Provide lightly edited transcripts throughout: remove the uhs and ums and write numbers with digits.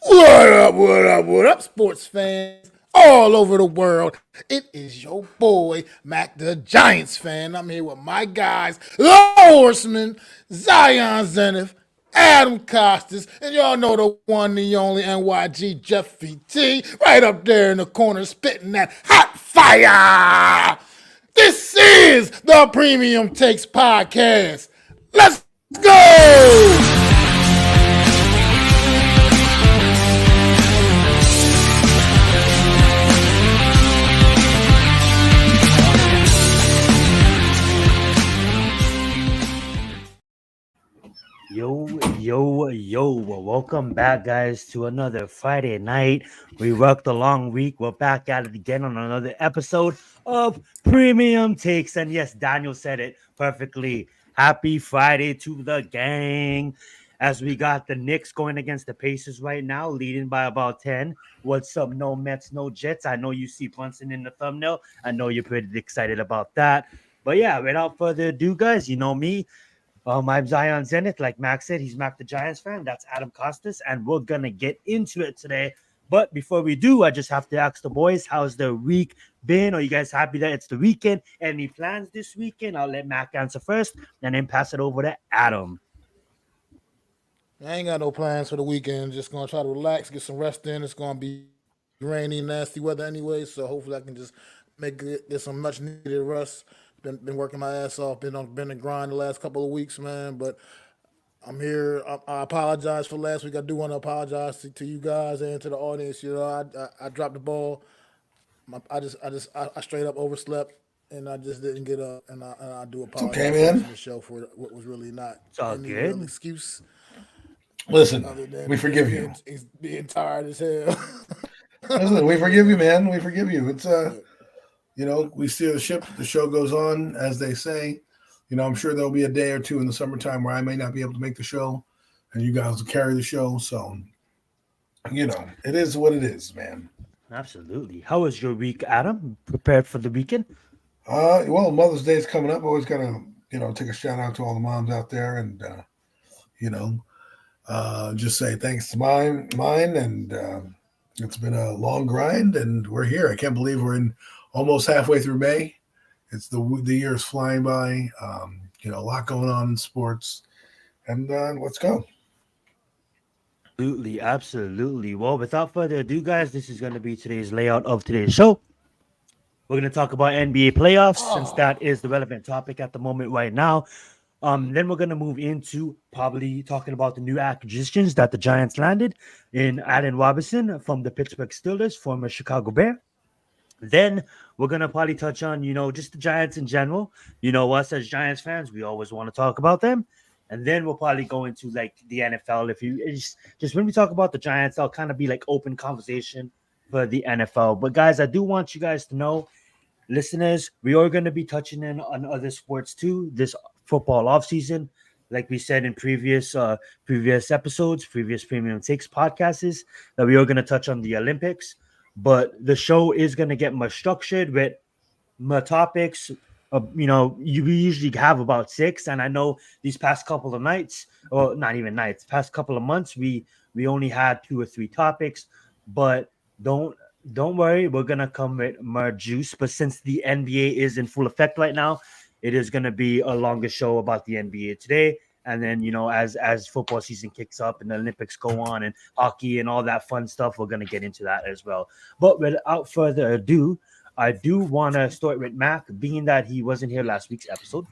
What up, sports fans all over the world? It is your boy, Mac the Giants fan. I'm here with my guys, the Horsemen, Zion Zenith, Adam Costas, and y'all know the one, the only NYG Jeffy T, right up there in the corner spitting that hot fire. This is the Premium Takes Podcast. Let's go! Yo. Well, welcome back, guys, to another Friday night. We worked a long week. We're back at it again on another episode of Premium Takes. And yes, Daniel said it perfectly. Happy Friday to the gang. As we got the Knicks going against the Pacers right now, leading by about 10. What's up? No Mets, no Jets. I know you see Brunson in the thumbnail. I know you're pretty excited about that. But yeah, without further ado, guys, you know me. I'm Zion Zenith, like Max said. He's Mac the Giants fan. That's Adam Costas, and we're gonna get into it today. But before we do, I just have to ask the boys, how's their week been? Are you guys happy that it's the weekend? Any plans this weekend? I'll let Mac answer first, and then pass it over to Adam. I ain't got no plans for the weekend. Just gonna try to relax, get some rest in. It's gonna be rainy, nasty weather anyway, so hopefully I can just get some much needed rest. Been working my ass off. Been a grind the last couple of weeks, man. But I'm here. I apologize for last week. I do want to apologize to you guys and to the audience. I dropped the ball. I straight up overslept and I just didn't get up. And I do It's okay, apologize for missing man. the show for what was really not It's all any real good. excuse Listen, other we than just forgive you. being tired as hell. Listen, we forgive you, man. We forgive you. It's But we steer the ship. The show goes on, as they say. I'm sure there'll be a day or two in the summertime where I may not be able to make the show, and you guys will carry the show. So, it is what it is, man. Absolutely. How was your week, Adam? Prepared for the weekend? Well, Mother's Day is coming up. Always gotta, take a shout out to all the moms out there, and you know, just say thanks to mine, and it's been a long grind, and we're here. I can't believe we're in almost halfway through May. It's the year is flying by. A lot going on in sports, and let's go. Absolutely. Well, without further ado, guys, this is going to be today's layout of today's show. We're going to talk about NBA playoffs since oh, that is the relevant topic at the moment right now. Then we're gonna move into probably talking about the new acquisitions that the Giants landed in Allen Robinson from the Pittsburgh Steelers, former Chicago Bear. Then we're gonna probably touch on, just the Giants in general. Us as Giants fans, we always want to talk about them. And then we'll probably go into like the NFL. If you just when we talk about the Giants, I'll kind of be like open conversation for the NFL. But guys, I do want you guys to know, listeners, we are going to be touching in on other sports too this football off season. Like we said in previous episodes, previous Premium Takes podcasts, that we are going to touch on the Olympics. But the show is going to get more structured with more topics. We usually have about six, and I know these past couple of nights, or not even nights, past couple of months, we only had two or three topics. But don't don't worry, we're gonna come with more juice. But since the NBA is in full effect right now, it is gonna be a longer show about the NBA today. And then as football season kicks up and the Olympics go on and hockey and all that fun stuff, we're gonna get into that as well. But without further ado, I do want to start with Mac, being that he wasn't here last week's episode.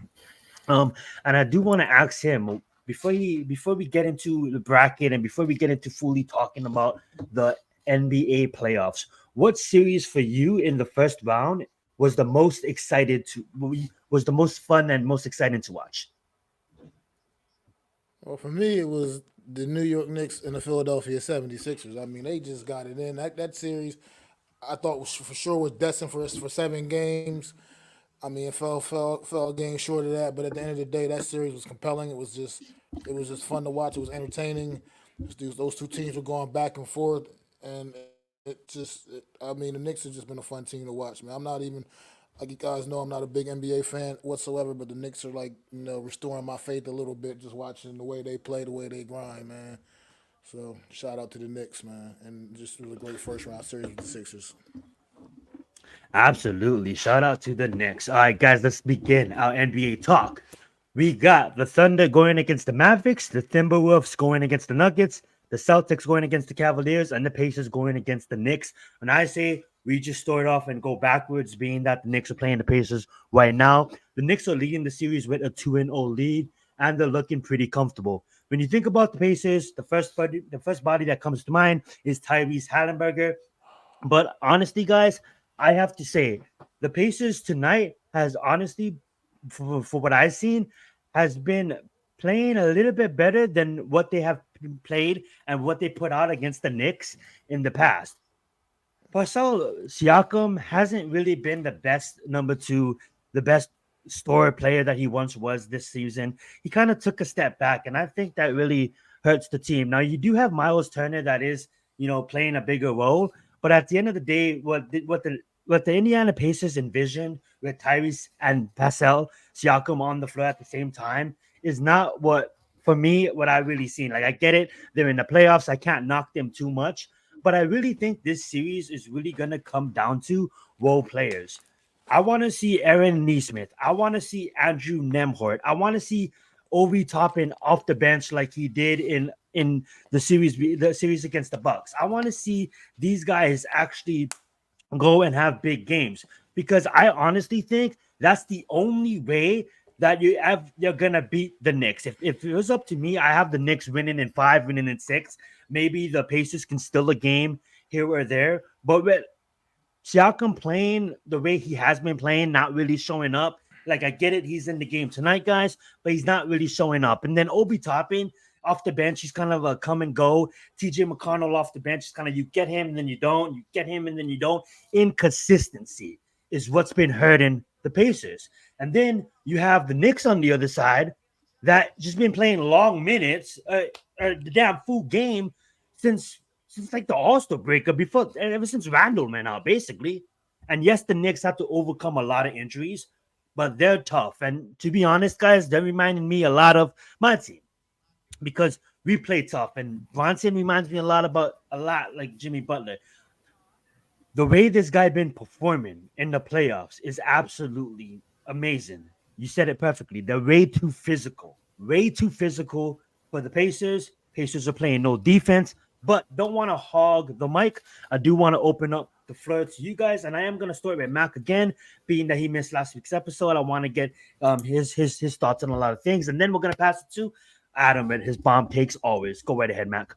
And I do want to ask him before we get into the bracket and before we get into fully talking about the NBA playoffs, what series for you in the first round was the most excited to was the most fun and most exciting to watch? well, for me, it was the New York Knicks and the Philadelphia 76ers. I mean, they just got it in. That series, I thought was for sure was destined for 7 games. I mean, it fell a game short of that, but at the end of the day, that series was compelling. It was just fun to watch. It was entertaining. Those two teams were going back and forth, and I mean, the Knicks have just been a fun team to watch. Man, I'm not even like you guys know, I'm not a big NBA fan whatsoever, but the Knicks are like restoring my faith a little bit just watching the way they play, the way they grind, man. So shout out to the Knicks, man, and just really great first round series with the Sixers. Absolutely. Shout out to the Knicks. All right, guys, let's begin our NBA talk. We got the Thunder going against the Mavericks, the Timberwolves going against the Nuggets, the Celtics going against the Cavaliers, and the Pacers going against the Knicks. And I say we just start off and go backwards, being that the Knicks are playing the Pacers right now. The Knicks are leading the series with a 2-0 lead, and they're looking pretty comfortable. When you think about the Pacers, the first body that comes to mind is Tyrese Hallenberger. But honestly, guys, I have to say the Pacers tonight has honestly, for what I've seen, has been playing a little bit better than what they have played and what they put out against the Knicks in the past. Pascal Siakam hasn't really been the best number two, the best scorer player that he once was this season. He kind of took a step back, and I think that really hurts the team. Now you do have Miles Turner that is, playing a bigger role, but at the end of the day, what the Indiana Pacers envisioned with Tyrese and Pascal Siakam on the floor at the same time is not what, for me, what I really seen. Like, I get it, they're in the playoffs, I can't knock them too much, but I really think this series is really going to come down to role players. I want to see Aaron Neesmith. I want to see Andrew Nemhort. I want to see Obi Toppin off the bench like he did in the series against the Bucks. I want to see these guys actually go and have big games because I honestly think that's the only way that you're gonna beat the Knicks. If it was up to me, I have the Knicks winning in 5, winning in 6. Maybe the Pacers can steal a game here or there, but with Siakam playing the way he has been playing, not really showing up. Like, I get it, he's in the game tonight, guys, but he's not really showing up. And then Obi Toppin off the bench, he's kind of a come and go. TJ McConnell off the bench is kind of, you get him and then you don't, you get him and then you don't. Inconsistency is what's been hurting the Pacers. And then you have the Knicks on the other side that just been playing long minutes, the damn full game since like the All-Star breakup, before, ever since Randall went out, basically. And yes, the Knicks have to overcome a lot of injuries, but they're tough. And to be honest, guys, they're reminding me a lot of my team because we play tough. And Bronson reminds me a lot like Jimmy Butler. The way this guy been performing in the playoffs is absolutely amazing. You said it perfectly. They're way too physical for the Pacers. Pacers are playing no defense, but don't want to hog the mic. I do want to open up the floor to you guys, and I am going to start with Mac again, being that he missed last week's episode. I want to get his thoughts on a lot of things, and then we're going to pass it to Adam and his bomb takes always. Go right ahead, Mac.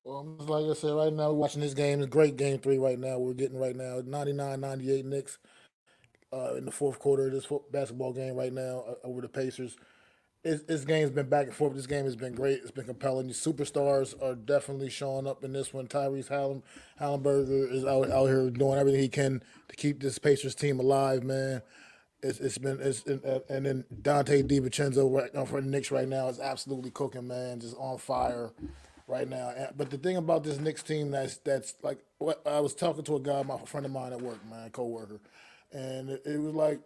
Well, like I said, right now we're watching this game. It's a great game three right now. We're getting right now 99-98 Knicks in the fourth quarter of this basketball game right now over the Pacers. This game's been back and forth. This game has been great. It's been compelling. The superstars are definitely showing up in this one. Hallenberger is out here doing everything he can to keep this Pacers team alive, man. And then Dante DiVincenzo right now for the Knicks right now is absolutely cooking, man. Just on fire right now. But the thing about this Knicks team that's like, what I was talking to a guy, my friend of mine at work, man, coworker, and it was like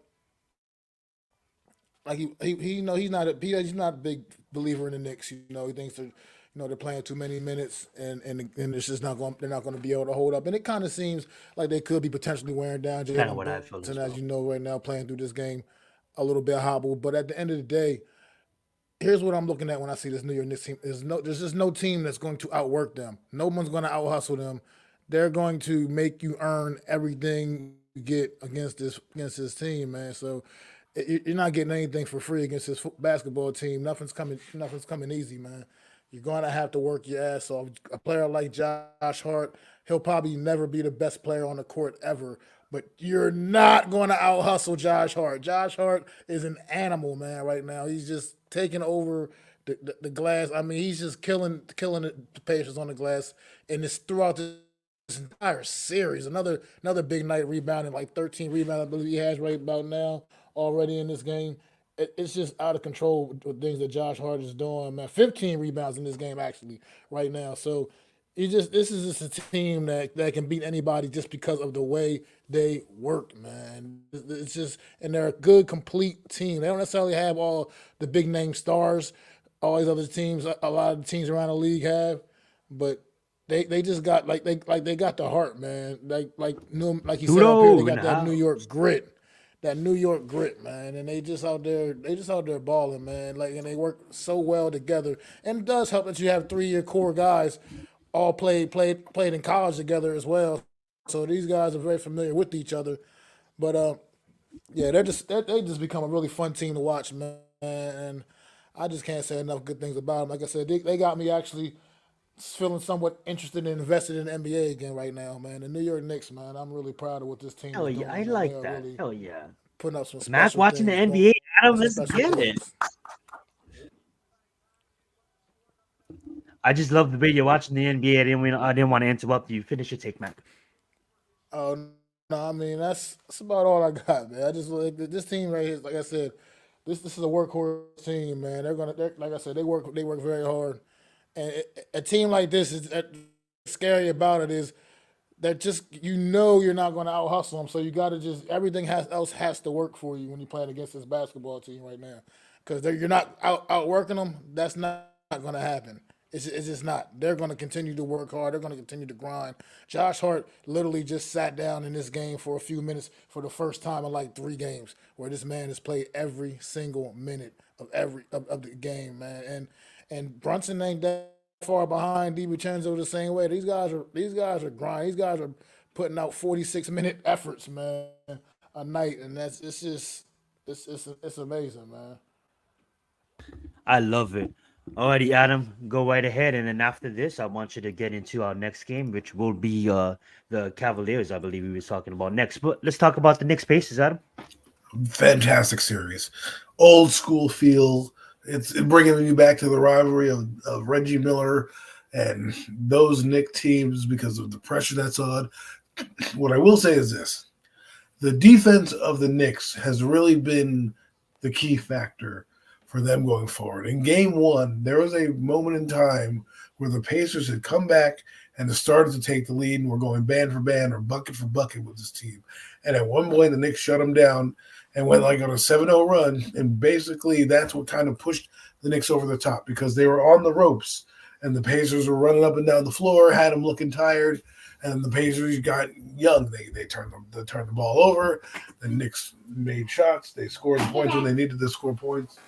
he's not a big believer in the Knicks. He thinks they're playing too many minutes and it's just not going. They're not going to be able to hold up. And it kind of seems like they could be potentially wearing down Kind of Jalen what I feel Brunson, as as well. you know, right now playing through this game a little bit hobbled. But at the end of the day, here's what I'm looking at when I see this New York Knicks team. There's just no team that's going to outwork them. No one's going to out hustle them. They're going to make you earn everything you get against this team, man. So you're not getting anything for free against this basketball team. Nothing's coming easy, man. You're going to have to work your ass off. A player like Josh Hart, he'll probably never be the best player on the court ever, but you're not going to out hustle Josh Hart. Josh Hart is an animal, man. Right now, he's just taking over the glass. I mean, he's just killing the Pacers on the glass, and it's throughout this entire series. Another big night rebounding, like 13 rebounds, I believe he has right about now already in this game. It's just out of control with things that Josh Hart is doing, man. 15 rebounds in this game actually right now. So this is just a team that can beat anybody just because of the way they work, man. It's just, and they're a good complete team. They don't necessarily have all the big name stars all these other teams, a lot of the teams around the league have, but they just got they got the heart, man. Like he said up here, they Tudo in got the that New house. York grit, man, and they just out there balling, man. Like and they work so well together, and it does help that you have 3 year core guys all played in college together as well. So these guys are very familiar with each other, but yeah, they just become a really fun team to watch, man. And I just can't say enough good things about them. Like I said, they got me actually feeling somewhat interested and invested in the NBA again right now, man. The New York Knicks, man. I'm really proud of what this team Hell is yeah, I doing, man. They like are that. really Hell yeah. putting up some Mac special watching the things, doing NBA. Adam, some let's special get it. things. I just love the way you're watching the NBA. I didn't want to interrupt you. Finish your take, Mac. Oh no, I mean that's about all I got, man. I just like this team right here. Like I said, this is a workhorse team, man. Like I said, they work very hard, and a team like this is scary about it is that just you're not going to out hustle them. So you got to just everything else has to work for you when you're playing against this basketball team right now, because you're not outworking them. That's not going to happen. It's just not. They're going to continue to work hard. They're going to continue to grind. Josh Hart literally just sat down in this game for a few minutes for the first time in like 3 games, where this man has played every single minute of the game, man. And Brunson ain't that far behind DiVincenzo the same way. These guys are grind. These guys are putting out 46-minute efforts, man, a night, and it's amazing, man. I love it. Alrighty, Adam, go right ahead. And then after this, I want you to get into our next game, which will be the Cavaliers, I believe we were talking about next. But let's talk about the Knicks Pacers, Adam. Fantastic series, old school feel. It's bringing you back to the rivalry of Reggie Miller and those Knick teams because of the pressure that's on. What I will say is this: the defense of the Knicks has really been the key factor for them going forward. In game one, there was a moment in time where the Pacers had come back and started to take the lead and were going band for band or bucket for bucket with this team. And at one point, the Knicks shut them down and went like on a 7-0 run. And basically, that's what kind of pushed the Knicks over the top because they were on the ropes and the Pacers were running up and down the floor, had them looking tired. And the Pacers got young. They turned the ball over. The Knicks made shots. They scored points when they needed to score points.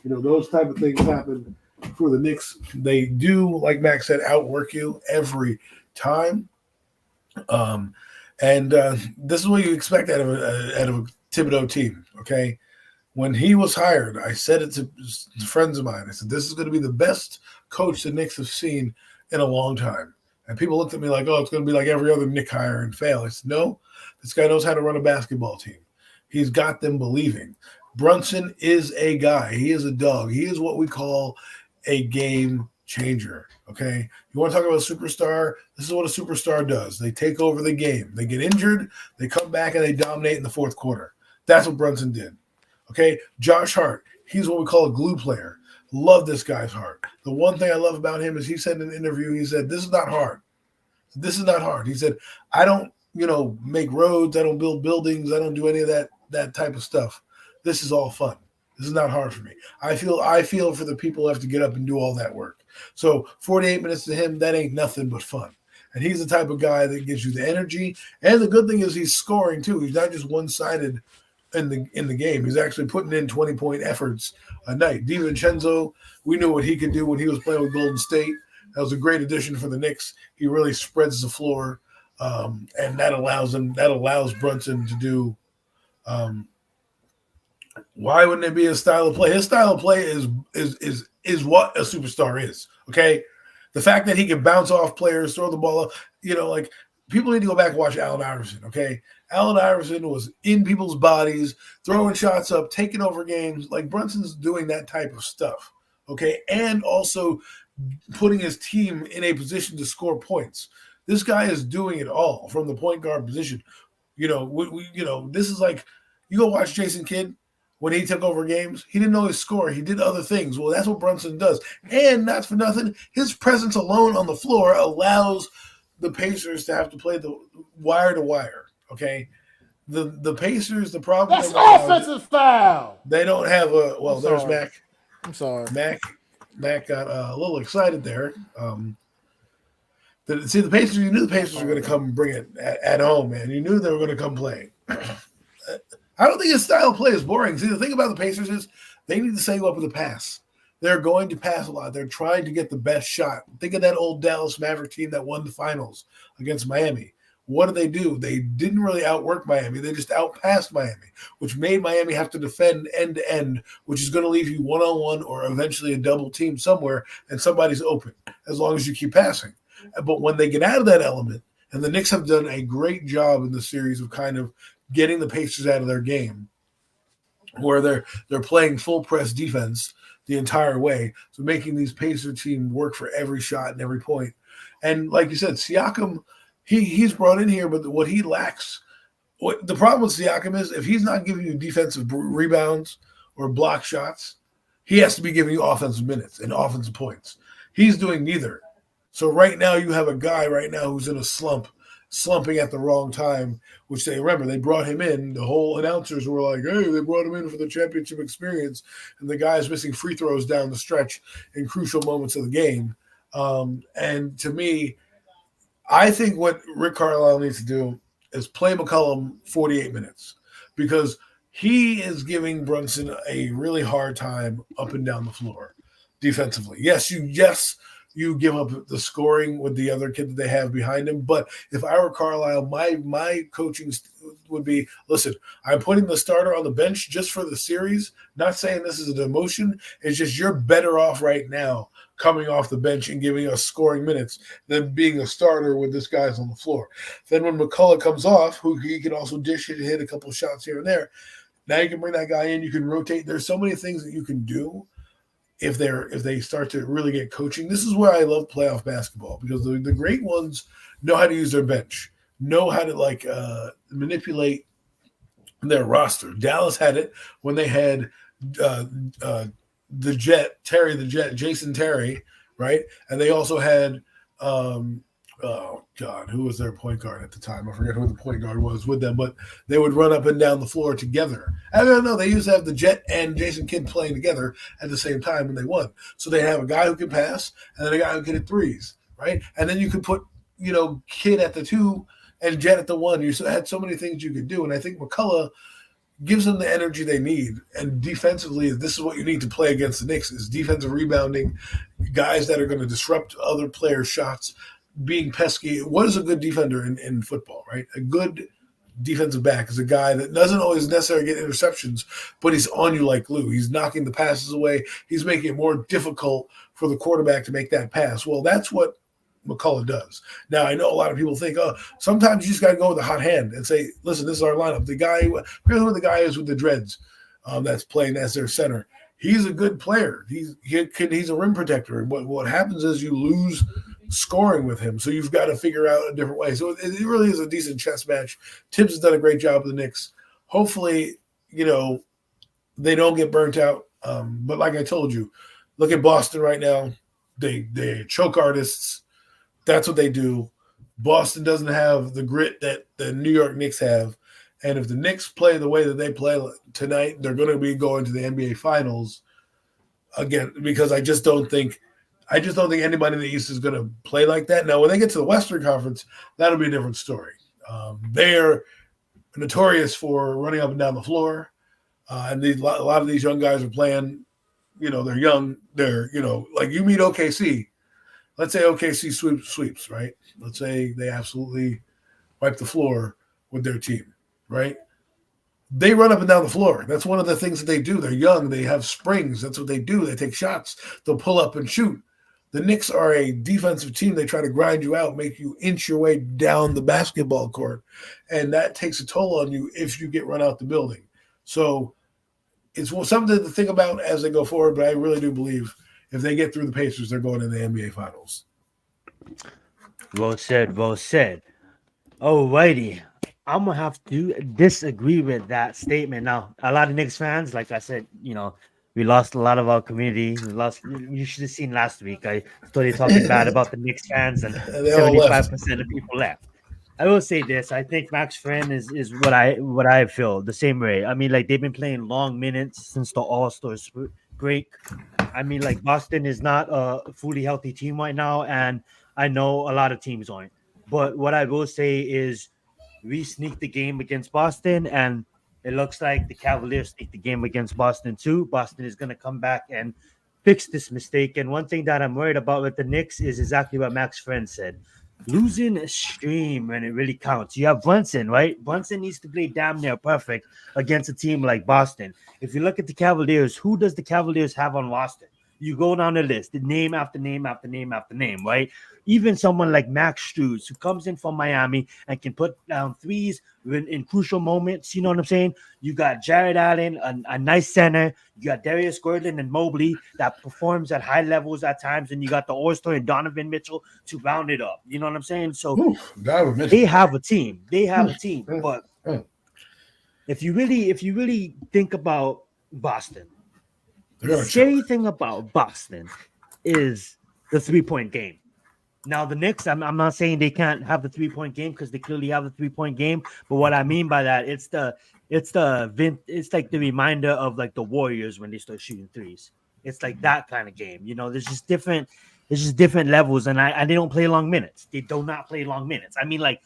Those type of things happen for the Knicks. They do, like Max said, outwork you every time. And this is what you expect out of a Thibodeau team, okay? When he was hired, I said it to friends of mine. I said, this is going to be the best coach the Knicks have seen in a long time. And people looked at me like, oh, it's going to be like every other Knick hire and fail. I said, no, this guy knows how to run a basketball team. He's got them believing. Brunson is a guy. He is a dog. He is what we call a game changer, okay? You want to talk about a superstar? This is what a superstar does. They take over the game. They get injured. They come back, and they dominate in the fourth quarter. That's what Brunson did, okay? Josh Hart, he's what we call a glue player. Love this guy's heart. The one thing I love about him is he said in an interview, he said, this is not hard. This is not hard. He said, I don't, make roads. I don't build buildings. I don't do any of that type of stuff. This is all fun. This is not hard for me. I feel for the people who have to get up and do all that work. So 48 minutes to him, that ain't nothing but fun. And he's the type of guy that gives you the energy. And the good thing is he's scoring too. He's not just one-sided in the game. He's actually putting in 20-point efforts a night. DiVincenzo, we knew what he could do when he was playing with Golden State. That was a great addition for the Knicks. He really spreads the floor, and that allows Brunson to do. Why wouldn't it be his style of play? His style of play is what a superstar is. Okay, the fact that he can bounce off players, throw the ball up, like people need to go back and watch Allen Iverson. Okay, Allen Iverson was in people's bodies, throwing shots up, taking over games. Like Brunson's doing that type of stuff. Okay, and also putting his team in a position to score points. This guy is doing it all from the point guard position. This is like you go watch Jason Kidd. When he took over games, he didn't know his score. He did other things. Well, that's what Brunson does. And not for nothing, his presence alone on the floor allows the Pacers to have to play the wire to wire, okay? The Pacers, the problem... That's an offensive foul! They don't have a... Well, there's Mac. I'm sorry. Mac, Mac got a little excited there. See, the Pacers, you knew the Pacers were going to come and bring it at home, man. You knew they were going to come play. I don't think his style of play is boring. See, the thing about the Pacers is they need to set you up with a pass. They're going to pass a lot. They're trying to get the best shot. Think of that old Dallas Maverick team that won the finals against Miami. What do? They didn't really outwork Miami. They just outpassed Miami, which made Miami have to defend end to end, which is going to leave you one-on-one or eventually a double team somewhere, and somebody's open as long as you keep passing. But when they get out of that element, and the Knicks have done a great job in the series of kind of getting the Pacers out of their game, where they're playing full press defense the entire way, so making these Pacer team work for every shot and every point. And like you said, Siakam, he's brought in here, but what he lacks, the problem with Siakam is if he's not giving you defensive rebounds or block shots, he has to be giving you offensive minutes and offensive points. He's doing neither. So right now you have a guy right now who's in a slumping at the wrong time, which they brought him in. The whole announcers were like, hey, they brought him in for the championship experience. And the guy's missing free throws down the stretch in crucial moments of the game. And to me, I think what Rick Carlisle needs to do is play McCollum 48 minutes because he is giving Brunson a really hard time up and down the floor defensively. Yes, you give up the scoring with the other kid that they have behind him. But if I were Carlisle, my coaching would be, listen, I'm putting the starter on the bench just for the series, not saying this is a demotion. It's just you're better off right now coming off the bench and giving us scoring minutes than being a starter with this guy's on the floor. Then when McCullough comes off, who he can also dish it and hit a couple shots here and there, now you can bring that guy in. You can rotate. There's so many things that you can do if they start to really get coaching. This is where I love playoff basketball because the great ones know how to use their bench, know how to manipulate their roster. Dallas had it when they had Jason Terry, right? And they also had who was their point guard at the time? I forget who the point guard was with them, but they would run up and down the floor together. I don't know. They used to have the Jet and Jason Kidd playing together at the same time, and they won. So they have a guy who can pass and then a guy who can hit threes, right? And then you could put, Kidd at the 2 and Jet at the 1. You had so many things you could do, and I think McCullough gives them the energy they need. And defensively, this is what you need to play against the Knicks: is defensive rebounding, guys that are going to disrupt other players' shots, being pesky. What is a good defender in football, right? A good defensive back is a guy that doesn't always necessarily get interceptions, but he's on you like glue. He's knocking the passes away. He's making it more difficult for the quarterback to make that pass. Well, that's what McCullough does. Now, I know a lot of people think, sometimes you just got to go with a hot hand and say, listen, this is our lineup. The guy, I forget who the guy is with the dreads that's playing as their center. He's a good player. He's a rim protector. What happens is you lose scoring with him, so you've got to figure out a different way. So it really is a decent chess match. Tibbs has done a great job with the Knicks. Hopefully, they don't get burnt out. But like I told you, look at Boston right now. They choke artists. That's what they do. Boston doesn't have the grit that the New York Knicks have. And if the Knicks play the way that they play tonight, they're going to be going to the NBA Finals again, because I just don't think anybody in the East is going to play like that. Now, when they get to the Western Conference, that'll be a different story. They're notorious for running up and down the floor. And a lot of these young guys are playing, they're young. They're, like you meet OKC. Let's say OKC sweeps, right? Let's say they absolutely wipe the floor with their team, right? They run up and down the floor. That's one of the things that they do. They're young. They have springs. That's what they do. They take shots. They'll pull up and shoot. The Knicks are a defensive team. They try to grind you out, make you inch your way down the basketball court. And that takes a toll on you if you get run out the building. So it's something to think about as they go forward, but I really do believe if they get through the Pacers, they're going to the NBA Finals. Well said, well said. Alrighty. I'm going to have to disagree with that statement. Now, a lot of Knicks fans, like I said, we lost a lot of our community. You should have seen last week. I started talking bad about the Knicks fans, and 75% of people left. I will say this: I think Max Friend is what I feel the same way. I mean, like they've been playing long minutes since the All-Star break. I mean, like Boston is not a fully healthy team right now, and I know a lot of teams aren't. But what I will say is, we sneaked the game against Boston, and it looks like the Cavaliers sneaked the game against Boston too. Boston is going to come back and fix this mistake. And one thing that I'm worried about with the Knicks is exactly what Max Friend said. Losing a stream when it really counts. You have Brunson, right? Brunson needs to play damn near perfect against a team like Boston. If you look at the Cavaliers, who does the Cavaliers have on roster? You go down the list, the name after name after name after name, right? Even someone like Max Strus, who comes in from Miami and can put down threes in crucial moments. You know what I'm saying? You got Jared Allen, a nice center. You got Darius Gordon and Mobley that performs at high levels at times. And you got the All-Star and Donovan Mitchell to round it up. You know what I'm saying? So they have a team. They have a team. But if you really think about Boston, the scary thing about Boston is the 3-point game. Now the Knicks, I'm not saying they can't have the 3-point game because they clearly have the 3-point game. But what I mean by that, it's like the reminder of like the Warriors when they start shooting threes. It's like that kind of game. You know, there's just different levels, and they don't play long minutes. They do not play long minutes. I mean, like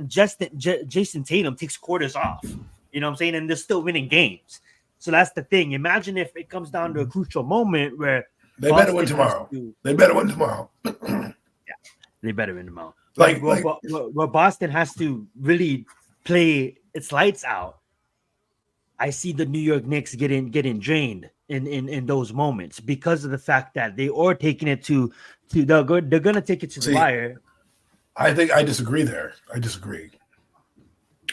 Jason Tatum takes quarters off. You know what I'm saying? And they're still winning games. So that's the thing. Imagine if it comes down to a crucial moment where they better win tomorrow. They better win tomorrow. They better win tomorrow. Where Boston has to really play its lights out. I see the New York Knicks getting drained in those moments because of the fact that they are taking it to they're going to take it to the wire. I think I disagree there. I disagree.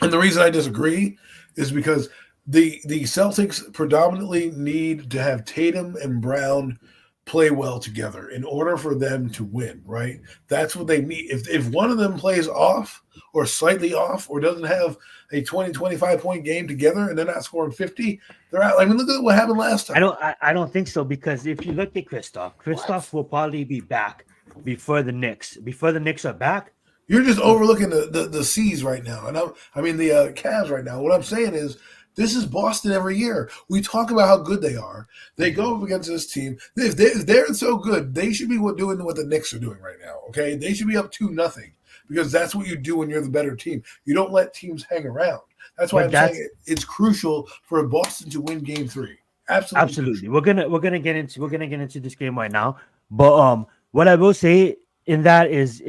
And the reason I disagree is because the Celtics predominantly need to have Tatum and Brown play well together in order for them to win, right? That's what they need. If one of them plays off or slightly off or doesn't have a 20, 25-point game together and they're not scoring 50, they're out. I mean, look at what happened last time. I don't think so, because if you look at Kristoff will probably be back before the Knicks. Before the Knicks are back. You're just overlooking the C's right now. And I mean the Cavs right now. What I'm saying is, this is Boston every year. We talk about how good they are. They go up against this team. If they're so good, they should be doing what the Knicks are doing right now, okay? They should be up 2-0 because that's what you do when you're the better team. You don't let teams hang around. That's why I'm saying it's crucial for Boston to win Game 3. Absolutely. We're gonna get into this game right now. But what I will say in that is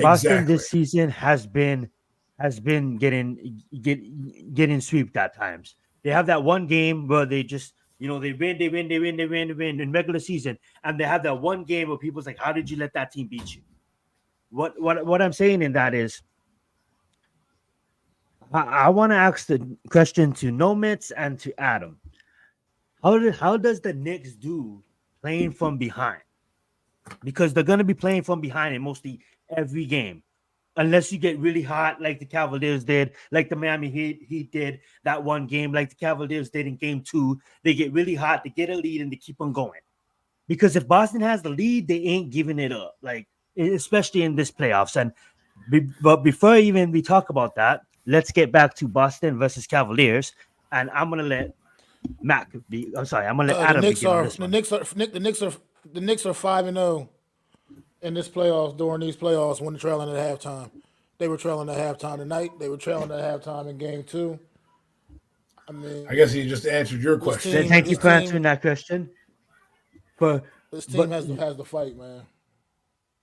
Boston this season has been getting swept at times. They have that one game where they just, they win in regular season, and they have that one game where people's like, how did you let that team beat you? What I'm saying in that is, I want to ask the question to Nomits and to Adam. How does the Knicks do playing from behind? Because they're going to be playing from behind in mostly every game. Unless you get really hot like the Cavaliers did, like the Miami Heat did that one game, like the Cavaliers did in Game 2. They get really hot, they get a lead, and they keep on going. Because if Boston has the lead, they ain't giving it up, like especially in this playoffs. But before even we talk about that, let's get back to Boston versus Cavaliers. And I'm gonna let Mac be. I'm sorry, I'm gonna let Adam begin on this one. The Knicks are 5-0. In this playoffs, during these playoffs, when they're trailing at halftime. They were trailing at halftime tonight. They were trailing at halftime in Game 2. I guess he just answered your question. Thank you for answering that question. This team has the fight, man.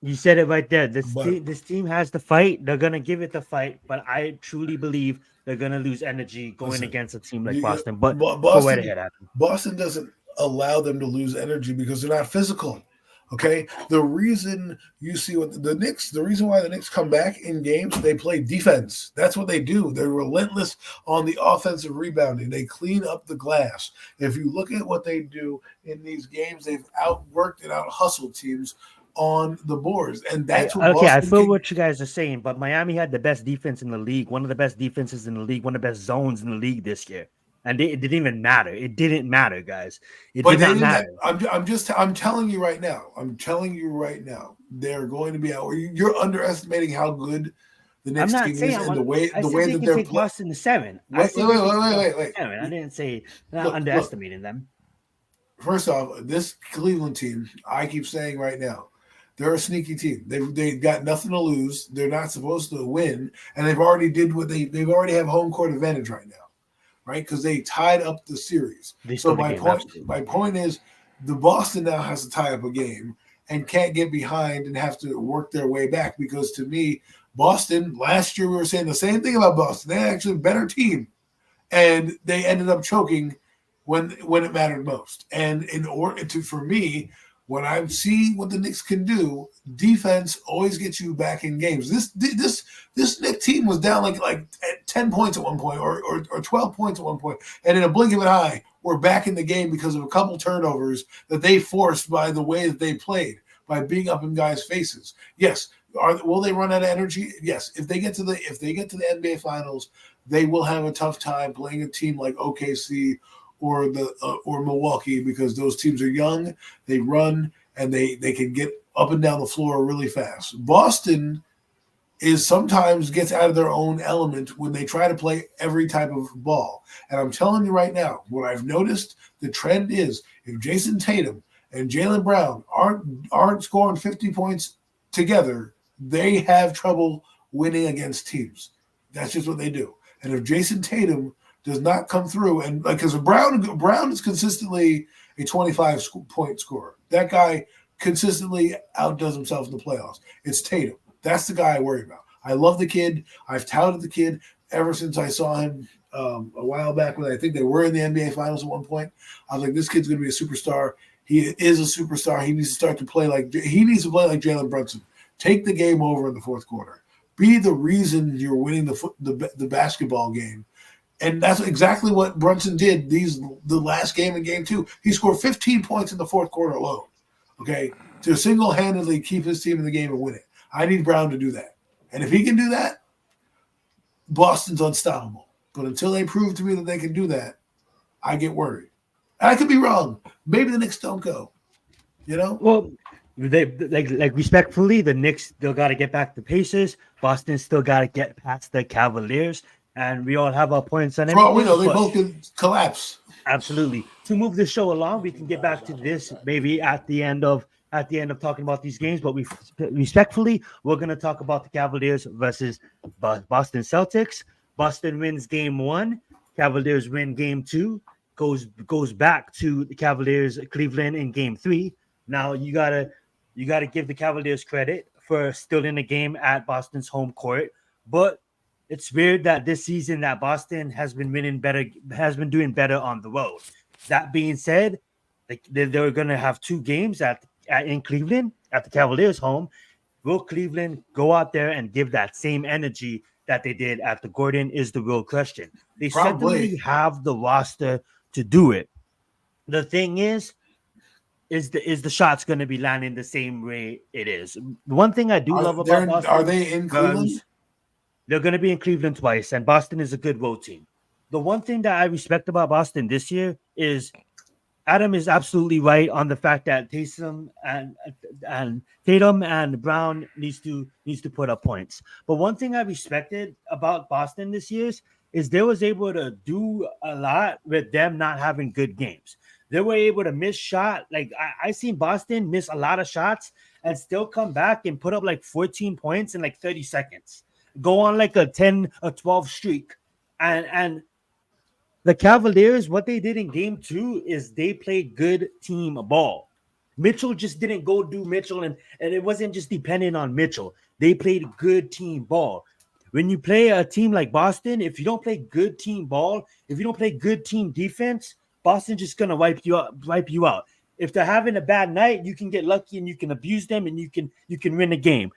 You said it right there. This team has the fight. They're gonna give it the fight, but I truly believe they're gonna lose energy going against a team like Boston. But go right ahead, Adam. Boston doesn't allow them to lose energy because they're not physical. Okay, the reason you see what the reason why the Knicks come back in games, they play defense. That's what they do. They're relentless on the offensive rebounding. They clean up the glass. If you look at what they do in these games, they've outworked and out-hustled teams on the boards, and that's what. Okay, I feel what you guys are saying, but Miami had the best defense in the league, one of the best defenses in the league, one of the best zones in the league this year. And it didn't even matter. It didn't matter, guys. It did not matter. I'm telling you right now. They're going to be out. You're underestimating how good the next team is and the way that they're playing. Boston to 7. Wait. I didn't say underestimating them. first off, this Cleveland team, I keep saying right now, they're a sneaky team. They've got nothing to lose. They're not supposed to win, and they've already did what they've already have home court advantage right now, right? Because they tied up the series. They So stole the game, absolutely. my point is, the Boston now has to tie up a game and can't get behind and have to work their way back. Because to me, Boston last year we were saying the same thing about Boston. They're actually a better team, and they ended up choking when it mattered most. And in order to, for me, when I see what the Knicks can do, defense always gets you back in games. This Knicks team was down like 10 points at one point or 12 points at one point, and in a blink of an eye, we're back in the game because of a couple turnovers that they forced by the way that they played, by being up in guys' faces. Yes, will they run out of energy? Yes. If they get to the NBA Finals, they will have a tough time playing a team like OKC or Milwaukee, because those teams are young, they run, and they can get up and down the floor really fast. Boston is sometimes gets out of their own element when they try to play every type of ball. And I'm telling you right now, what I've noticed, the trend is if Jason Tatum and Jaylen Brown aren't scoring 50 points together, they have trouble winning against teams. That's just what they do. And if Jason Tatum does not come through, and because Brown is consistently a 25-point scorer. That guy consistently outdoes himself in the playoffs. It's Tatum. That's the guy I worry about. I love the kid. I've touted the kid ever since I saw him a while back when I think they were in the NBA Finals at one point. I was like, this kid's going to be a superstar. He is a superstar. He needs to play like Jalen Brunson. Take the game over in the fourth quarter. Be the reason you're winning the basketball game. And that's exactly what Brunson did the last game in game 2. He scored 15 points in the fourth quarter alone, okay, to single-handedly keep his team in the game and win it. I need Brown to do that. And if he can do that, Boston's unstoppable. But until they prove to me that they can do that, I get worried. And I could be wrong. Maybe the Knicks don't go, you know? Well, they like respectfully, the Knicks still got to get back to Pacers. Boston still got to get past the Cavaliers. And we all have our points on everything. We know they both could collapse. Absolutely. To move the show along, we can get back to this maybe at the end of talking about these games. But respectfully, we're going to talk about the Cavaliers versus Boston Celtics. Boston wins game 1. Cavaliers win game 2. Goes back to the Cavaliers Cleveland in game 3. Now you gotta give the Cavaliers credit for still in the game at Boston's home court, but it's weird that this season that Boston has been doing better on the road. That being said, they're going to have 2 games in Cleveland at the Cavaliers' home. Will Cleveland go out there and give that same energy that they did at the Gordon is the real question. They certainly have the roster to do it. The thing is the shots going to be landing the same way it is? One thing I do love about Boston, are they in Cleveland? They're going to be in Cleveland twice, and Boston is a good road team. The one thing that I respect about Boston this year is Adam is absolutely right on the fact that Tatum and Brown needs to put up points. But one thing I respected about Boston this year is they was able to do a lot with them not having good games. They were able to miss shot. Like I seen Boston miss a lot of shots and still come back and put up like 14 points in like 30 seconds. Go on like a 10 or 12 streak. And the Cavaliers, what they did in game 2 is they played good team ball. Mitchell just didn't go do Mitchell, and it wasn't just dependent on Mitchell. They played good team ball. When you play a team like Boston, if you don't play good team ball, if you don't play good team defense, Boston's just gonna wipe you out. If they're having a bad night, you can get lucky and you can abuse them and you can win the game.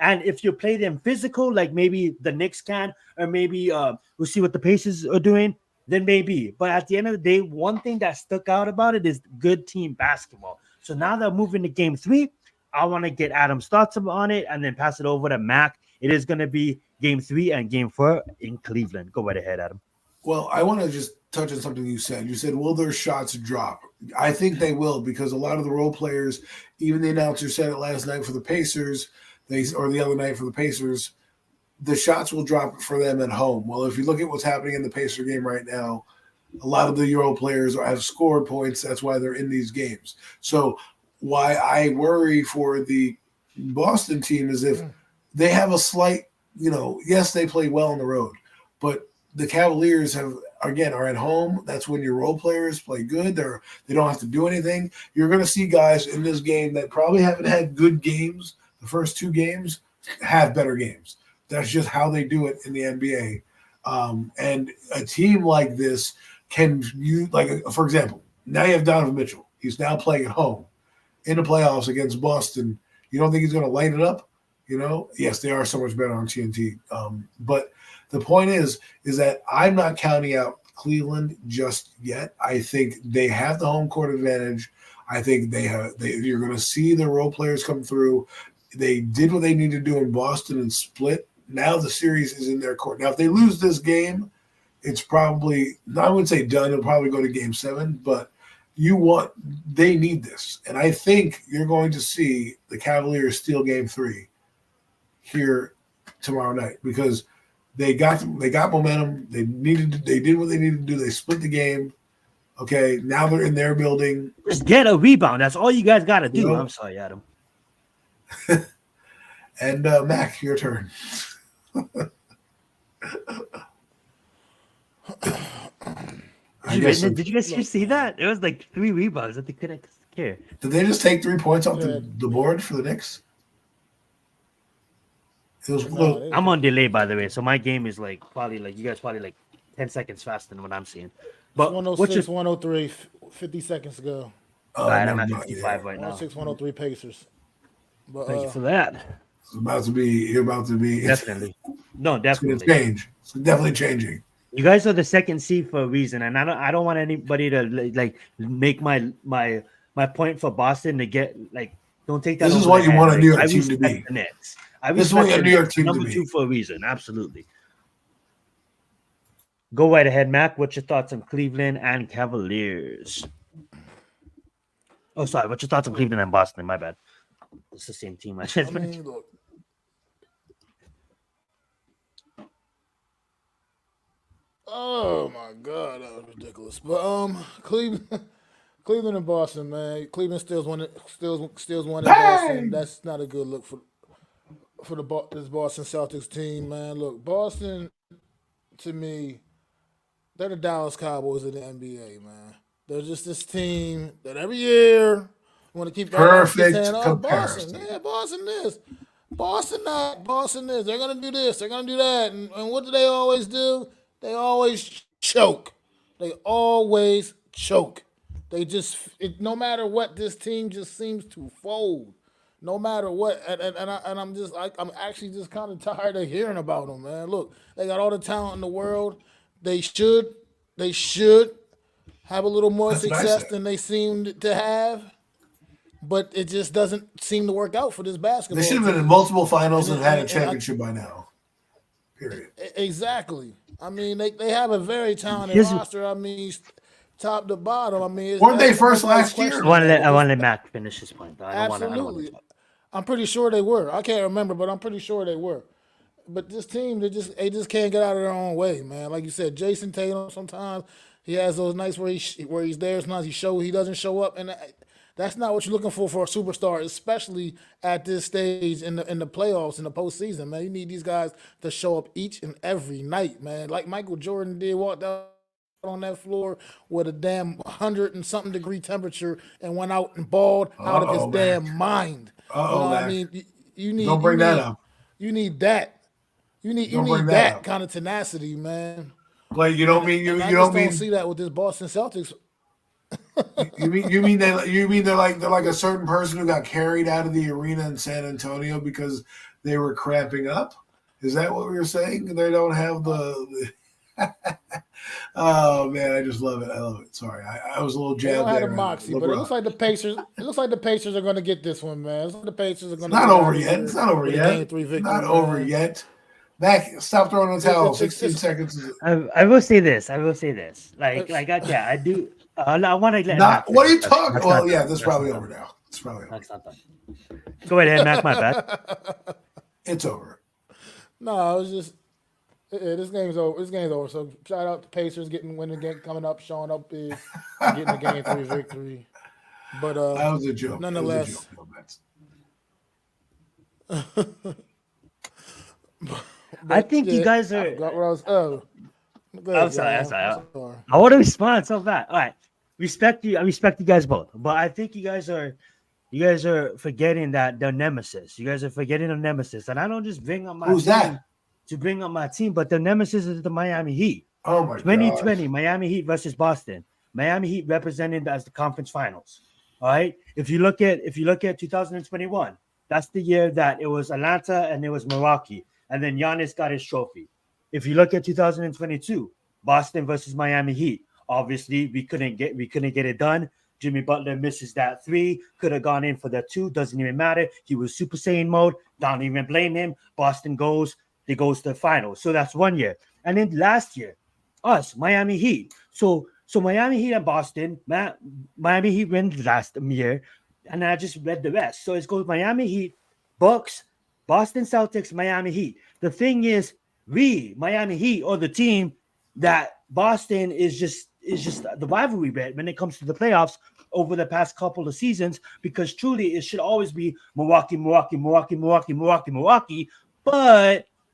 And if you play them physical, like maybe the Knicks can, or maybe we'll see what the Pacers are doing, then maybe. But at the end of the day, one thing that stuck out about it is good team basketball. So now that I'm moving to game 3, I want to get Adam's thoughts on it and then pass it over to Mac. It is going to be game 3 and game 4 in Cleveland. Go right ahead, Adam. Well, I want to just touch on something you said. You said, will their shots drop? I think they will, because a lot of the role players, even the announcer said it last night for the Pacers, or the other night for the Pacers, the shots will drop for them at home. Well, if you look at what's happening in the Pacer game right now, A lot of the Euro players have scored points. That's why they're in these games. So why I worry for the Boston team is if they have a slight, yes, they play well on the road, but the Cavaliers are at home. That's when your role players play good. They don't have to do anything. You're going to see guys in this game that probably haven't had good games. The first 2 games have better games. That's just how they do it in the NBA. And a team like this can for example, now you have Donovan Mitchell. He's now playing at home in the playoffs against Boston. You don't think he's going to light it up? Yes, they are so much better on TNT. But the point is that I'm not counting out Cleveland just yet. I think they have the home court advantage. I think you're going to see the role players come through. They did what they need to do in Boston and split. Now the series is in their court. Now, if they lose this game, it's probably, I wouldn't say done. It'll probably go to game 7, but they need this. And I think you're going to see the Cavaliers steal game 3 here tomorrow night because they got momentum. They did what they needed to do. They split the game. Okay, now they're in their building. Just get a rebound. That's all you guys got to do. I'm sorry, Adam. And Mac, your turn. Did you guys just see that? It was like 3 rebounds that they couldn't care. Did they just take 3 points off the board for the Knicks? I'm on delay, by the way, so my game is probably you guys probably 10 seconds faster than what I'm seeing. But 106, 103, 50 seconds ago. Right, I'm at 55 right now. 106, 103 Pacers. But, thank you for that. You're about to be definitely. No, definitely. It's going to change. It's definitely changing. You guys are the second seed for a reason, and I don't want anybody to make my point for Boston to get don't take that. This is what you want a New York team to be. This is what a New York team to be. Number 2 for a reason, absolutely. Go right ahead, Mac. What's your thoughts on Cleveland and Cavaliers? Oh, sorry. What's your thoughts on Cleveland and Boston? My bad. It's the same team. Look. Oh my God, that was ridiculous. But Cleveland and Boston, man. Cleveland steals one in Boston. That's not a good look for this Boston Celtics team, man. Look, Boston, to me, they're the Dallas Cowboys of the NBA, man. They're just this team that every year want to keep perfect saying, comparison. Boston, Boston this, Boston that, Boston this. They're gonna do this, they're gonna do that, and what do they always do? They always choke. They always choke. They no matter what, this team just seems to fold. No matter what, I'm actually just kind of tired of hearing about them, man. Look, they got all the talent in the world. They should have a little more success than they seem to have, but it just doesn't seem to work out for this basketball. They should have been in multiple finals and had a championship by now. Period. Exactly. I mean, they have a very talented roster. I mean, top to bottom. I mean, weren't they first last year? I want to let Mac finish his point. Absolutely. I'm pretty sure they were. I can't remember, but I'm pretty sure they were. But this team, they just can't get out of their own way, man. Like you said, Jason Tatum. Sometimes he has those nights where he's there. Sometimes he doesn't show up, and that's not what you're looking for a superstar, especially at this stage in the playoffs, in the postseason, man. You need these guys to show up each and every night, man. Like Michael Jordan did, walked out on that floor with a damn 100-and-something degree temperature and went out and balled out of his damn mind. I mean, you need. Don't bring that up. You need that. You need that kind of tenacity, man. Like you don't mean you don't see that with this Boston Celtics. you mean they're like a certain person who got carried out of the arena in San Antonio because they were cramping up? Is that what we were saying? They don't have the Oh man, I just love it. I love it. Sorry, I was a little jabbed there. They don't have the moxie, but it looks like the Pacers. It looks like the Pacers are going to get this one, man. It looks like the Pacers are going to. Not over yet. It's not over yet. Game 3 victory, not over yet. Mac, stop throwing the towel. 16 seconds. I will say this. I do. I want to let. What are you talking? Well, yeah, this is probably over now. It's probably over. That's not done. Go ahead, Mac. My bad. It's over. No, I was just. Yeah, this game's over. This game's over. So shout out to Pacers getting winning the game coming up, showing up big, and getting a game 3 victory. But That was a joke. It was a joke. nonetheless, No, that's- I think you yeah, guys I are. forgot what I was. Oh, go I'm ahead, sorry. I'm y'all. sorry. I'm sorry. I want to respond so bad. All right, respect you. I respect you guys both, but I think you guys are forgetting that the nemesis. You guys are forgetting the nemesis, and I don't just bring up my Who's team that? to bring up my team, but the nemesis is the Miami Heat. Oh my 2020 gosh. Miami Heat versus Boston. Miami Heat represented as the conference finals. All right. If you look at 2021, that's the year that it was Atlanta and it was Milwaukee, and then Giannis got his trophy. If you look at 2022, Boston versus Miami Heat, obviously we couldn't get it done. Jimmy Butler misses that 3, could have gone in for that 2, doesn't even matter. He was Super Saiyan mode, don't even blame him. Boston goes to the finals. So that's 1 year. And then last year, us, Miami Heat. So Miami Heat and Boston, Miami Heat wins last year, and I just read the rest. So it goes Miami Heat, Bucks, Boston Celtics, Miami Heat. The thing is, we, Miami Heat, are the team that Boston is just the rivalry bet when it comes to the playoffs over the past couple of seasons, because truly it should always be Milwaukee. But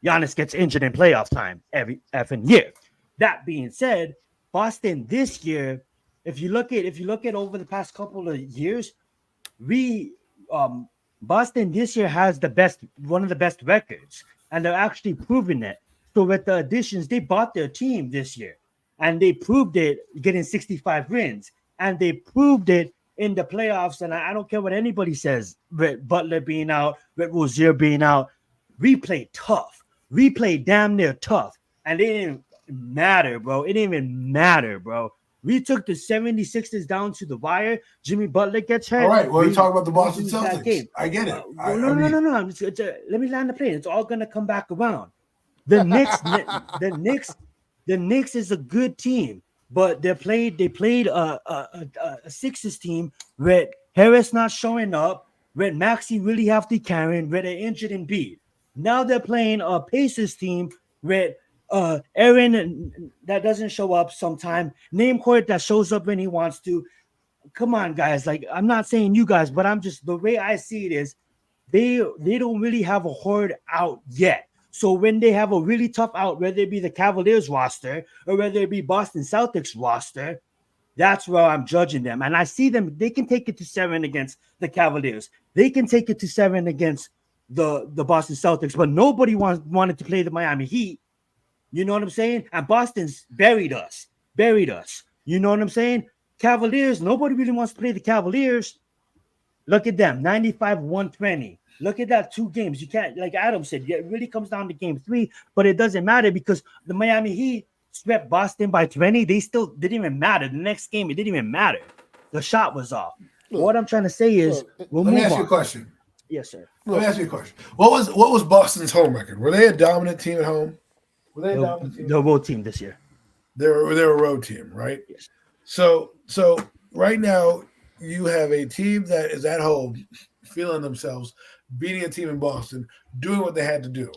Giannis gets injured in playoff time every effing year. That being said, Boston this year, if you look at over the past couple of years, we Boston this year has one of the best records, and they're actually proving it. So with the additions, they bought their team this year, and they proved it getting 65 wins, and they proved it in the playoffs. And I don't care what anybody says, with Butler being out, with Rozier being out, we played tough. We played damn near tough, and it didn't matter, bro. It didn't even matter, bro. We took the 76ers down to the wire. Jimmy Butler gets hurt. All right, we're talking about the Boston lose that Celtics. game. I get it. No. Let me land the plane. It's all gonna come back around. The Knicks is a good team, but they played a Sixers team with Harris not showing up, with Maxey really have to carry, with an injured Embiid. Now they're playing a Pacers team with Aaron that doesn't show up sometime, name court that shows up when he wants to. Come on, guys. Like, I'm not saying you guys, but I'm just, the way I see it is they don't really have a horde out yet. So when they have a really tough out, whether it be the Cavaliers roster or whether it be Boston Celtics roster, that's where I'm judging them. And I see them, they can take it to 7 against the Cavaliers. They can take it to 7 against the Boston Celtics, but nobody wanted to play the Miami Heat. You know what I'm saying? And Boston's buried us. You know what I'm saying? Cavaliers, nobody really wants to play the Cavaliers. Look at them, 95-120. Look at that 2 games. You can't, like Adam said, it really comes down to game 3, but it doesn't matter because the Miami Heat swept Boston by 20. They still didn't even matter. The next game, it didn't even matter. The shot was off. What I'm trying to say is, we'll let move me ask on. you a question. Yes, sir. Let me ask you a question. What was Boston's home record? Were they a dominant team at home? Were they a dominant team? The road team this year. They're a road team, right? Yes. So right now you have a team that is at home, feeling themselves, beating a team in Boston, doing what they had to do.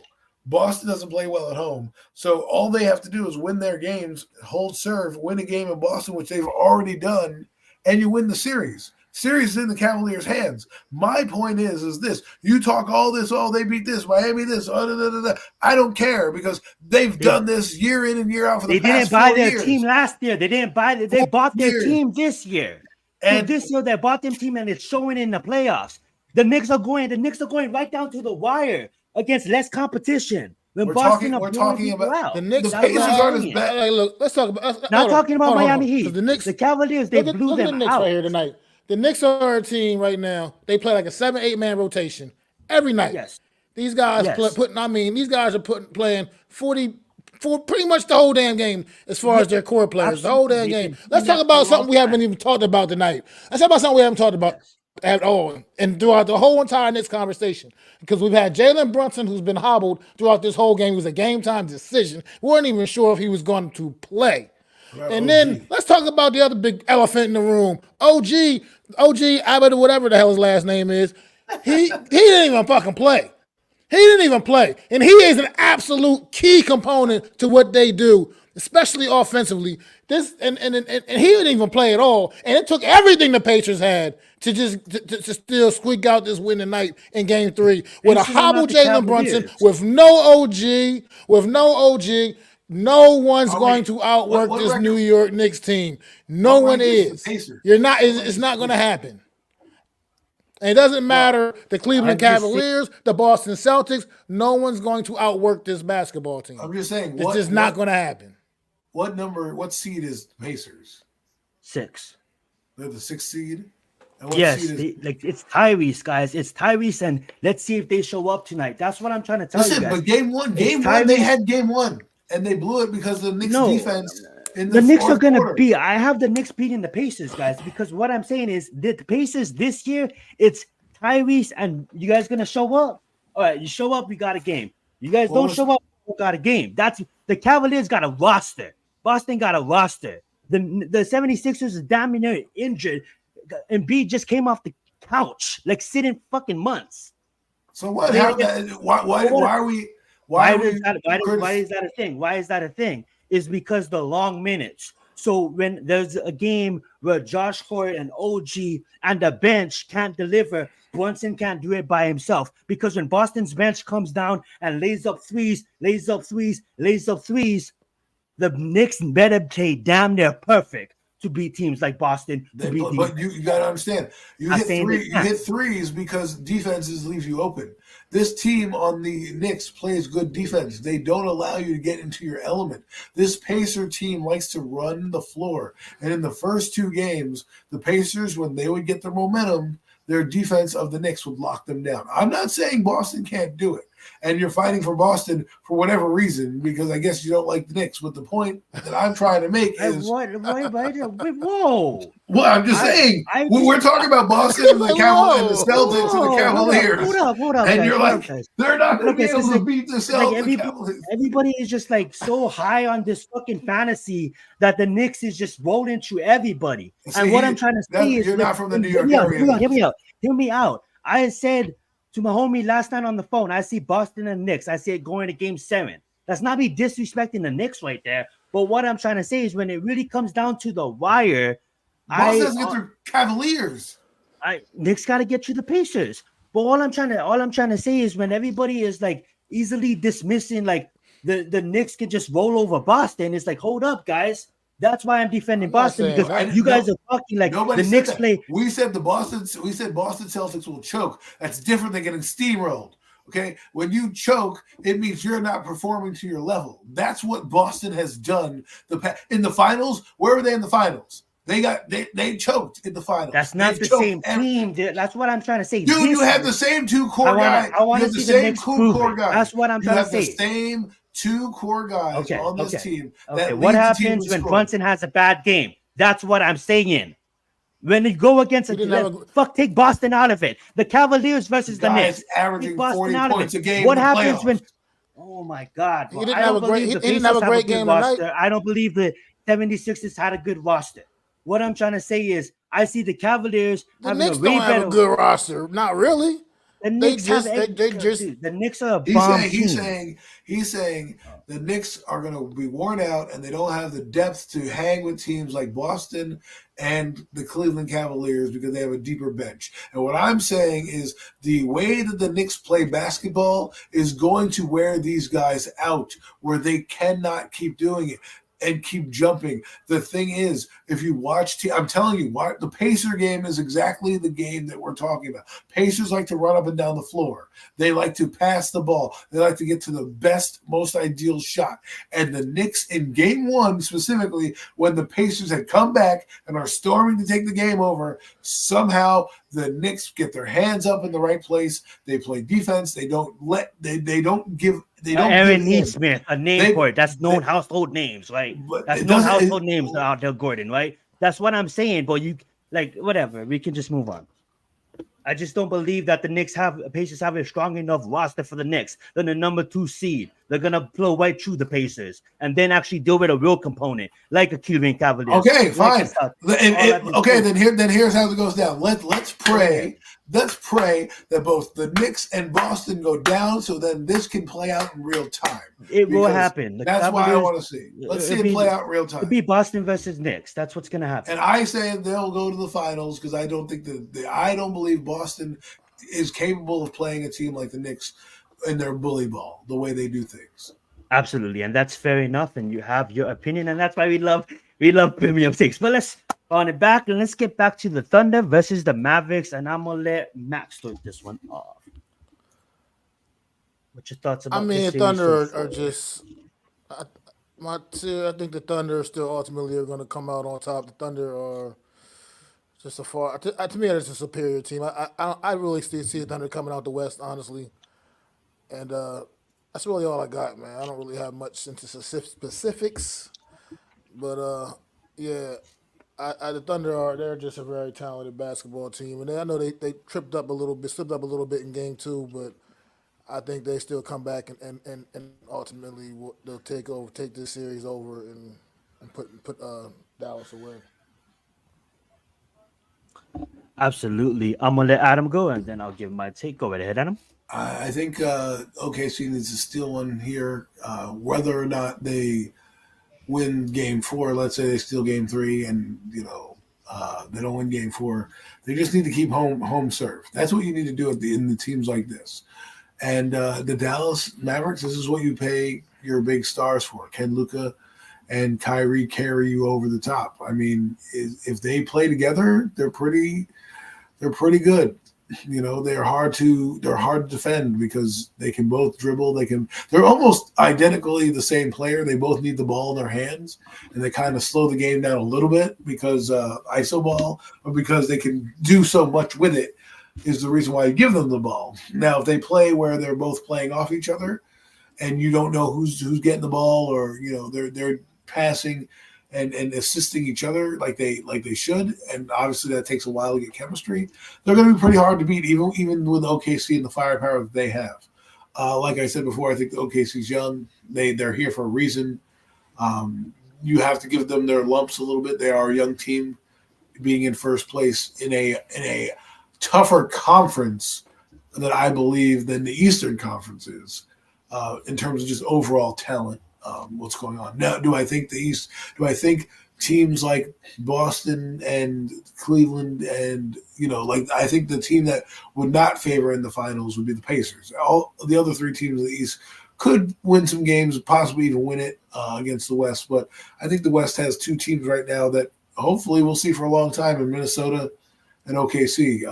Boston doesn't play well at home, so all they have to do is win their games, hold serve, win a game in Boston, which they've already done, and you win the series. Series is in the Cavaliers' hands. My point is this: you talk all this, they beat this, Miami this, I don't care because they've done this year in and year out for the past 4 years. They didn't buy their team last year. They bought their team this year. And so this year they bought their team, and it's showing in the playoffs. The Knicks are going right down to the wire against less competition. We're talking about the Knicks. The Pacers aren't as bad. Hey, look, let's talk about. Not talking about Miami Heat. The Knicks, the Cavaliers, they blew look at the them Knicks out right here tonight. The Knicks are a team right now. They play like a 7-8 man rotation every night. Yes. These guys these guys are playing 44 pretty much the whole damn game as far as their core players. The whole damn game. Let's talk about something we haven't even talked about tonight. Let's talk about something we haven't talked about at all and throughout the whole entire Knicks conversation. Because we've had Jalen Brunson, who's been hobbled throughout this whole game. It was a game time decision. We weren't even sure if he was going to play. Right, and then let's talk about the other big elephant in the room. OG Abbott, or whatever the hell his last name is. He didn't even fucking play. He didn't even play. And he is an absolute key component to what they do, especially offensively. And he didn't even play at all. And it took everything the Pacers had to still squeak out this win tonight in game 3 with a Pacers are not hobble the Jalen Brunson, Cavaliers. with no OG. No one's going to outwork what this record? New York Knicks team. No one record is the is. Pacers? It's not going to happen. And it doesn't matter the Cleveland Cavaliers, the Boston Celtics. No one's going to outwork this basketball team. I'm just saying, It's just not going to happen. What seed is the Pacers? 6. They're the 6th seed. And what Yes, seed is, it's Tyrese, guys. It's Tyrese, and let's see if they show up tonight. That's what I'm trying to tell you guys. But game one, they had game 1, and they blew it because of the Knicks defense. The Knicks are going to be. I have the Knicks beating the Pacers, guys, because what I'm saying is that the Pacers this year, it's Tyrese, and you guys going to show up. All right, you show up, we got a game. You guys don't show up, we got a game. That's the Cavaliers got a roster. Boston got a roster. The 76ers is damn near injured. Embiid just came off the couch, like sitting fucking months. So what? Why is that a thing? Why is that a thing? Is because the long minutes. So when there's a game where Josh Hart and OG and the bench can't deliver, Brunson can't do it by himself. Because when Boston's bench comes down and lays up threes, the Knicks better play damn near perfect to beat teams like Boston. But you got to understand, you hit threes because defenses leave you open. This team on the Knicks plays good defense. They don't allow you to get into your element. This Pacer team likes to run the floor. And in the first 2 games, the Pacers, when they would get their momentum, their defense of the Knicks would lock them down. I'm not saying Boston can't do it. And you're fighting for Boston for whatever reason, because I guess you don't like the Knicks. But the point that I'm trying to make is... Whoa. Well, I'm just saying, we're talking about Boston and the Celtics and the Cavaliers. Hold up. And you're like, they're not going to be able to beat the Celtics. Everybody is just like so high on this fucking fantasy that the Knicks is just rolling through everybody. And what I'm trying to say is... You're not from the New York area. Hear me out. I said... to my homie last night on the phone, I see Boston and Knicks. I see it going to game 7. That's not me disrespecting the Knicks right there. But what I'm trying to say is when it really comes down to the wire, Boston has to get through Cavaliers. Knicks got to get through the Pacers. But all I'm trying to say is when everybody is like easily dismissing like the Knicks can just roll over Boston, it's like, hold up, guys. That's why I'm defending Boston, because you guys are talking like the Knicks play. We said Boston Celtics will choke. That's different than getting steamrolled. Okay, when you choke, it means you're not performing to your level. That's what Boston has done. In the finals, where were they in the finals? They choked in the finals. That's not the same team. That's what I'm trying to say. Dude, you have the same 2 core guys. I want to see the Knicks core guys. That's what I'm trying to say. You have the same 2 core guys on this team. Okay, what happens when Brunson has a bad game? That's what I'm saying. When they go against take Boston out of it. The Cavaliers versus the Knicks. Averaging 40 points a game. What happens when? Oh my God! He didn't have a great game tonight. I don't believe the 76ers had a good roster. What I'm trying to say is, I see the Cavaliers having a way better. Have a good roster. Not really. The Knicks the Knicks are a bomb team. He's saying the Knicks are going to be worn out and they don't have the depth to hang with teams like Boston and the Cleveland Cavaliers because they have a deeper bench. And what I'm saying is the way that the Knicks play basketball is going to wear these guys out where they cannot keep doing it and keep jumping. The thing is, if you watch, I'm telling you, the Pacer game is exactly the game that we're talking about. Pacers like to run up and down the floor. They like to pass the ball. They like to get to the best, most ideal shot. And the Knicks in game 1, specifically, when the Pacers had come back and are storming to take the game over, somehow the Knicks get their hands up in the right place. They play defense. They don't give Aaron Neesmith, a name for it. That's known household names, right? That's known household names out there, Gordon, right? That's what I'm saying, but you like whatever. We can just move on. I just don't believe that the Pacers have a strong enough roster for the Knicks. They're the number 2 seed. They're gonna blow right through the Pacers and then actually deal with a real component like a Cleveland Cavaliers. Okay, like a fine. Celtics. Okay, then here's how it goes down. Let's pray. Let's pray that both the Knicks and Boston go down, so then this can play out in real time. It will happen. That's why I want to see. Let's see it play out in real time. It'll be Boston versus Knicks. That's what's gonna happen. And I say they'll go to the finals because I don't think I don't believe Boston is capable of playing a team like the Knicks in their bully ball, the way they do things. Absolutely, and that's fair enough. And you have your opinion, and that's why we love premium takes. But let's on it back and let's get back to the Thunder versus the Mavericks. And I'm gonna let Max start this one off. What's your thoughts about? I mean, this series Thunder so are far? just I think the Thunder still ultimately are going to come out on top. The Thunder are just to me, it's a superior team. I really still see the Thunder coming out the West, honestly, and that's really all I got, man. I don't really have much into specifics, but yeah, the Thunder they're just a very talented basketball team, and I know they slipped up a little bit in game two, but I think they still come back and ultimately they'll take this series over and put Dallas away. Absolutely. I'm gonna let Adam go, and then I'll give my take. Go right ahead, Adam. I think OKC needs to steal one here, whether or not they win Game 4. Let's say they steal Game 3, and they don't win Game 4. They just need to keep home serve. That's what you need to do in the teams like this. And the Dallas Mavericks, this is what you pay your big stars for. Can Luka and Kyrie carry you over the top? I mean, if they play together, they're pretty good. They're hard to defend because they can both dribble. They're almost identically the same player. They both need the ball in their hands, and they kind of slow the game down a little bit because iso ball, but because they can do so much with it is the reason why you give them the ball. Now, if they play where they're both playing off each other, and you don't know who's getting the ball, or they're passing and assisting each other like they should, and obviously that takes a while to get chemistry. They're going to be pretty hard to beat, even with OKC and the firepower that they have. Like I said before, I think the OKC's young. They're here for a reason. You have to give them their lumps a little bit. They are a young team, being in first place in a tougher conference that I believe than the Eastern Conference is, in terms of just overall talent. What's going on now? Do I think teams like Boston and Cleveland and I think the team that would not favor in the finals would be the Pacers. All the other three teams in the East could win some games, possibly even win it against the West. But I think the West has two teams right now that hopefully we'll see for a long time in Minnesota and OKC.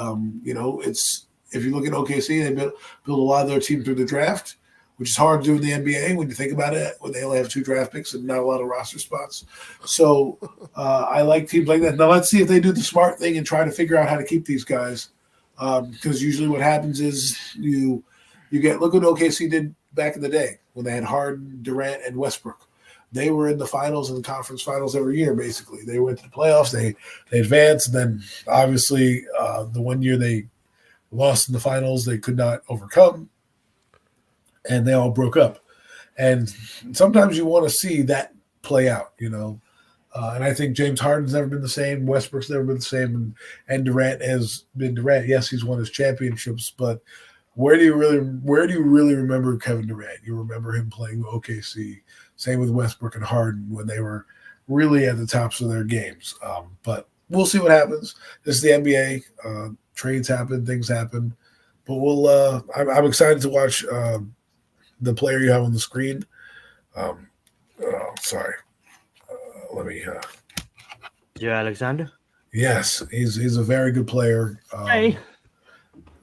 It's if you look at OKC, they build a lot of their team through the draft, which is hard to do in the NBA when you think about it, when they only have 2 draft picks and not a lot of roster spots. So I like teams like that. Now let's see if they do the smart thing and try to figure out how to keep these guys, because usually what happens is you look what OKC did back in the day when they had Harden, Durant, and Westbrook. They were in the finals and the conference finals every year, basically. They went to the playoffs, they advanced, and then obviously the one year they lost in the finals they could not overcome, and they all broke up. And sometimes you want to see that play out, and I think James Harden's never been the same, Westbrook's never been the same, and Durant has been Durant. Yes, he's won his championships, but where do you really remember Kevin Durant? You remember him playing with OKC. Same with Westbrook and Harden when they were really at the tops of their games. But we'll see what happens. This is the NBA. Trades happen, things happen. But I'm excited to watch the player you have on the screen. Sorry. Let me. Yeah, Alexander. Yes, he's a very good player. Hey.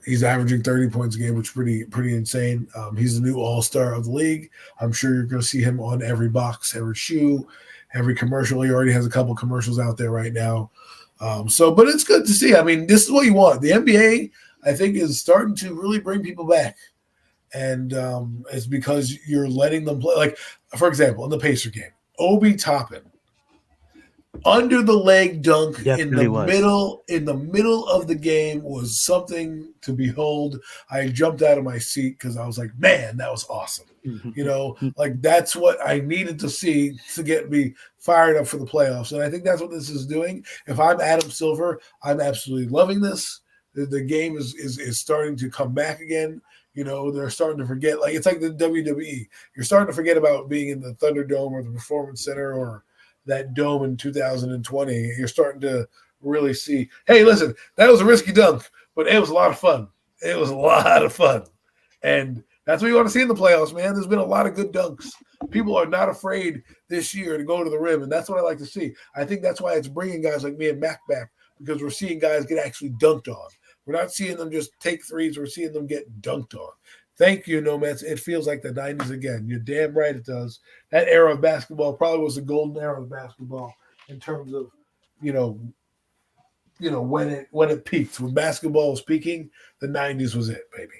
He's averaging 30 points a game, which is pretty insane. He's the new all-star of the league. I'm sure you're going to see him on every box, every shoe, every commercial. He already has a couple commercials out there right now. But it's good to see. I mean, this is what you want. The NBA, I think, is starting to really bring people back. And it's because you're letting them play. Like, for example, in the Pacer game, Obi Toppin under the leg dunk Definitely was. in the middle of the game was something to behold. I jumped out of my seat because I was like, man, that was awesome. Like that's what I needed to see to get me fired up for the playoffs. And I think that's what this is doing. If I'm Adam Silver, I'm absolutely loving this. The game is starting to come back again. They're starting to forget. Like it's like the WWE. You're starting to forget about being in the Thunderdome or the Performance Center or that dome in 2020. You're starting to really see, hey, listen, that was a risky dunk, but it was a lot of fun. It was a lot of fun. And that's what you want to see in the playoffs, man. There's been a lot of good dunks. People are not afraid this year to go to the rim, and that's what I like to see. I think that's why it's bringing guys like me and Mac back, because we're seeing guys get actually dunked on. We're not seeing them just take threes. We're seeing them get dunked on. Thank you, Nomads. It feels like the 90s again. You're damn right it does. That era of basketball probably was the golden era of basketball in terms of, when it peaked. When basketball was peaking, the 90s was it, baby.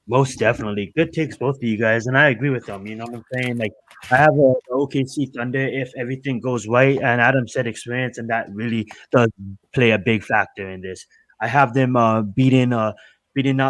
Most definitely. Good takes, both of you guys. And I agree with them. You know what I'm saying? Like, I have a OKC Thunder if everything goes right. And Adam said experience, and that really does play a big factor in this. I have them beating out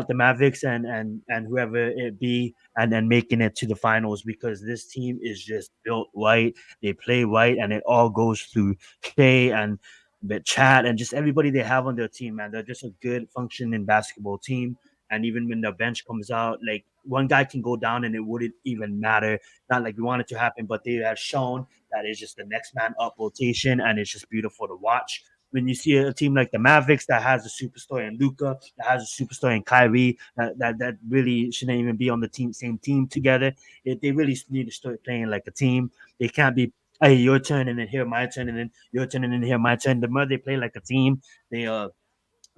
the Mavericks and whoever it be, and then making it to the finals, because this team is just built right. They play right, and it all goes through Shea and the chat and just everybody they have on their team, man. They're just a good functioning basketball team. And even when the bench comes out, like one guy can go down and it wouldn't even matter. Not like we want it to happen, but they have shown that it's just the next man up rotation, and it's just beautiful to watch. When you see a team like the Mavericks that has a superstar in Luca, that has a superstar in Kyrie, that really shouldn't even be on the same team together. They really need to start playing like a team. They can't be, hey, your turn and then here my turn and then your turn and then here my turn. The more they play like a team, they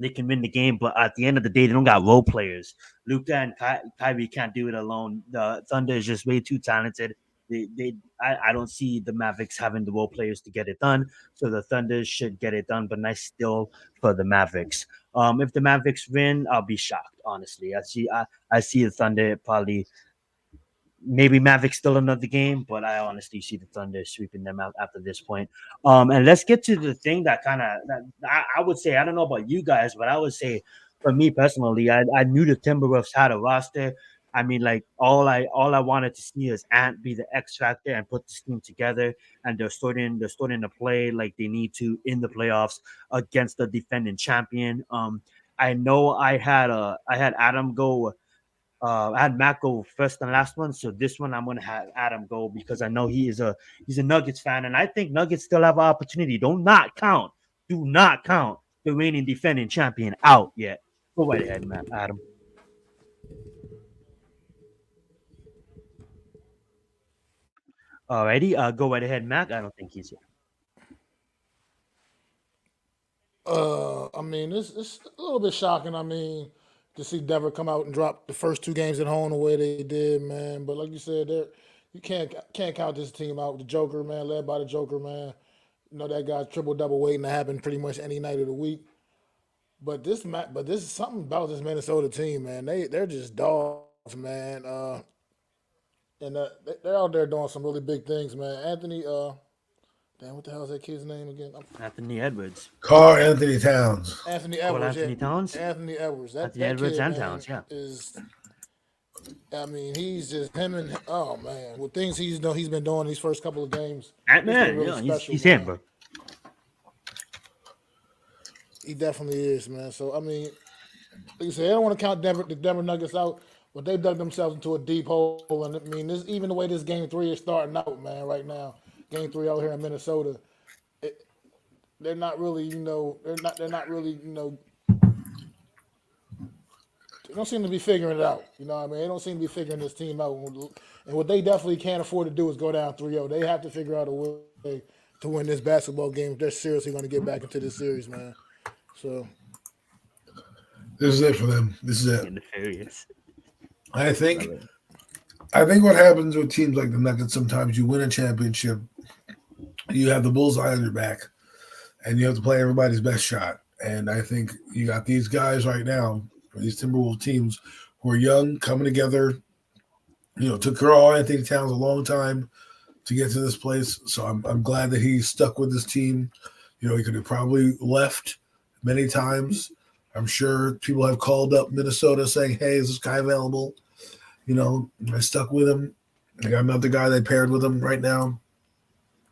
can win the game, but at the end of the day, they don't got role players. Luka and Kyrie can't do it alone. The Thunder is just way too talented. I don't see the Mavericks having the role players to get it done. So the Thunder should get it done, but nice still for the Mavericks. If the Mavericks win, I'll be shocked. Honestly, I see the Thunder probably. Maybe Mavericks still another game, but I honestly see the Thunder sweeping them out after this point. And let's get to the thing that kind of I would say, I don't know about you guys, but I would say for me personally, I knew the Timberwolves had a roster. I mean, like all I wanted to see is Ant be the X factor and put this team together, and they're starting to play like they need to in the playoffs against the defending champion. I know I had Adam go. I had Matt go first and last one, so this one I'm gonna have Adam go because I know he's a Nuggets fan, and I think Nuggets still have an opportunity. Do not count the reigning defending champion out yet. Go right ahead, Matt, Adam. Alrighty, go right ahead, Mac. I don't think he's here. I mean, it's a little bit shocking. I mean, to see Denver come out and drop the first two games at home the way they did, man. But like you said, you can't count this team out. The Joker, man, led by the Joker, man. You know that guy's triple double waiting to happen pretty much any night of the week. But this is something about this Minnesota team, man. They're just dogs, man. And they're out there doing some really big things, man. Anthony, damn, what the hell is that kid's name again? Anthony Edwards, Carl Anthony Towns. Anthony Cole Edwards. Anthony Yeah, Towns, Anthony Edwards. That Anthony that Edwards kid, and man, Towns. Yeah, is. I mean, he's just him and oh man, with things he's been doing these first couple of games, Ant it's been Man. really Yeah, he's special, he's him, man. bro. He definitely is, man. So I mean, like you said, I don't want to count the Denver Nuggets out, but they dug themselves into a deep hole. And I mean, this even the way this game three is starting out, man. Right now, game three out here in Minnesota, it, they're not really, they're not really, they don't seem to be figuring it out. You know what I mean? They don't seem to be figuring this team out. And what they definitely can't afford to do is go down 3-0. They have to figure out a way to win this basketball game if they're seriously going to get back into this series, man. So, This is it for them. This is it. Nefarious. I think Love it. I think what happens with teams like the Nuggets, sometimes you win a championship, you have the bullseye on your back, and you have to play everybody's best shot. And I think you got these guys right now, these Timberwolves teams who are young, coming together. Took Carl Anthony Towns a long time to get to this place. So I'm glad that he stuck with this team. You know, he could have probably left many times. I'm sure people have called up Minnesota saying, hey, is this guy available? You know, I stuck with him. I got another guy they paired with him right now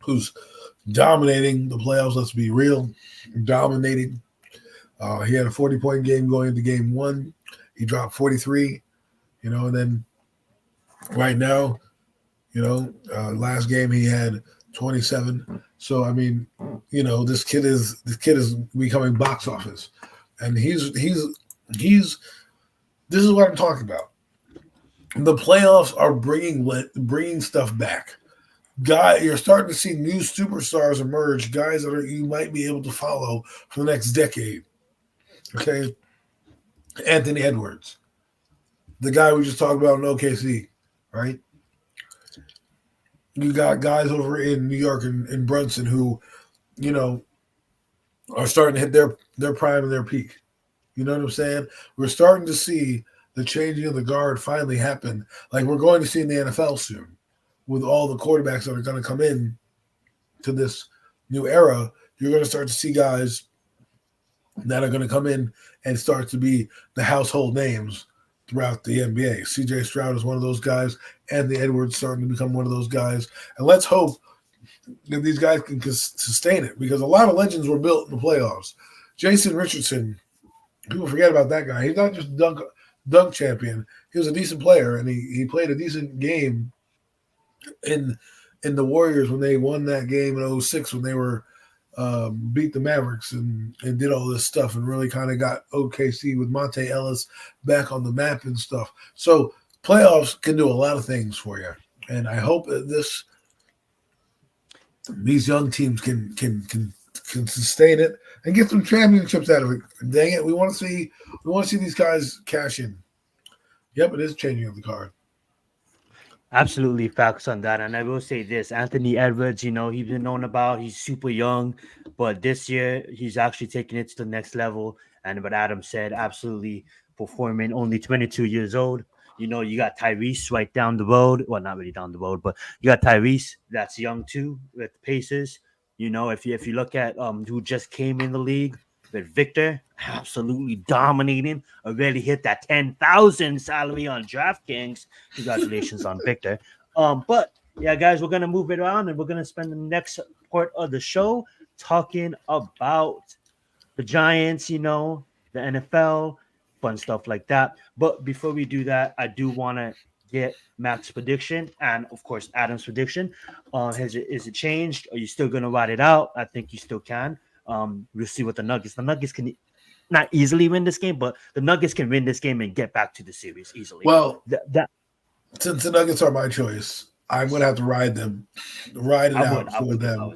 who's dominating the playoffs. Let's be real. Dominating. He had a 40-point game going into game one. He dropped 43, you know, and then right now, you know, last game he had 27. So, I mean, you know, this kid is becoming box office. And he's this is what I'm talking about. The playoffs are bringing stuff back. You're starting to see new superstars emerge, guys that you might be able to follow for the next decade. Okay, Anthony Edwards, the guy we just talked about in OKC, right? You got guys over in New York and Brunson who, you know, are starting to hit their prime and their peak. You know what I'm saying? We're starting to see the changing of the guard finally happen, like we're going to see in the NFL soon, with all the quarterbacks that are going to come in to this new era. You're going to start to see guys that are going to come in and start to be the household names throughout the NBA. CJ Stroud is one of those guys, and the Edwards starting to become one of those guys. And let's hope that these guys can sustain it, because a lot of legends were built in the playoffs. Jason Richardson, people forget about that guy. He's not just dunk champion. He was a decent player, and he played a decent game in the Warriors when they won that game in 06 when they were beat the Mavericks and did all this stuff and really kind of got OKC with Monte Ellis back on the map and stuff. So playoffs can do a lot of things for you, and I hope that these young teams can sustain it and get some championships out of it. Dang it, we want to see these guys cash in. Yep, it is changing of the card. Absolutely facts on that. And I will say this, Anthony Edwards, you know, he's been known about, he's super young, but this year he's actually taking it to the next level. And what Adam said, absolutely performing, only 22 years old. You know, you got Tyrese right down the road. Well, not really down the road, but you got Tyrese that's young too with the Pacers. You know, if you look at who just came in the league with Victor, absolutely dominating, already hit that 10,000 salary on DraftKings. Congratulations on Victor. But yeah, guys, we're gonna move it around and we're gonna spend the next part of the show talking about the Giants, you know, the NFL, fun stuff like that. But before we do that, I do want to get Mac's prediction and, of course, Adam's prediction. Is it changed? Are you still going to ride it out? I think you still can. We'll see what the Nuggets can not easily win this game, but the Nuggets can win this game and get back to the series easily. Well, since the Nuggets are my choice, I'm going to have to ride it out for them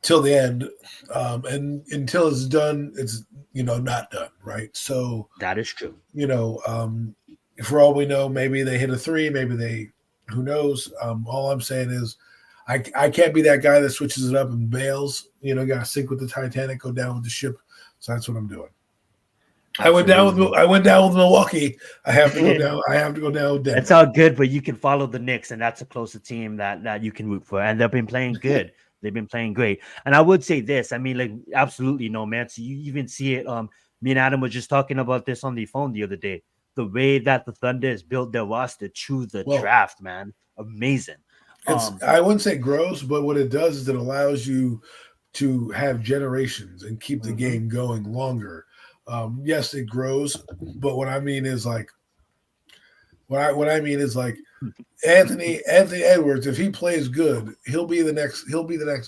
till the end. And until it's done, it's, you know, not done, right? So that is true. You know, for all we know, maybe they hit a three, who knows? All I'm saying is I can't be that guy that switches it up and bails. You know, got to sink with the Titanic, go down with the ship. So that's what I'm doing. I went down with Milwaukee. I have to go down. I have to go down with Denver. It's all good, but you can follow the Knicks, and that's a closer team that you can root for. And they've been playing good. They've been playing great. And I would say this. I mean, like, absolutely no, man. So you even see it. Me and Adam were just talking about this on the phone the other day. The way that the Thunder has built their roster through the draft, man. Amazing. I wouldn't say gross, but what it does is it allows you to have generations and keep the game going longer. Yes, it grows, but what I mean is like Anthony Edwards, if he plays good, he'll be the next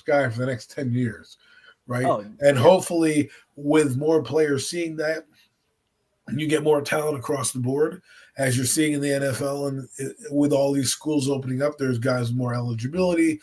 guy for the next 10 years, right? Hopefully with more players seeing that, you get more talent across the board, as you're seeing in the NFL, and with all these schools opening up, there's guys with more eligibility.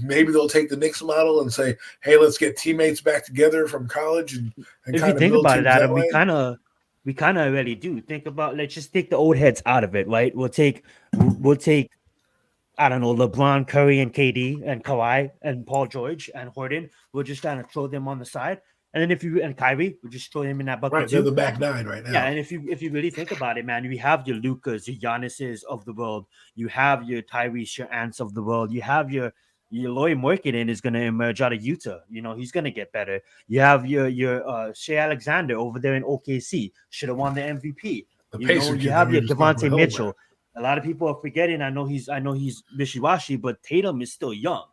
Maybe they'll take the Knicks model and say, "Hey, let's get teammates back together from college." And if you think about it, Adam, we kind of already do. Think about, let's just take the old heads out of it, right? We'll take, I don't know, LeBron, Curry, and KD, and Kawhi, and Paul George, and Harden. We'll just kind of throw them on the side. And then and Kyrie, we just throw him in that bucket Right, too. they're the back nine right now. Yeah, and if you really think about it, man, you have your Lucas, your Giannis's of the world, you have your Tyrese, your Ants of the world, you have your Lloyd Morkinen is going to emerge out of Utah. He's going to get better. You have your Shea Alexander over there in OKC, should have won the MVP. The Pacer You kid have that we your just talked Devontae about, Mitchell. A lot of people are forgetting. I know he's wishy-washy, but Tatum is still young.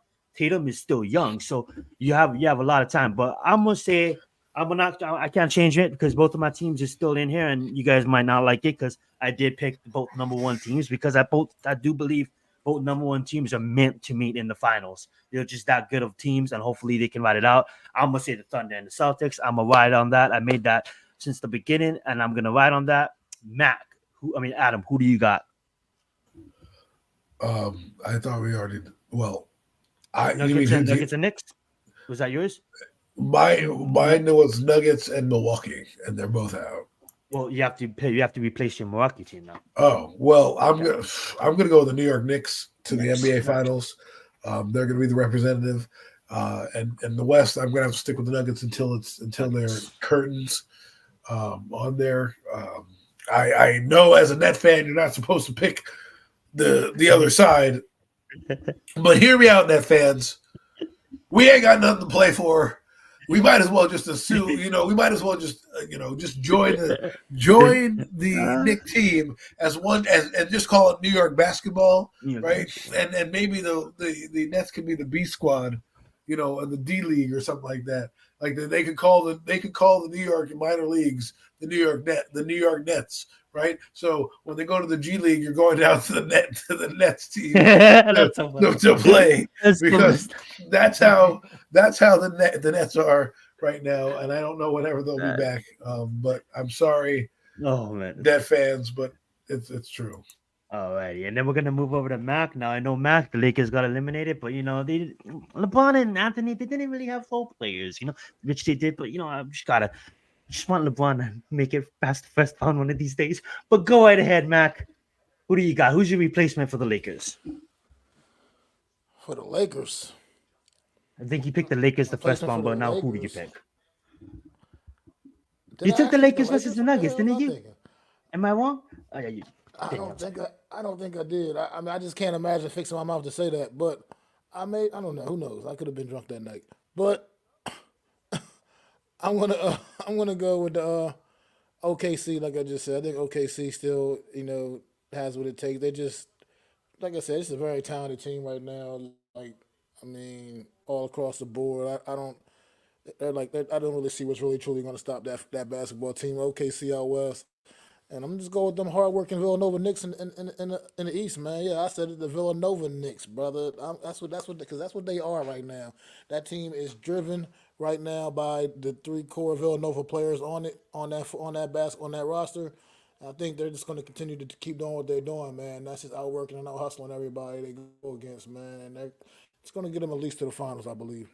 So you have a lot of time. But I'm gonna say I can't change it because both of my teams are still in here, and you guys might not like it because I did pick both number one teams because I do believe both number one teams are meant to meet in the finals. They're just that good of teams, and hopefully they can ride it out. I'm gonna say the Thunder and the Celtics. I'm gonna ride on that. I made that since the beginning, and I'm gonna ride on that. Adam, who do you got? I thought we already. Well, Nuggets and Knicks. Was that yours? Mine was Nuggets and Milwaukee, and they're both out. Well, you have to replace your Milwaukee team now. Oh well, I'm gonna go with the New York Knicks to the NBA Finals. They're gonna be the representative, and the West. I'm gonna have to stick with the Nuggets until their curtains on there. I know as a Net fan, you're not supposed to pick the other side, but hear me out, Net fans. We ain't got nothing to play for. We might as well just assume, we might as well just, just join the Knick team as one, and just call it New York basketball, right? And maybe the Nets can be the B squad, in the D League or something like that. Like they could call the New York minor leagues the New York Nets, right? So when they go to the G League, you're going down to the Nets team to play because that's how the Nets are right now. And I don't know whenever they'll be back. But I'm sorry, Net fans, but it's true. Alrighty, and then we're gonna move over to Mac. Now I know Mac, the Lakers got eliminated, but LeBron and Anthony, they didn't really have role players, which they did, but I just want LeBron to make it past the first round one of these days. But go right ahead, Mac. Who do you got? Who's your replacement for the Lakers? For the Lakers, I think you picked the Lakers the first round, but now who do you pick? Did You I took the actually Lakers versus the Nuggets, didn't you? Am I wrong? Oh, yeah, you. I don't think I did. I just can't imagine fixing my mouth to say that. But I don't know. Who knows? I could have been drunk that night. But I'm gonna go with the OKC. Like I just said, I think OKC still has what it takes. They just, like I said, it's a very talented team right now. All across the board. I don't really see what's really truly going to stop that basketball team. OKC out west. And I'm just going with them hardworking Villanova Knicks in the East, man. Yeah, I said it, the Villanova Knicks, brother. That's what they are right now. That team is driven right now by the three core Villanova players on that roster. And I think they're just going to continue to keep doing what they're doing, man. That's just outworking and out hustling everybody they go against, man. And it's going to get them at least to the finals, I believe.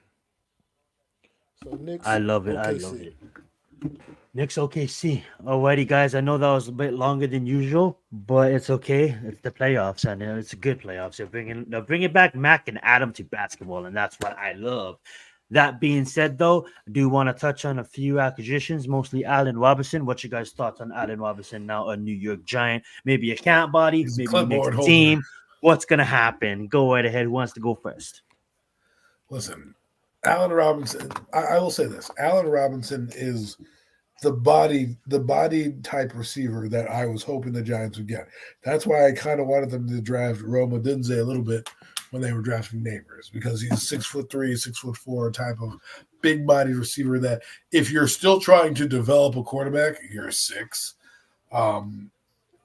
So Knicks, I love it. Knicks OKC. Alrighty, guys. I know that was a bit longer than usual, but it's okay. It's the playoffs, and it's a good playoffs. They're bringing back Mac and Adam to basketball, and that's what I love. That being said, though, I do want to touch on a few acquisitions, mostly Allen Robinson. What's your guys' thoughts on Allen Robinson now, a New York Giant? Maybe a count body, maybe a next team. What's going to happen? Go right ahead. Who wants to go first? Listen, Allen Robinson, I will say this. Allen Robinson is the body type receiver that I was hoping the Giants would get. That's why I kind of wanted them to draft Rome Odunze a little bit when they were drafting Neighbors, because he's 6'3", 6'4" type of big body receiver that if you're still trying to develop a quarterback, you're 6.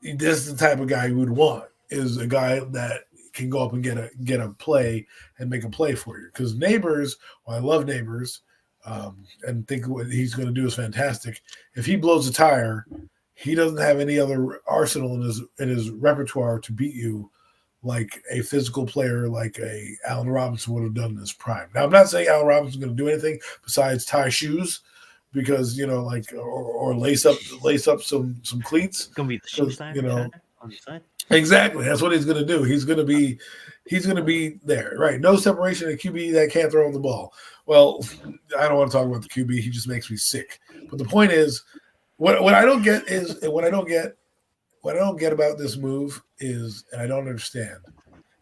This is the type of guy you would want, is a guy that can go up and get a play and make a play for you. Because Neighbors, I love Neighbors, and think what he's going to do is fantastic. If he blows a tire, he doesn't have any other arsenal in his repertoire to beat you like a physical player like a Allen Robinson would have done in his prime. Now, I'm not saying Allen Robinson's going to do anything besides tie shoes, because or lace up some cleats. It's gonna be the shoe sign. on the side. Exactly. That's what he's going to do. He's going to be there, right? No separation of QB that can't throw the ball. Well, I don't want to talk about the QB. He just makes me sick. But the point is, what I don't get is what I don't get about this move is, and I don't understand.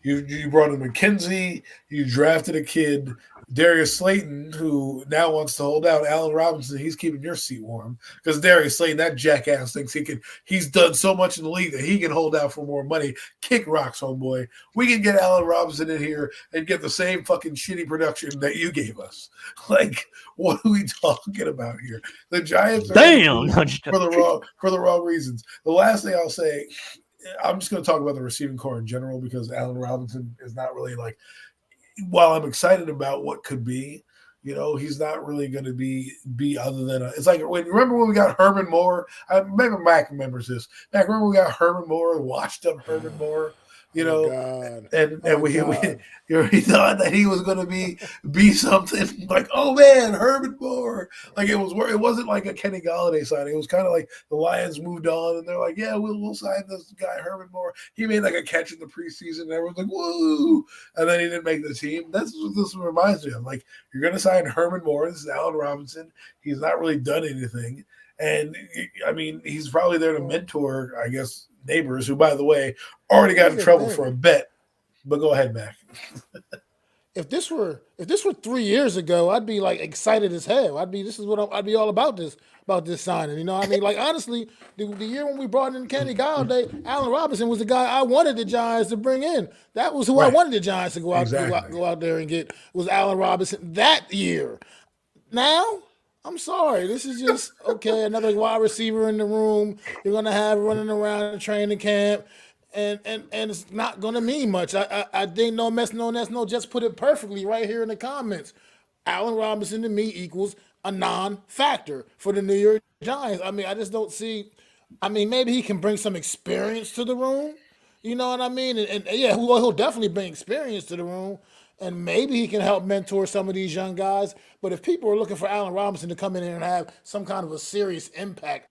You brought in McKenzie. You drafted a kid, Darius Slayton, who now wants to hold out. Allen Robinson, he's keeping your seat warm because Darius Slayton, that jackass, thinks he's done so much in the league that he can hold out for more money. Kick rocks, homeboy. We can get Allen Robinson in here and get the same fucking shitty production that you gave us. Like, what are we talking about here? The Giants are for the wrong reasons. The last thing I'll say. I'm just going to talk about the receiving core in general because Allen Robinson is not really like, while I'm excited about what could be, he's not really going to be other than it's like remember when we got Herman Moore? I remember Mac remembers this. Mac, remember we got Herman Moore, washed up Herman Moore, and we thought that he was going to be something like, oh man, Herman Moore. Like it wasn't like a Kenny Golladay signing. It was kind of like the Lions moved on and they're like, yeah, we'll sign this guy Herman Moore. He made like a catch in the preseason and everyone's like, woo, and then he didn't make the team. That's what this reminds me of. Like you're going to sign Herman Moore. This is Allen Robinson. He's not really done anything, and I mean he's probably there to mentor, I guess, neighbors who, by the way, already got in trouble for a bet. But go ahead, Mac. If this were 3 years ago, I'd be like excited as hell. I'd be all about this signing. You know what I mean? Like honestly, the year when we brought in Kenny Golladay, Allen Robinson was the guy I wanted the Giants to bring in. That was who I wanted the Giants to go out there and get, was Allen Robinson that year. Now, I'm sorry. This is just okay. Another wide receiver in the room. You're gonna have running around in training camp, and it's not gonna mean much. I think no mess, no nest, no. Just put it perfectly right here in the comments. Allen Robinson to me equals a non-factor for the New York Giants. I mean, I just don't see. I mean, maybe he can bring some experience to the room. You know what I mean? And yeah, he'll definitely bring experience to the room. And maybe he can help mentor some of these young guys. But if people are looking for Allen Robinson to come in here and have some kind of a serious impact,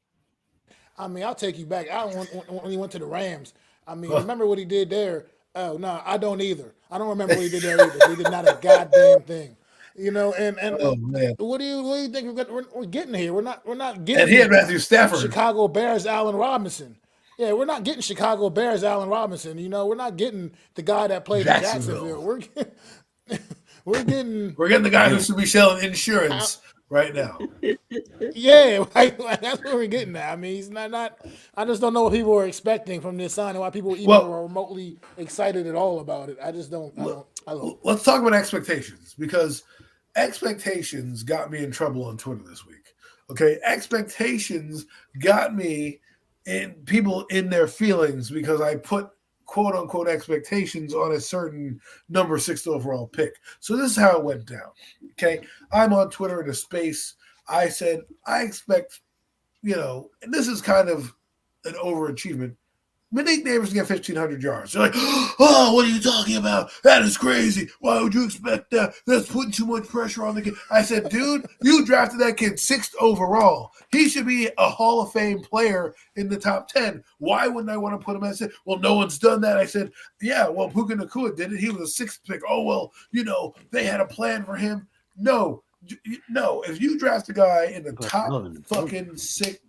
I mean, I'll take you back. Allen, when he went to the Rams, I mean, remember what he did there? Oh, no, I don't either. I don't remember what he did there either. He did not a goddamn thing. What do you think we're getting here? We're not getting. And he had Matthew Stafford. Chicago Bears, Allen Robinson. Yeah, we're not getting Chicago Bears, Allen Robinson. We're not getting the guy that played in Jacksonville. We're getting the guy who should be selling insurance right now. Yeah, that's what we're getting at. I mean, he's not. I just don't know what people are expecting from this signing. Why people even are remotely excited at all about it. I just don't. I don't. Let's talk about expectations because expectations got me in trouble on Twitter this week. Okay, expectations got me in people in their feelings because I put quote unquote expectations on a certain number 6 overall pick. So this is how it went down. Okay. I'm on Twitter in a space. I said, I expect, and this is kind of an overachievement. Malik Neighbors to get 1,500 yards. They're like, oh, what are you talking about? That is crazy. Why would you expect that? That's putting too much pressure on the kid. I said, dude, you drafted that kid 6th overall. He should be a Hall of Fame player in the top 10. Why wouldn't I want to put him at 6? Well, no one's done that. I said, yeah, well, Puka Nacua did it. He was a 6th pick. Oh, well, they had a plan for him. No, if you draft a guy in the top fucking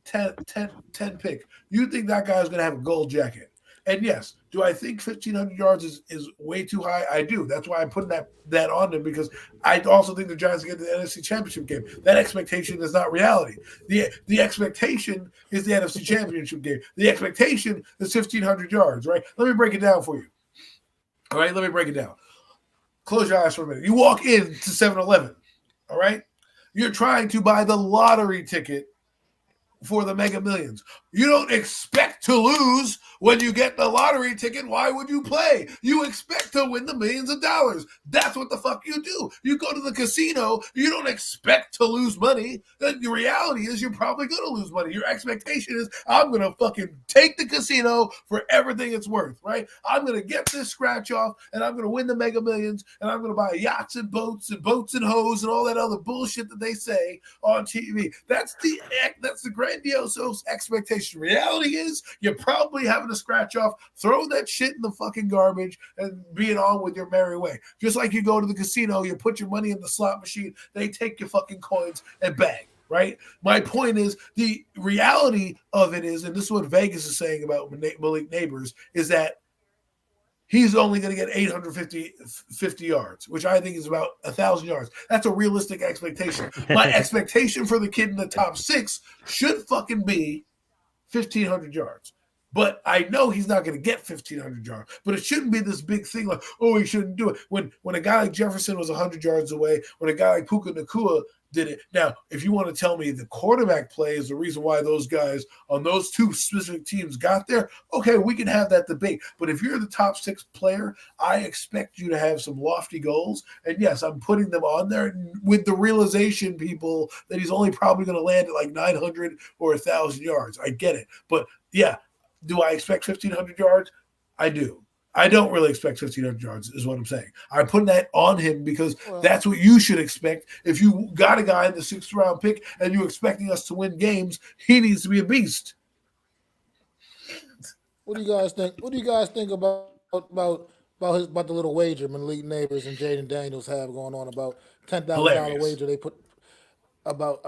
10 pick, you think that guy's going to have a gold jacket. And yes, do I think 1,500 yards is way too high? I do. That's why I'm putting that on them because I also think the Giants get to the NFC Championship game. That expectation is not reality. The expectation is the NFC Championship game. The expectation is 1,500 yards, right? Let me break it down for you. All right, let me break it down. Close your eyes for a minute. You walk into 7-Eleven. All right? You're trying to buy the lottery ticket for the Mega Millions. You don't expect to lose when you get the lottery ticket. Why would you play? You expect to win the millions of dollars. That's what the fuck you do. You go to the casino. You don't expect to lose money. The reality is you're probably going to lose money. Your expectation is I'm going to fucking take the casino for everything it's worth, right? I'm going to get this scratch off and I'm going to win the Mega Millions and I'm going to buy yachts and boats and hoes and all that other bullshit that they say on TV. That's the great grandiose expectation. Reality is you're probably having to scratch off, throw that shit in the fucking garbage, and being on with your merry way. Just like you go to the casino, you put your money in the slot machine, they take your fucking coins and bang. Right? My point is the reality of it is, and this is what Vegas is saying about Malik Neighbors, is that he's only going to get 850 yards, which I think is about 1,000 yards. That's a realistic expectation. My expectation for the kid in the top 6 should fucking be 1,500 yards. But I know he's not going to get 1,500 yards. But it shouldn't be this big thing like, oh, he shouldn't do it. When a guy like Jefferson was 100 yards away, when a guy like Puka Nacua did it. Now, if you want to tell me the quarterback play is the reason why those guys on those 2 specific teams got there, okay, we can have that debate. But if you're the top 6 player, I expect you to have some lofty goals. And yes, I'm putting them on there with the realization, people, that he's only probably going to land at like 900 or 1,000 yards. I get it. But yeah, do I expect 1,500 yards? I do. I don't really expect 1,500 yards is what I'm saying. I'm putting that on him because that's what you should expect. If you got a guy in the 6th round pick and you're expecting us to win games, he needs to be a beast. What do you guys think? What do you guys think about the little wager Malik Neighbors and Jaden Daniels have going on about $10,000 wager they put about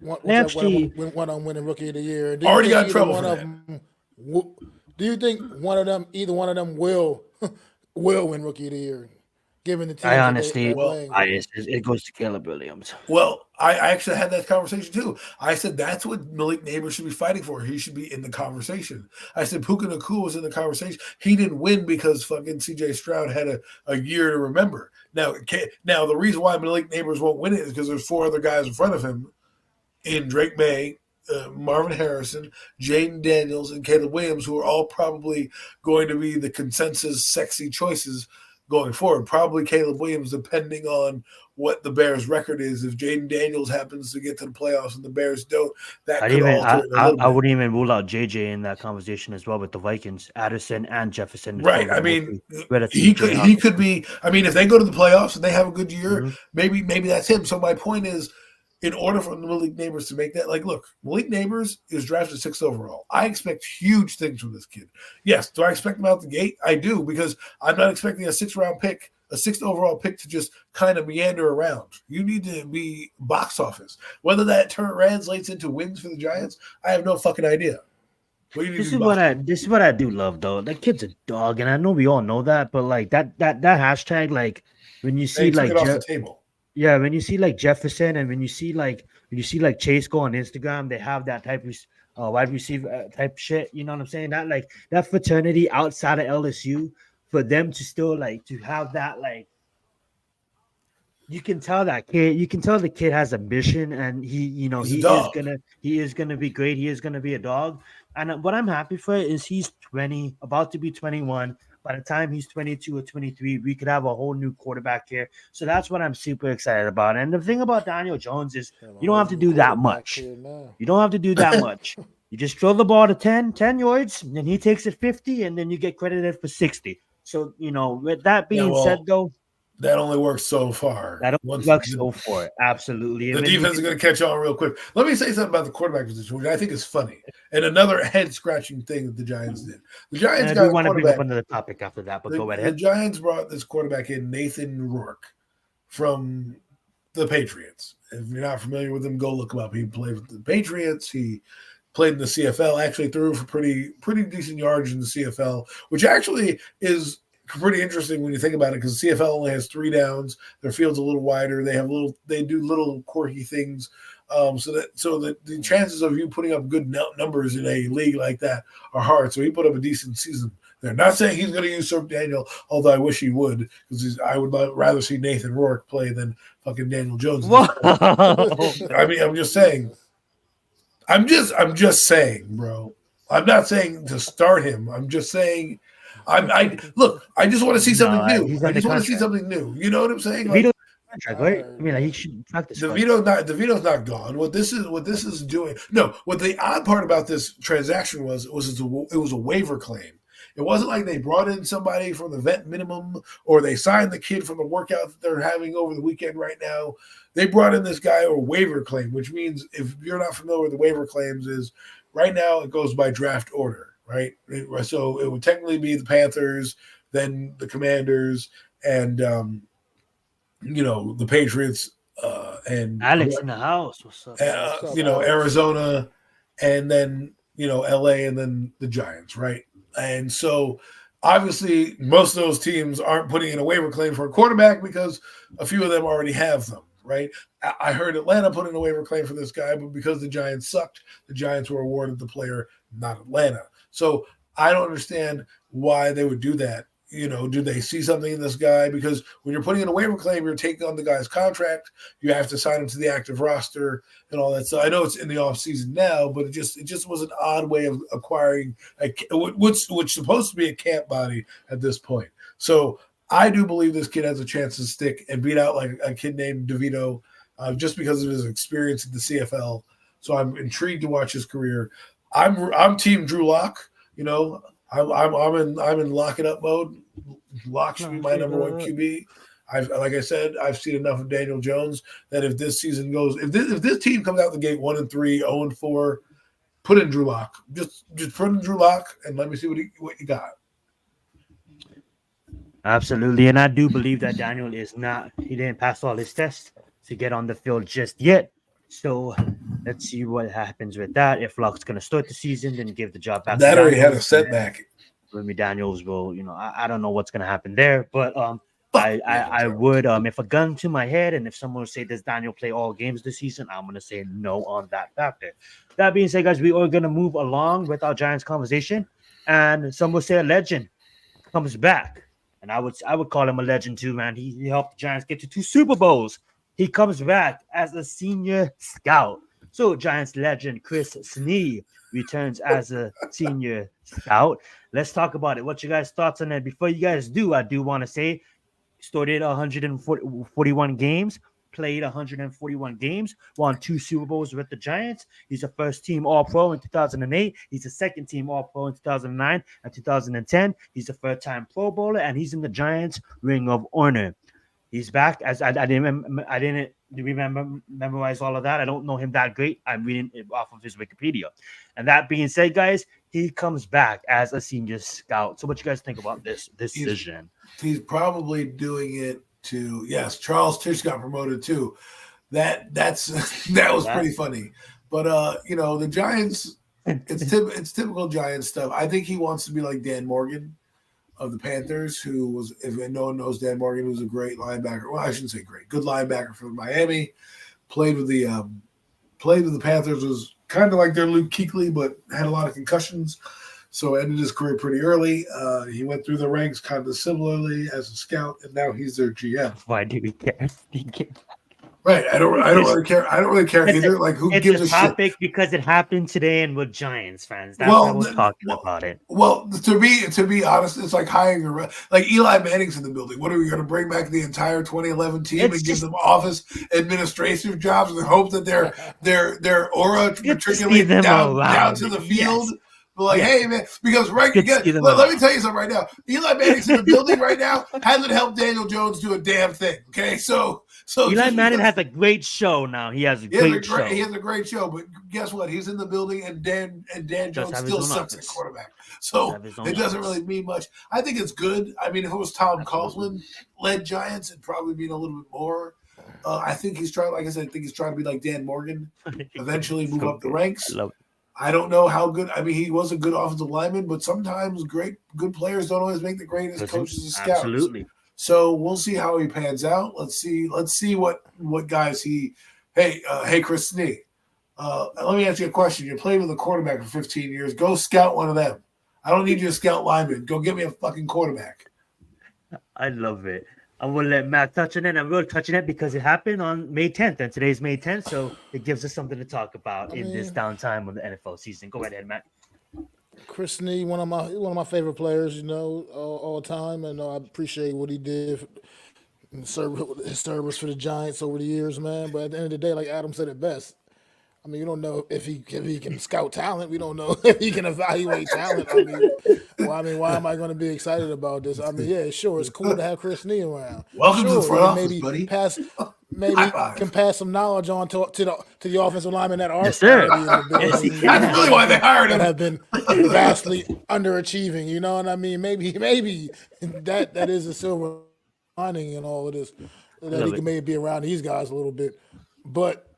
one on winning Rookie of the Year? Already got in trouble for that. Do you think either one of them will win Rookie of the Year? Given the team, I honestly, it goes to Caleb Williams. Well, I actually had that conversation too. I said that's what Malik Neighbors should be fighting for. He should be in the conversation. I said Puka Nacua was in the conversation. He didn't win because fucking C.J. Stroud had a year to remember. Now, the reason why Malik Neighbors won't win it is because there's 4 other guys in front of him in Drake May, Marvin Harrison, Jaden Daniels, and Caleb Williams, who are all probably going to be the consensus sexy choices going forward. Probably Caleb Williams, depending on what the Bears' record is. If Jaden Daniels happens to get to the playoffs and the Bears don't, that could alter it. I wouldn't even rule out JJ in that conversation as well with the Vikings, Addison and Jefferson. Right. I mean, he could be. I mean, if they go to the playoffs and they have a good year, maybe that's him. So my point is, in order for Malik Neighbors to make that, like, look, Malik Neighbors is drafted 6th overall. I expect huge things from this kid. Yes, do I expect him out the gate? I do, because I'm not expecting a 6th round pick, a 6th overall pick to just kind of meander around. You need to be box office. Whether that translates into wins for the Giants, I have no fucking idea. This is what I do love though. That kid's a dog, and I know we all know that, but like that hashtag, like when you see like off the table. Yeah, when you see like Jefferson and when you see like Chase go on Instagram, they have that type of wide receiver type shit. You know what I'm saying? That like that fraternity outside of LSU, for them to still like to have that, like, you can tell that kid. You can tell the kid has ambition, and he is gonna be great. He is gonna be a dog. And what I'm happy for is he's 20, about to be 21. By the time he's 22 or 23, we could have a whole new quarterback here. So that's what I'm super excited about. And the thing about Daniel Jones is you don't have to do that much. You don't have to do that much. You just throw the ball to 10 yards, and then he takes it 50, and then you get credited for 60. So, with that being said, though, that only works so far. That only works so far. Absolutely. The defense is going to catch on real quick. Let me say something about the quarterback position, which I think is funny. And another head-scratching thing that the Giants did. The Giants got a quarterback. To bring up another topic after that, but go ahead. The Giants brought this quarterback in, Nathan Rourke, from the Patriots. If you're not familiar with him, go look him up. He played with the Patriots. He played in the CFL, actually threw for pretty decent yardage in the CFL, which actually is pretty interesting when you think about it, because the CFL only has 3 downs. Their field's a little wider. They do little quirky things, so that the chances of you putting up good numbers in a league like that are hard. So he put up a decent season there. Not saying he's going to usurp Daniel, although I wish he would, because I would rather see Nathan Rourke play than fucking Daniel Jones. I mean, I'm just saying. I'm just saying, bro. I'm not saying to start him. I'm just saying. I just want to see something new. I just want to see something new. You know what I'm saying? Like, right? I mean, like, he should practice. DeVito's not gone. What this is doing. No, what the odd part about this transaction was it was a waiver claim. It wasn't like they brought in somebody from the vet minimum or they signed the kid from the workout that they're having over the weekend right now. They brought in this guy or waiver claim, which means if you're not familiar with the waiver claims is right now it goes by draft order, right? So it would technically be the Panthers, then the Commanders, and the Patriots, and Alex in the house. What's up? What's up, Alex? Arizona, and then LA, and then the Giants, right? And so obviously most of those teams aren't putting in a waiver claim for a quarterback because a few of them already have them, right? I heard Atlanta put in a waiver claim for this guy, but because the Giants sucked, the Giants were awarded the player, not Atlanta. So I don't understand why they would do that. Do they see something in this guy? Because when you're putting in a waiver claim, you're taking on the guy's contract. You have to sign him to the active roster and all that. So I know it's in the offseason now, but it just was an odd way of acquiring which supposed to be a camp body at this point. So I do believe this kid has a chance to stick and beat out like a kid named DeVito just because of his experience in the CFL. So I'm intrigued to watch his career. I'm team Drew Lock. I'm in lock it up mode. Lock should be my number one QB. Like I said, I've seen enough of Daniel Jones that if this season goes, if this team comes out the gate 1-3, 0-4, put in Drew Lock. Just put in Drew Lock and let me see what you got. Absolutely, and I do believe that Daniel he didn't pass all his tests to get on the field just yet. So let's see what happens with that. If Luck's going to start the season, then give the job back. That already had a setback. Remy Daniels will, I don't know what's going to happen there, but I would, if a gun to my head, and if someone would say, does Daniel play all games this season? I'm going to say no on that factor. That being said, guys, we are going to move along with our Giants conversation, and some will say a legend comes back, and I would call him a legend too, man. He helped the Giants get to 2 Super Bowls. He comes back as a senior scout. So Giants legend Chris Snee returns as a senior scout. Let's talk about it. What you guys' thoughts on that? Before you guys do, I do want to say, started 141 games, played 141 games, won 2 Super Bowls with the Giants. He's a first-team All-Pro in 2008. He's a second-team All-Pro in 2009 and 2010. He's a third-time Pro Bowler, and he's in the Giants Ring of Honor. He's back. As I didn't memorize all of that. I don't know him that great. I'm reading it off of his Wikipedia. And that being said, guys, he comes back as a senior scout. So what you guys think about this decision? He's probably doing it to Charles Tisch got promoted too. That was pretty funny. But the Giants, it's typical Giants stuff. I think he wants to be like Dan Morgan of the Panthers, who was, if no one knows Dan Morgan, who's a great linebacker. Well, I shouldn't say great, good linebacker for Miami. Played with the Panthers, was kind of like their Luke Kuechly, but had a lot of concussions. So ended his career pretty early. He went through the ranks kind of similarly as a scout, and now he's their GM. Why do we care? Right. I don't really care. I don't really care either. Like, who gives a topic shit? Because it happened today and with Giants fans. That's why we're talking about it. Well, to be honest, it's like hiring like Eli Manning's in the building. What are we going to bring back the entire 2011 team and give them office administrative jobs and hope that their aura matriculates down to the field? Yes. Like, hey, man, because let me tell you something right now. Eli Manning's in the building right now, hasn't helped Daniel Jones do a damn thing. Okay, so Eli Manning has a great show now. He has a great show. He has a great show, but guess what? He's in the building, and Dan Jones still sucks at quarterback. So it doesn't really mean much. I think it's good. I mean, if it was Tom Coughlin led Giants, it'd probably mean a little bit more. I think he's trying. Like I said, I think he's trying to be like Dan Morgan. Eventually, move up the ranks. I love it. I don't know how good. I mean, he was a good offensive lineman, but sometimes good players don't always make the greatest coaches and scouts. Absolutely. So we'll see how he pans out. Let's see what guys he. Hey, Chris Snee. Let me ask you a question. You played with a quarterback for 15 years. Go scout one of them. I don't need you to scout linemen. Go get me a fucking quarterback. I love it. I will let Matt touch on it. I'm really touching it because it happened on May 10th, and today's May 10th, so it gives us something to talk about in this downtime of the NFL season. Go ahead, Matt. Chris Snee, one of my favorite players, all time, and I appreciate what he did his service for the Giants over the years, man. But at the end of the day, like Adam said it best, I mean, you don't know if he can scout talent. We don't know if he can evaluate talent. I mean, Well, I mean, why am I going to be excited about this? I mean, yeah, sure, it's cool to have Chris Nee around. Welcome to the Sure, front he office, buddy. maybe High he can five. pass some knowledge on to the offensive linemen that are Yes, sir. already in the Yes, he building. You That's know, can. really why they hired that him. have been vastly underachieving. You know what I mean? Maybe that is a silver lining in all of this, I that he love it. can maybe be around these guys a little bit, but.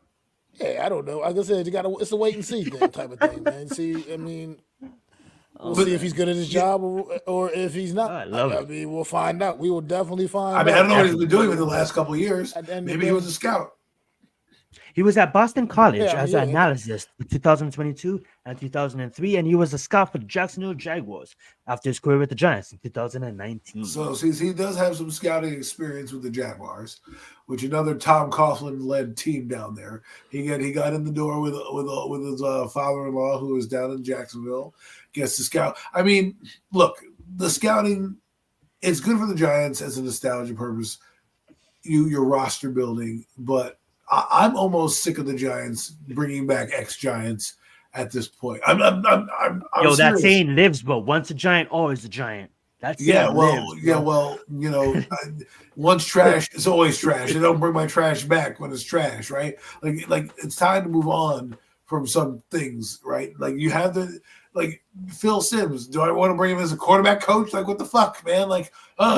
Yeah, I don't know. Like I said, it's a wait and see thing type of thing, man. See, I mean, we'll But see if he's good at his yeah, job or if he's not. I love I it. mean, we'll find out. We will definitely I find mean, I don't out. know what he's been doing Definitely. with the last couple of years. At the end of Maybe the he was day, a scout. He was at Boston College yeah, I as mean, an yeah, analyst in 2022 and 2003, and he was a scout for the Jacksonville Jaguars after his career with the Giants in 2019. So since he does have some scouting experience with the Jaguars, which another Tom Coughlin led team down there, he got in the door with his father-in-law who is down in Jacksonville, gets to scout. I mean, look, the scouting is good for the Giants as a nostalgia purpose. Your roster building, but I'm almost sick of the Giants bringing back ex-Giants at this point. I'm Yo, that serious. saying lives, but once a giant, always a giant. That saying lives. Bro. Once trash, it's always trash. They don't bring my trash back when it's trash, right? Like it's time to move on from some things, right? Like you have to, like Phil Simms. Do I want to bring him as a quarterback coach? Like what the fuck, man? Like, oh,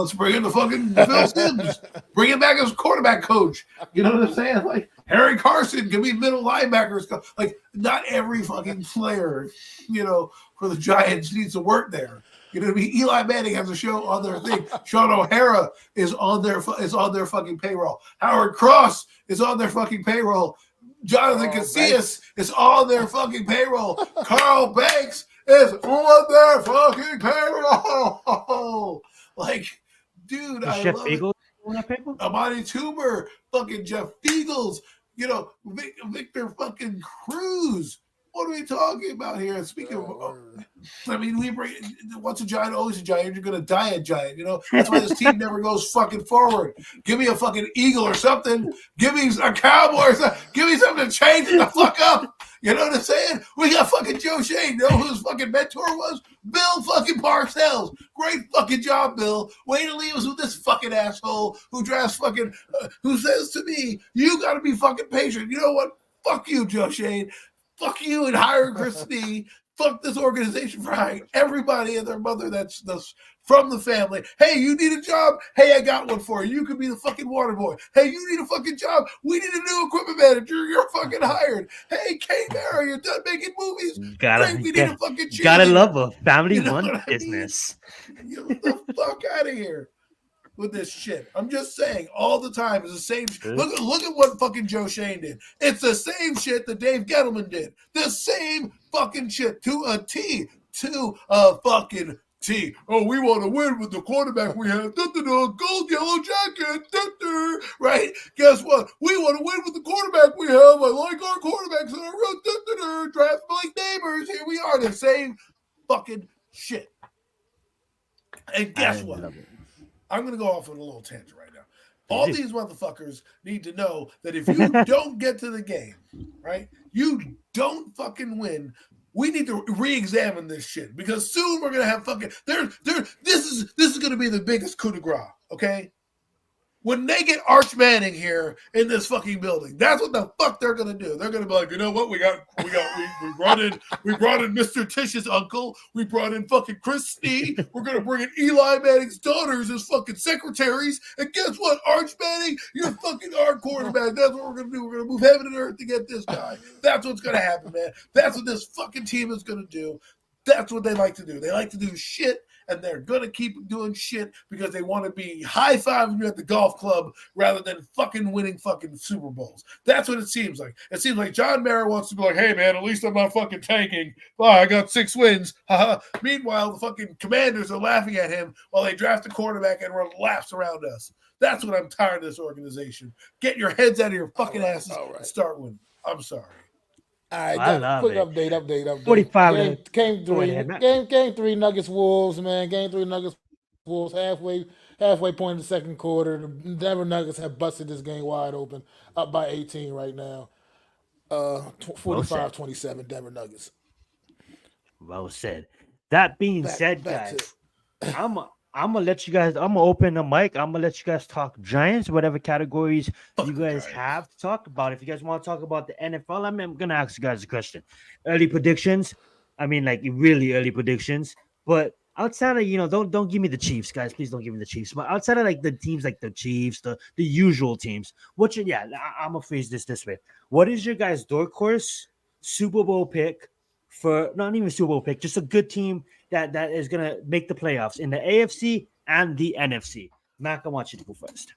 let's bring in the fucking Phil Simms. Bring him back as quarterback coach. You know what I'm saying? Like Harry Carson can be middle linebackers. Like not every fucking player, for the Giants needs to work there. You know what I mean? Eli Manning has a show on their thing. Sean O'Hara is on their fucking payroll. Howard Cross is on their fucking payroll. Jonathan Casillas is on their fucking payroll. Carl Banks is on their fucking payroll. Like, dude, Is I Jeff love it. Bagel on that paper? Amani Toomer, fucking Jeff Beagles, Victor fucking Cruz. What are we talking about here? Speaking of, I mean, once a giant, always a giant. You're gonna die a giant. That's why this team never goes fucking forward. Give me a fucking eagle or something. Give me a cowboy or something. Give me something to change it the fuck up. You know what I'm saying? We got fucking Joe Shane. You know who his fucking mentor was? Bill fucking Parcells. Great fucking job, Bill. Way to leave us with this fucking asshole who drafts fucking, who says to me, you got to be fucking patient. You know what? Fuck you, Joe Shane. Fuck you and hiring Chris Nee. Fuck this organization for hiring everybody and their mother that's from the family. Hey, you need a job? Hey, I got one for you. You could be the fucking water boy. Hey, you need a fucking job? We need a new equipment manager. You're fucking hired. Hey, Kay Mara, you're done making movies. Great, we need a fucking cheerleader. Gotta love a family-run business. Get the fuck out of here with this shit. I'm just saying, all the time is the same. Look at what fucking Joe Shane did. It's the same shit that Dave Gettleman did. The same fucking shit to a T. To a fucking T. Oh, we want to win with the quarterback we have. Gold yellow jacket. Right? Guess what? We want to win with the quarterback we have. I like our quarterbacks. Draft like neighbors. Here we are. The same fucking shit. And guess what? I'm going to go off on a little tangent right now. All these motherfuckers need to know that if you don't get to the game, right, you don't fucking win, we need to re-examine this shit because soon we're going to have fucking, this is going to be the biggest coup de grace, okay? When they get Arch Manning here in this fucking building, that's what the fuck they're gonna do. They're gonna be like, you know what? We brought in Mr. Tish's uncle. We brought in fucking Chris Nee. We're gonna bring in Eli Manning's daughters as fucking secretaries. And guess what? Arch Manning, you're fucking our quarterback. That's what we're gonna do. We're gonna move heaven and earth to get this guy. That's what's gonna happen, man. That's what this fucking team is gonna do. That's what they like to do. They like to do shit. And they're going to keep doing shit because they want to be high-fiving you at the golf club rather than fucking winning fucking Super Bowls. That's what it seems like. It seems like John Mara wants to be like, hey, man, at least I'm not fucking tanking. Oh, I got 6 wins. Meanwhile, the fucking Commanders are laughing at him while they draft a quarterback and run laps around us. That's what I'm tired of this organization. Get your heads out of your fucking asses and start winning. I'm sorry. All right, I love quick it. update. 45. Game Go three, ahead, Matt. game three. Nuggets Wolves, man. Game three Nuggets Wolves. Halfway point in the second quarter. The Denver Nuggets have busted this game wide open, up by 18 right now. Well said. 45-27 Denver Nuggets. Well said. That being said, back to guys, I'm gonna let you guys. I'm gonna open the mic. I'm gonna let you guys talk Giants, whatever categories you guys have to talk about. If you guys want to talk about the NFL, I'm gonna ask you guys a question. Early predictions. I mean, like really early predictions. But outside of don't give me the Chiefs, guys. Please don't give me the Chiefs. But outside of like the teams like the Chiefs, the usual teams. What should I'm gonna phrase this way. What is your guys' dark horse Super Bowl pick for not even Super Bowl pick, just a good team that is gonna make the playoffs in the AFC and the NFC. Mac, I want you to go first.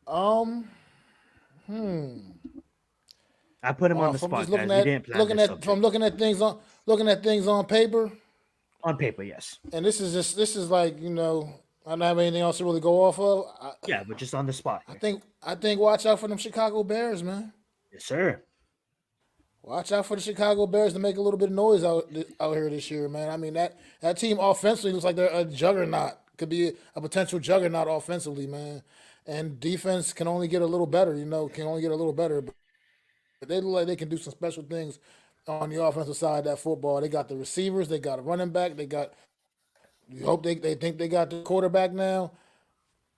um, I put him on the from spot, just guys. We didn't plan this subject. from looking at things on paper, On paper, yes. and this is like I don't have anything else to really go off of. Yeah, but just on the spot. I think watch out for them Chicago Bears, man. Yes, sir. Watch out for the Chicago Bears to make a little bit of noise out here this year, man. I mean that team offensively looks like they're a juggernaut. Could be a potential juggernaut offensively, man. And defense can only get a little better, can only get a little better. But they look like they can do some special things on the offensive side of that football. They got the receivers, they got a running back, you hope they think they got the quarterback now.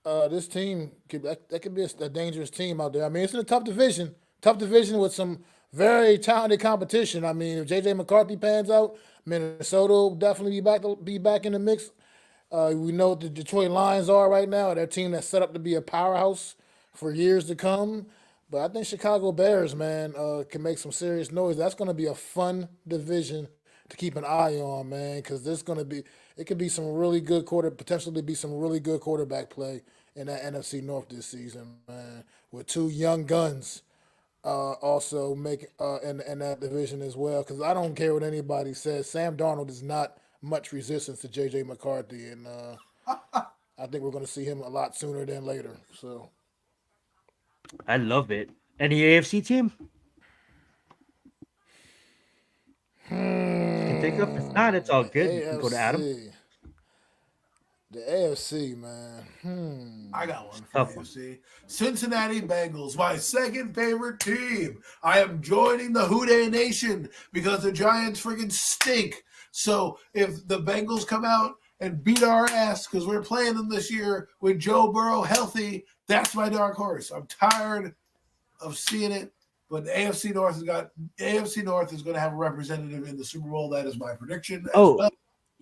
This team that could be a dangerous team out there. I mean, it's in a tough division with some very talented competition. I mean, if JJ McCarthy pans out, Minnesota will definitely be back in the mix. We know what the Detroit Lions are right now. They're a team that's set up to be a powerhouse for years to come. But I think Chicago Bears, man, can make some serious noise. That's going to be a fun division to keep an eye on, man, because it could be some really good potentially be some really good quarterback play in that NFC North this season, man, with two young guns also make in that division as well. Because I don't care what anybody says, Sam Darnold is not much resistance to JJ McCarthy, and I think we're going to see him a lot sooner than later. So I love it. Any AFC team? You can think of. If not, it's all good. You can go to Adam. The AFC, man. I got one for Tough one. AFC. Cincinnati Bengals, my second favorite team. I am joining the Houday Nation because the Giants freaking stink. So if the Bengals come out and beat our ass because we're playing them this year with Joe Burrow healthy, that's my dark horse. I'm tired of seeing it, but the AFC North is going to have a representative in the Super Bowl. That is my prediction.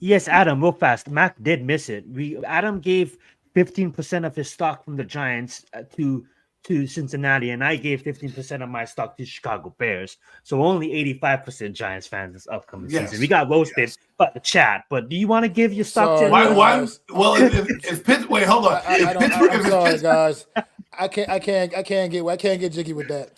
Yes, Adam, real fast. Mac did miss it. Adam gave 15% of his stock from the Giants to Cincinnati, and I gave 15% of my stock to Chicago Bears. So only 85% Giants fans this upcoming season. We got roasted by the chat. But do you want to give your stock to? Why? Well, if Pittsburgh, wait, hold on. I'm sorry, guys. I can't get jiggy with that.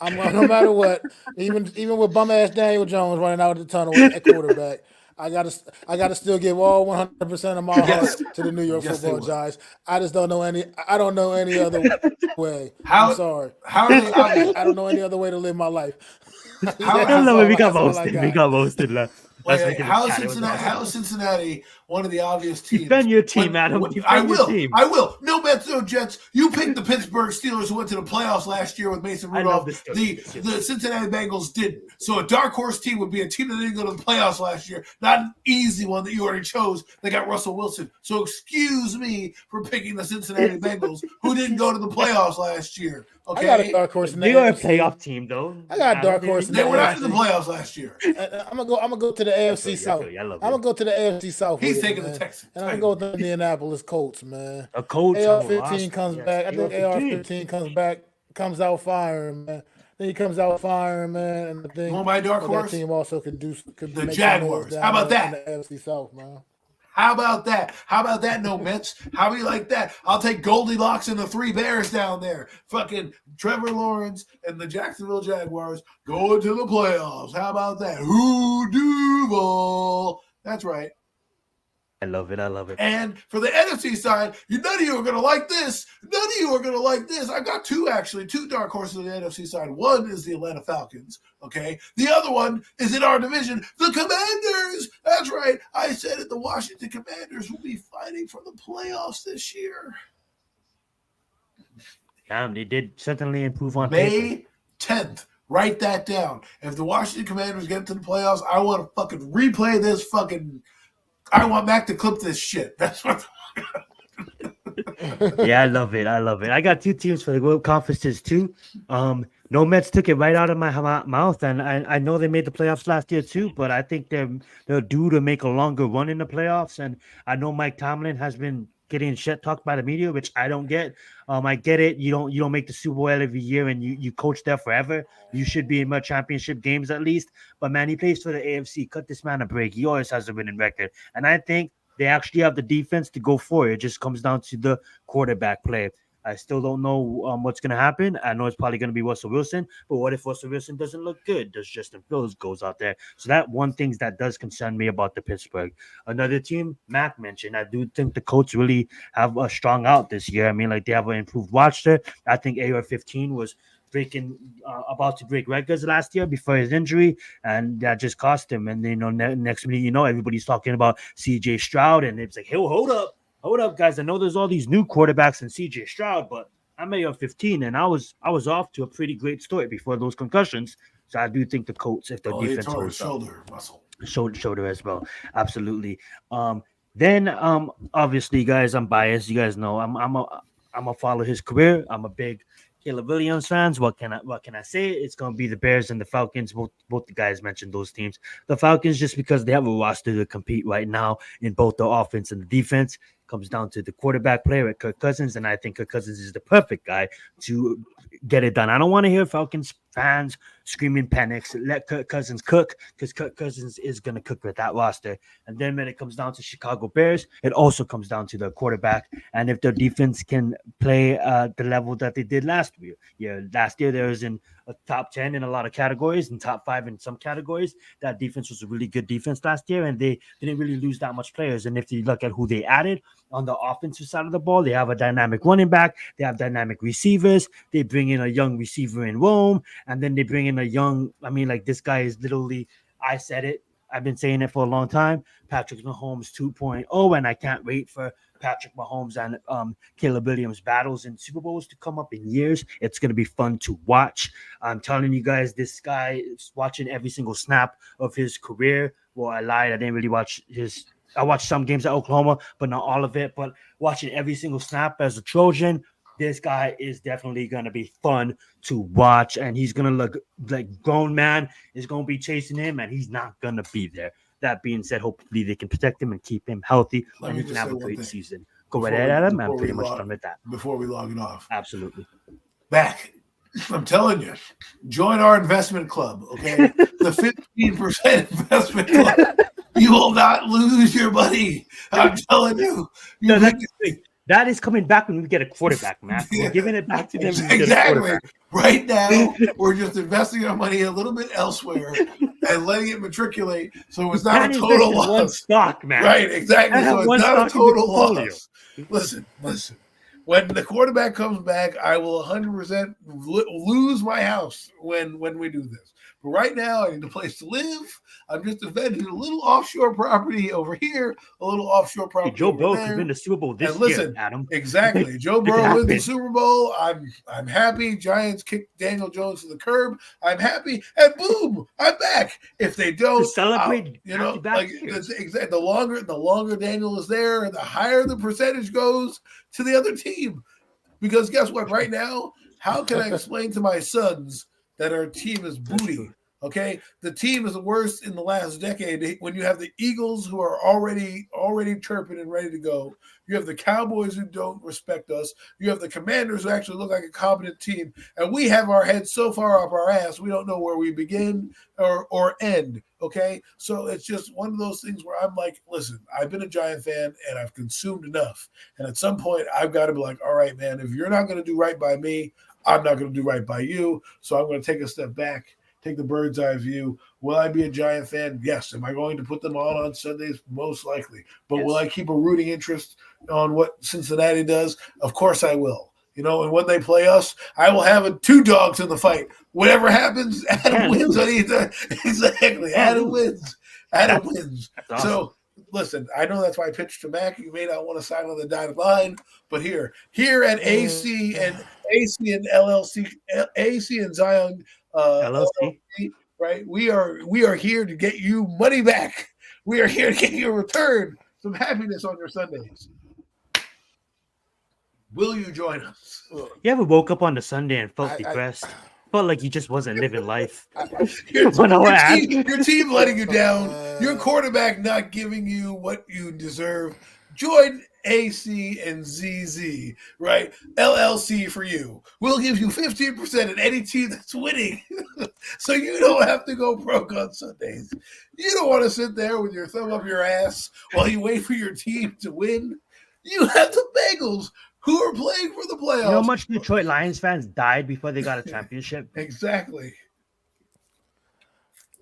No matter what, even with bum ass Daniel Jones running out of the tunnel at quarterback, I gotta still give all 100% of my heart to the New York Football Giants. I just don't know any. I don't know any other way. I'm sorry. I don't know any other way to live my life. We got roasted. How is Cincinnati one of the obvious teams? Defend your team, Adam. I will. No bets, no Jets. You picked the Pittsburgh Steelers who went to the playoffs last year with Mason Rudolph. The Cincinnati Bengals didn't. So a dark horse team would be a team that didn't go to the playoffs last year. Not an easy one that you already chose. They got Russell Wilson. So excuse me for picking the Cincinnati Bengals who didn't go to the playoffs last year. Okay. I got a dark horse in They are a playoff team, though. I got a dark horse. They were not in the playoffs last year. I'm gonna go to the AFC South. I'm gonna go to the AFC South. He's taking the Texans. And I'm gonna go with the Indianapolis Colts, man. A Colts. AR-15 comes back. I think AR-15 comes out firing, man. Then he comes out firing, man. And the thing, my dark horse? That team also could the Jaguars. How about that? In the AFC South, man. How about that? No Mets. How do you like that? I'll take Goldilocks and the three Bears down there. Fucking Trevor Lawrence and the Jacksonville Jaguars going to the playoffs. How about that? Who Duval? That's right. I love it. And for the NFC side, none of you are going to like this. I got two dark horses on the NFC side. One is the Atlanta Falcons, okay? The other one is in our division, the Commanders. That's right. I said it. The Washington Commanders will be fighting for the playoffs this year. They did certainly improve on May 10th. Write that down. If the Washington Commanders get to the playoffs, I want to fucking replay this fucking. I want Mac to clip this shit. That's what. Yeah, I love it. I love it. I got two teams for the World Conferences too. No Mets took it right out of my mouth, and I know they made the playoffs last year too. But I think they're due to make a longer run in the playoffs. And I know Mike Tomlin has been getting shit talked by the media, which I don't get. I get it. You don't make the Super Bowl every year, and you coach there forever. You should be in more championship games at least. But man, he plays for the AFC. Cut this man a break. He always has a winning record, and I think they actually have the defense to go for it. It just comes down to the quarterback play. I still don't know what's going to happen. I know it's probably going to be Russell Wilson, but what if Russell Wilson doesn't look good? Does Justin Fields goes out there? So that one thing that does concern me about the Pittsburgh. Another team, Mac mentioned, I do think the Colts really have a strong out this year. I mean, like they have an improved roster. I think AR-15 was about to break records last year before his injury, and that just cost him. And next minute, everybody's talking about CJ Stroud, and it's like, hey, hold up, guys. I know there's all these new quarterbacks in CJ Stroud, but I'm AR-15, and I was off to a pretty great start before those concussions. So I do think the Colts, if their defense holds shoulder muscle, shoulder as well, absolutely. Then obviously, guys, I'm biased. You guys know I'm a follow his career. I'm a big Caleb Williams fans. What can I say? It's gonna be the Bears and the Falcons. Both the guys mentioned those teams. The Falcons just because they have a roster to compete right now in both the offense and the defense. Comes down to the quarterback player at Kirk Cousins, and I think Kirk Cousins is the perfect guy to get it done. I don't want to hear Falcons fans screaming panics. Let Kirk Cousins cook, because Kirk Cousins is going to cook with that roster. And then when it comes down to Chicago Bears, it also comes down to the quarterback. And if their defense can play the level that they did last year. Yeah, last year there was in a top 10 in a lot of categories and top 5 in some categories. That defense was a really good defense last year, and they didn't really lose that much players. And if you look at who they added on the offensive side of the ball, they have a dynamic running back, they have dynamic receivers, they bring in a young receiver in Rome, and then they bring in a young, I mean, like this guy is literally, I said it, I've been saying it for a long time, Patrick Mahomes 2.0, and I can't wait for Patrick Mahomes and Caleb Williams battles in Super Bowls to come up in years. It's going to be fun to watch. I'm telling you guys, this guy is watching every single snap of his career. Well, I lied. I didn't really watch I watched some games at Oklahoma, but not all of it. But watching every single snap as a Trojan, this guy is definitely going to be fun to watch. And he's going to look like grown man is going to be chasing him, and he's not going to be there. That being said, hopefully they can protect him and keep him healthy, and he can have a great season. Go right ahead, Adam. I'm pretty much done with that. Before we log it off. Absolutely. Back. I'm telling you, join our investment club, okay? The 15% investment club. You will not lose your money. I'm telling you. That is coming back when we get a quarterback, man. We're giving it back to them. Exactly. Right now, we're just investing our money a little bit elsewhere and letting it matriculate, so it's not a total loss. One stock, man. Right, exactly. So it's not a total loss. Listen. When the quarterback comes back, I will 100% lose my house when we do this. But right now, I need a place to live. I'm just investing in a little offshore property over here, a little offshore property. Joe Burrow could win the Super Bowl this year, Adam. Exactly. Joe Burrow wins the Super Bowl. I'm happy. Giants kick Daniel Jones to the curb. I'm happy. And boom, I'm back. If they don't, to celebrate, the longer Daniel is there, the higher the percentage goes to the other team. Because guess what? Right now, how can I explain to my sons that our team is booty? Okay, the team is the worst in the last decade. When you have the Eagles who are already chirping and ready to go, you have the Cowboys who don't respect us, you have the Commanders who actually look like a competent team, and we have our heads so far up our ass we don't know where we begin or end. Okay, so it's just one of those things where I'm like, listen, I've been a Giant fan and I've consumed enough, and at some point I've got to be like, all right, man, if you're not going to do right by me, I'm not going to do right by you. So I'm going to take a step back, take the bird's eye view. Will I be a Giant fan? Yes. Am I going to put them on Sundays? Most likely. But will I keep a rooting interest on what Cincinnati does? Of course I will. And when they play us, I will have 2 dogs in the fight. Whatever happens, Adam wins on either. Exactly. Adam wins. Adam wins. Awesome. So listen, I know that's why I pitched to Mac. You may not want to sign on the dotted line, but here at AC and AC and LLC, AC and Zion LLC. LLC, right? We are here to get you money back. We are here to get you a return, some happiness on your Sundays. Will you join us? You ever woke up on the Sunday and felt I- depressed? Felt like you just wasn't living life. Your, When I had- your team letting you down, your quarterback not giving you what you deserve. Join AC and ZZ, right? LLC for you. We'll give you 15% in any team that's winning. So you don't have to go broke on Sundays. You don't want to sit there with your thumb up your ass while you wait for your team to win. You have the Bengals who are playing for the playoffs. You know how much Detroit Lions fans died before they got a championship? Exactly.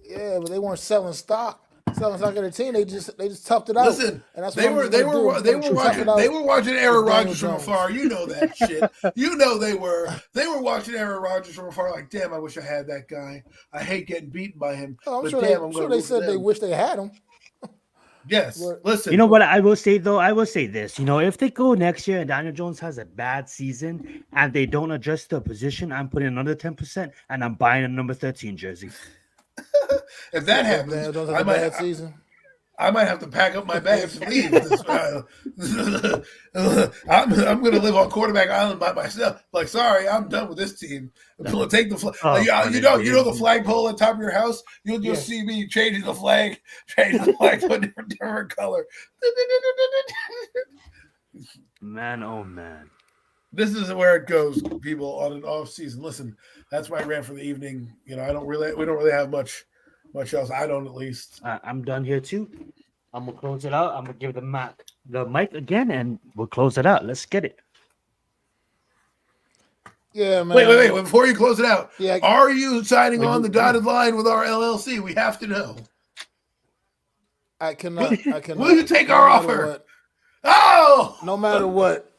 Yeah, but they weren't selling stock of the team. They just toughed it out. Listen, and that's they what were I'm gonna do. I'm gonna tough it out they were watching Aaron with Daniel Rodgers from Jones. afar. You know that shit. You know they were watching Aaron Rodgers from afar. Like, damn, I wish I had that guy. I hate getting beaten by him. Oh, I'm but sure damn, I'm sure they said they wish they had him. Yes. But- Listen. You know what I will say though? I will say this. You know, if they go next year and Daniel Jones has a bad season and they don't adjust the position, I'm putting another 10% and I'm buying a number 13 jersey. if that Daniel happens, Jones has I a might bad season. I might have to pack up my bags and leave. I'm going to live on Quarterback Island by myself. Like, sorry, I'm done with this team. I'm going to take the flag. Oh, you know the flagpole on top of your house. You'll just see me changing the flag to a different color. Man, oh man. This is where it goes, people, on an off season. Listen, that's my rant for the evening. You know, we don't really have much else. I don't, at least. I'm done here too. I'm gonna close it out. I'm gonna give the mic again, and we'll close it out. Let's get it. Yeah, man. Wait. Before you close it out, Yeah. are you signing on the dotted line with our LLC? We have to know. I cannot. Will you take our matter offer? what. Oh! No matter what.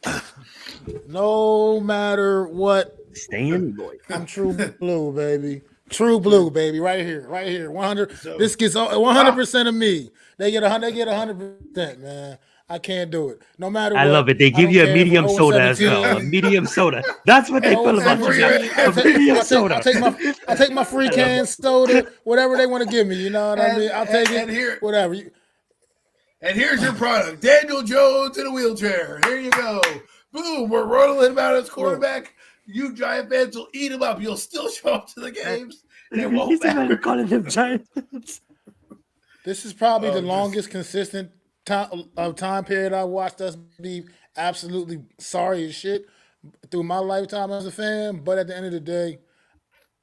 No matter what. Stay in, boy. I'm true blue, baby. True blue, baby. Right here. 100. This gets 100% of me. They get 100. They get 100%, man. I can't do it. No matter what. I love it. They I give don't you a care if medium we're soda as 0-17. well. A medium soda. That's what they feel about you. A medium soda. I take my free can soda, whatever they want to give me. You know what I mean? I'll take it. And here, Whatever. and here's your product: Daniel Jones in a wheelchair. Here you go. Boom. We're rolling him out as quarterback. You Giant fans will eat him up. You'll still show up to the games. It won't He's matter. even calling them Giants. This is probably the longest consistent time period I watched us be absolutely sorry as shit through my lifetime as a fan. But at the end of the day,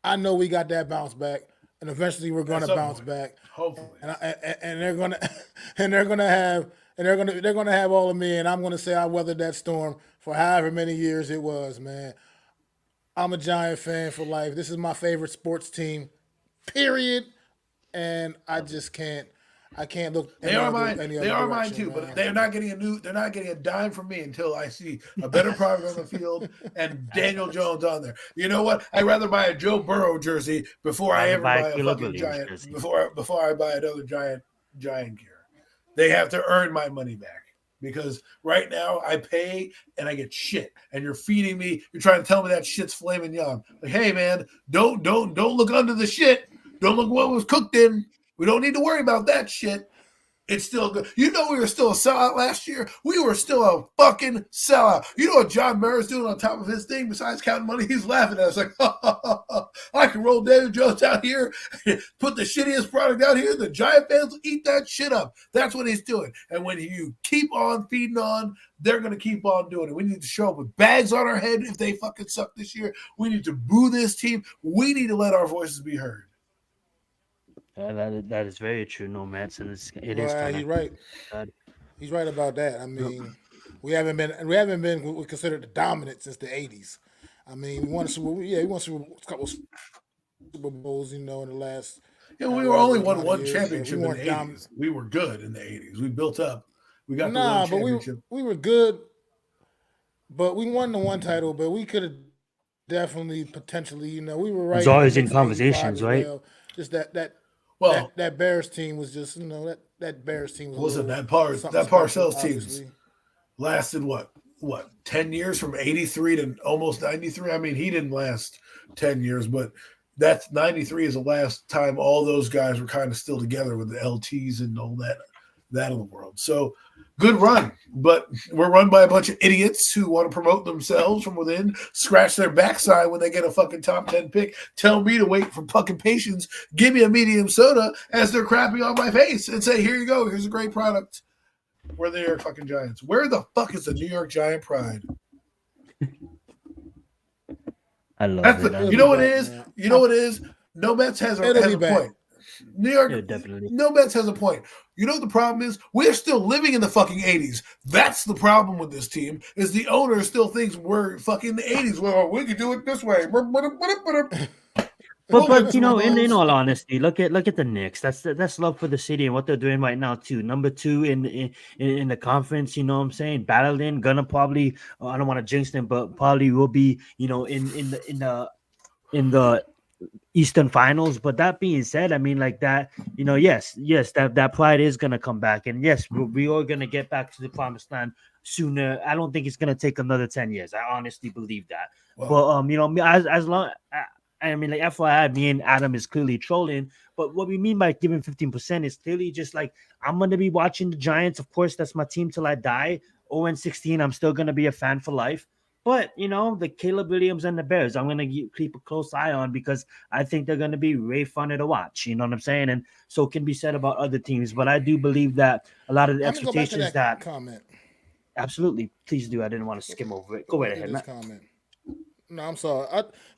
I know we got that bounce back, and eventually we're going to bounce back. Hopefully, And they're gonna have all of me, and I'm gonna say I weathered that storm for however many years it was, man. I'm a Giant fan for life. This is my favorite sports team, period. And I just can't. I can't look. they are mine. Any They other are mine direction, too. man. But they're not getting They're not getting a dime from me until I see a better product on the field and Daniel Jones on there. You know what? I'd rather buy a Joe Burrow jersey before I ever buy a Caleb fucking Williams Giant. jersey. Before I buy another Giant gear. They have to earn my money back. Because right now I pay and I get shit, and you're feeding me. You're trying to tell me that shit's flaming young. Like, hey man, don't look under the shit. Don't look what was cooked in. We don't need to worry about that shit. It's still good. You know we were still a sellout last year. We were still a fucking sellout. You know what John Mara's doing on top of his thing besides counting money? He's laughing at us like, I can roll Daniel Jones out here, put the shittiest product out here. The Giant fans will eat that shit up. That's what he's doing. And when you keep on feeding on, they're going to keep on doing it. We need to show up with bags on our head if they fucking suck this year. We need to boo this team. We need to let our voices be heard. That is very true, no Mets, and it is. Well, he's right. God. He's right about that. I mean, we haven't been considered the dominant since the '80s. I mean, we won a couple Super Bowls, in the last. Yeah, we were only won one years. championship We in weren't the dominant. 80s. We were good in the 80s. We built up. We got the Nah, one but championship. we were good. But we won the one title, but we could have definitely potentially, we were right. It's always in 85 conversations, as right? well. Just that Well, that Bears team was just, that Bears team was listen, a that little something Parcells special, teams obviously. lasted what? 10 years from 83 to almost 93. I mean, he didn't last 10 years, but that's 93 is the last time all those guys were kind of still together with the LTs and all that in the world. So good run, but we're run by a bunch of idiots who want to promote themselves from within, scratch their backside when they get a fucking top 10 pick, tell me to wait for fucking patience, give me a medium soda as they're crapping on my face and say, here you go, here's a great product. We're the New York fucking Giants. Where the fuck is the New York Giant pride? I love it. You know what it is? You know what it is? No Mets has a point. New York, definitely. No Mets has a point. You know what the problem is? We're still living in the fucking 80s. That's the problem with this team, is the owner still thinks we're fucking the 80s. Well, we can do it this way. But you know, in all honesty, look at the Knicks. That's love for the city and what they're doing right now too. Number 2 in the conference. You know what I'm saying? Battling, gonna probably. I don't want to jinx them, but probably will be. You know, in the Eastern Finals. But that being said, I mean, like that. You know, yes, that pride is gonna come back, and yes, we are gonna get back to the promised land sooner. I don't think it's gonna take another 10 years. I honestly believe that. Well, but you know, as long. I mean, like FYI, me and Adam is clearly trolling, but what we mean by giving 15% is clearly just like I'm gonna be watching the Giants. Of course, that's my team till I die. 0-16, I'm still gonna be a fan for life. But you know, the Caleb Williams and the Bears, I'm gonna keep a close eye on because I think they're gonna be way funny to watch. You know what I'm saying? And so it can be said about other teams, but I do believe that a lot of the expectations that comment. Absolutely, please do. I didn't want to skim over it. Go right ahead. Comment. No, I'm sorry.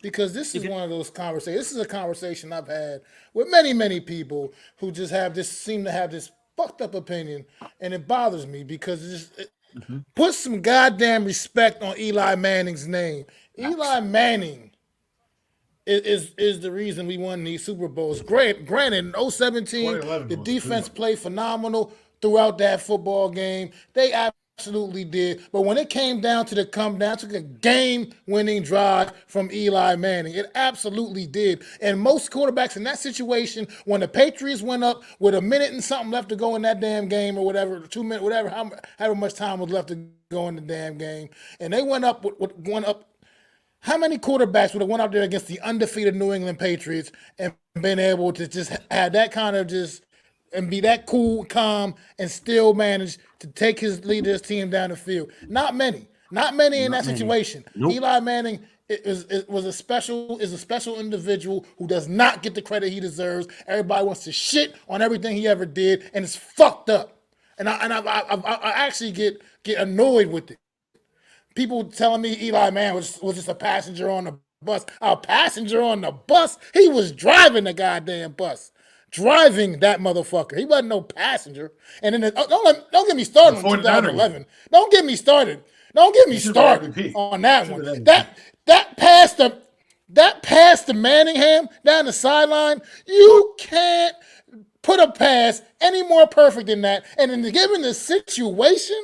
Because this is one of those conversations. This is a conversation I've had with many people who just seem to have this fucked up opinion, and it bothers me because put some goddamn respect on Eli Manning's name. Eli Manning is the reason we won these Super Bowls. Granted, in 017, the defense played phenomenal throughout that football game. They absolutely did. But when it came down to took a game-winning drive from Eli Manning. It absolutely did. And most quarterbacks in that situation, when the Patriots went up with a minute and something left to go in that damn game or whatever, 2 minutes, whatever, however much time was left to go in the damn game, and they went up with one up. How many quarterbacks would have went out there against the undefeated New England Patriots and been able to just have that kind of and be that cool, calm, and still manage to lead his team down the field? Not many in that situation. Nope. Eli Manning is a special individual who does not get the credit he deserves. Everybody wants to shit on everything he ever did, and it's fucked up. And I actually get annoyed with it. People telling me Eli Manning was just a passenger on the bus. A passenger on the bus? He was driving the goddamn bus. Driving that motherfucker. He wasn't no passenger. And then don't get me started on 2011. Don't get me started. Don't get me started on that one. That passed the Manningham down the sideline. You can't put a pass any more perfect than that. And then given the situation,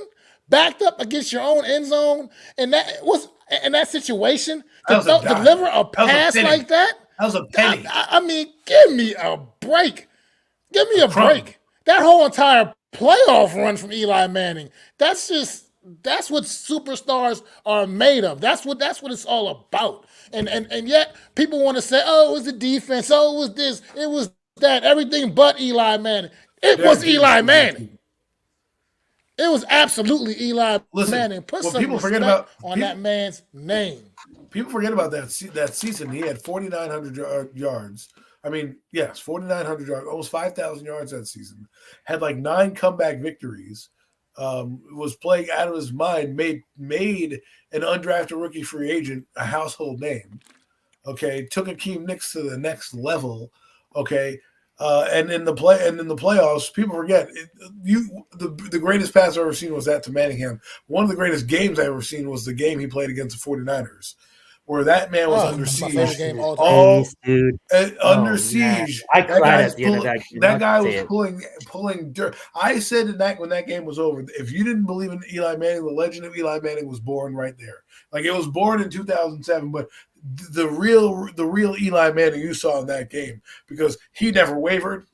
backed up against your own end zone, and that situation to deliver a pass like that. That was a penny. I mean, give me a break. Give me a break. That whole entire playoff run from Eli Manning. That's what superstars are made of. That's what it's all about. And yet people want to say, oh, it was the defense. Oh, it was this. It was that. Everything but Eli Manning. It was Eli Manning. It was absolutely Eli Manning. Put some respect on that man's name. People forget about that season. He had 4,900 yards. I mean, yes, 4,900 yards, almost 5,000 yards that season. Had like 9 comeback victories. Was playing out of his mind. Made an undrafted rookie free agent a household name. Okay, took Akeem Nicks to the next level. Okay. And in the playoffs, people forget the greatest pass I've ever seen was that to Manningham. One of the greatest games I ever seen was the game he played against the 49ers, where that man was under siege. Under siege. I cried at the end of that game. That guy was pulling dirt. I said when that game was over, if you didn't believe in Eli Manning, the legend of Eli Manning was born right there. Like, it was born in 2007, but the real Eli Manning you saw in that game, because he never wavered.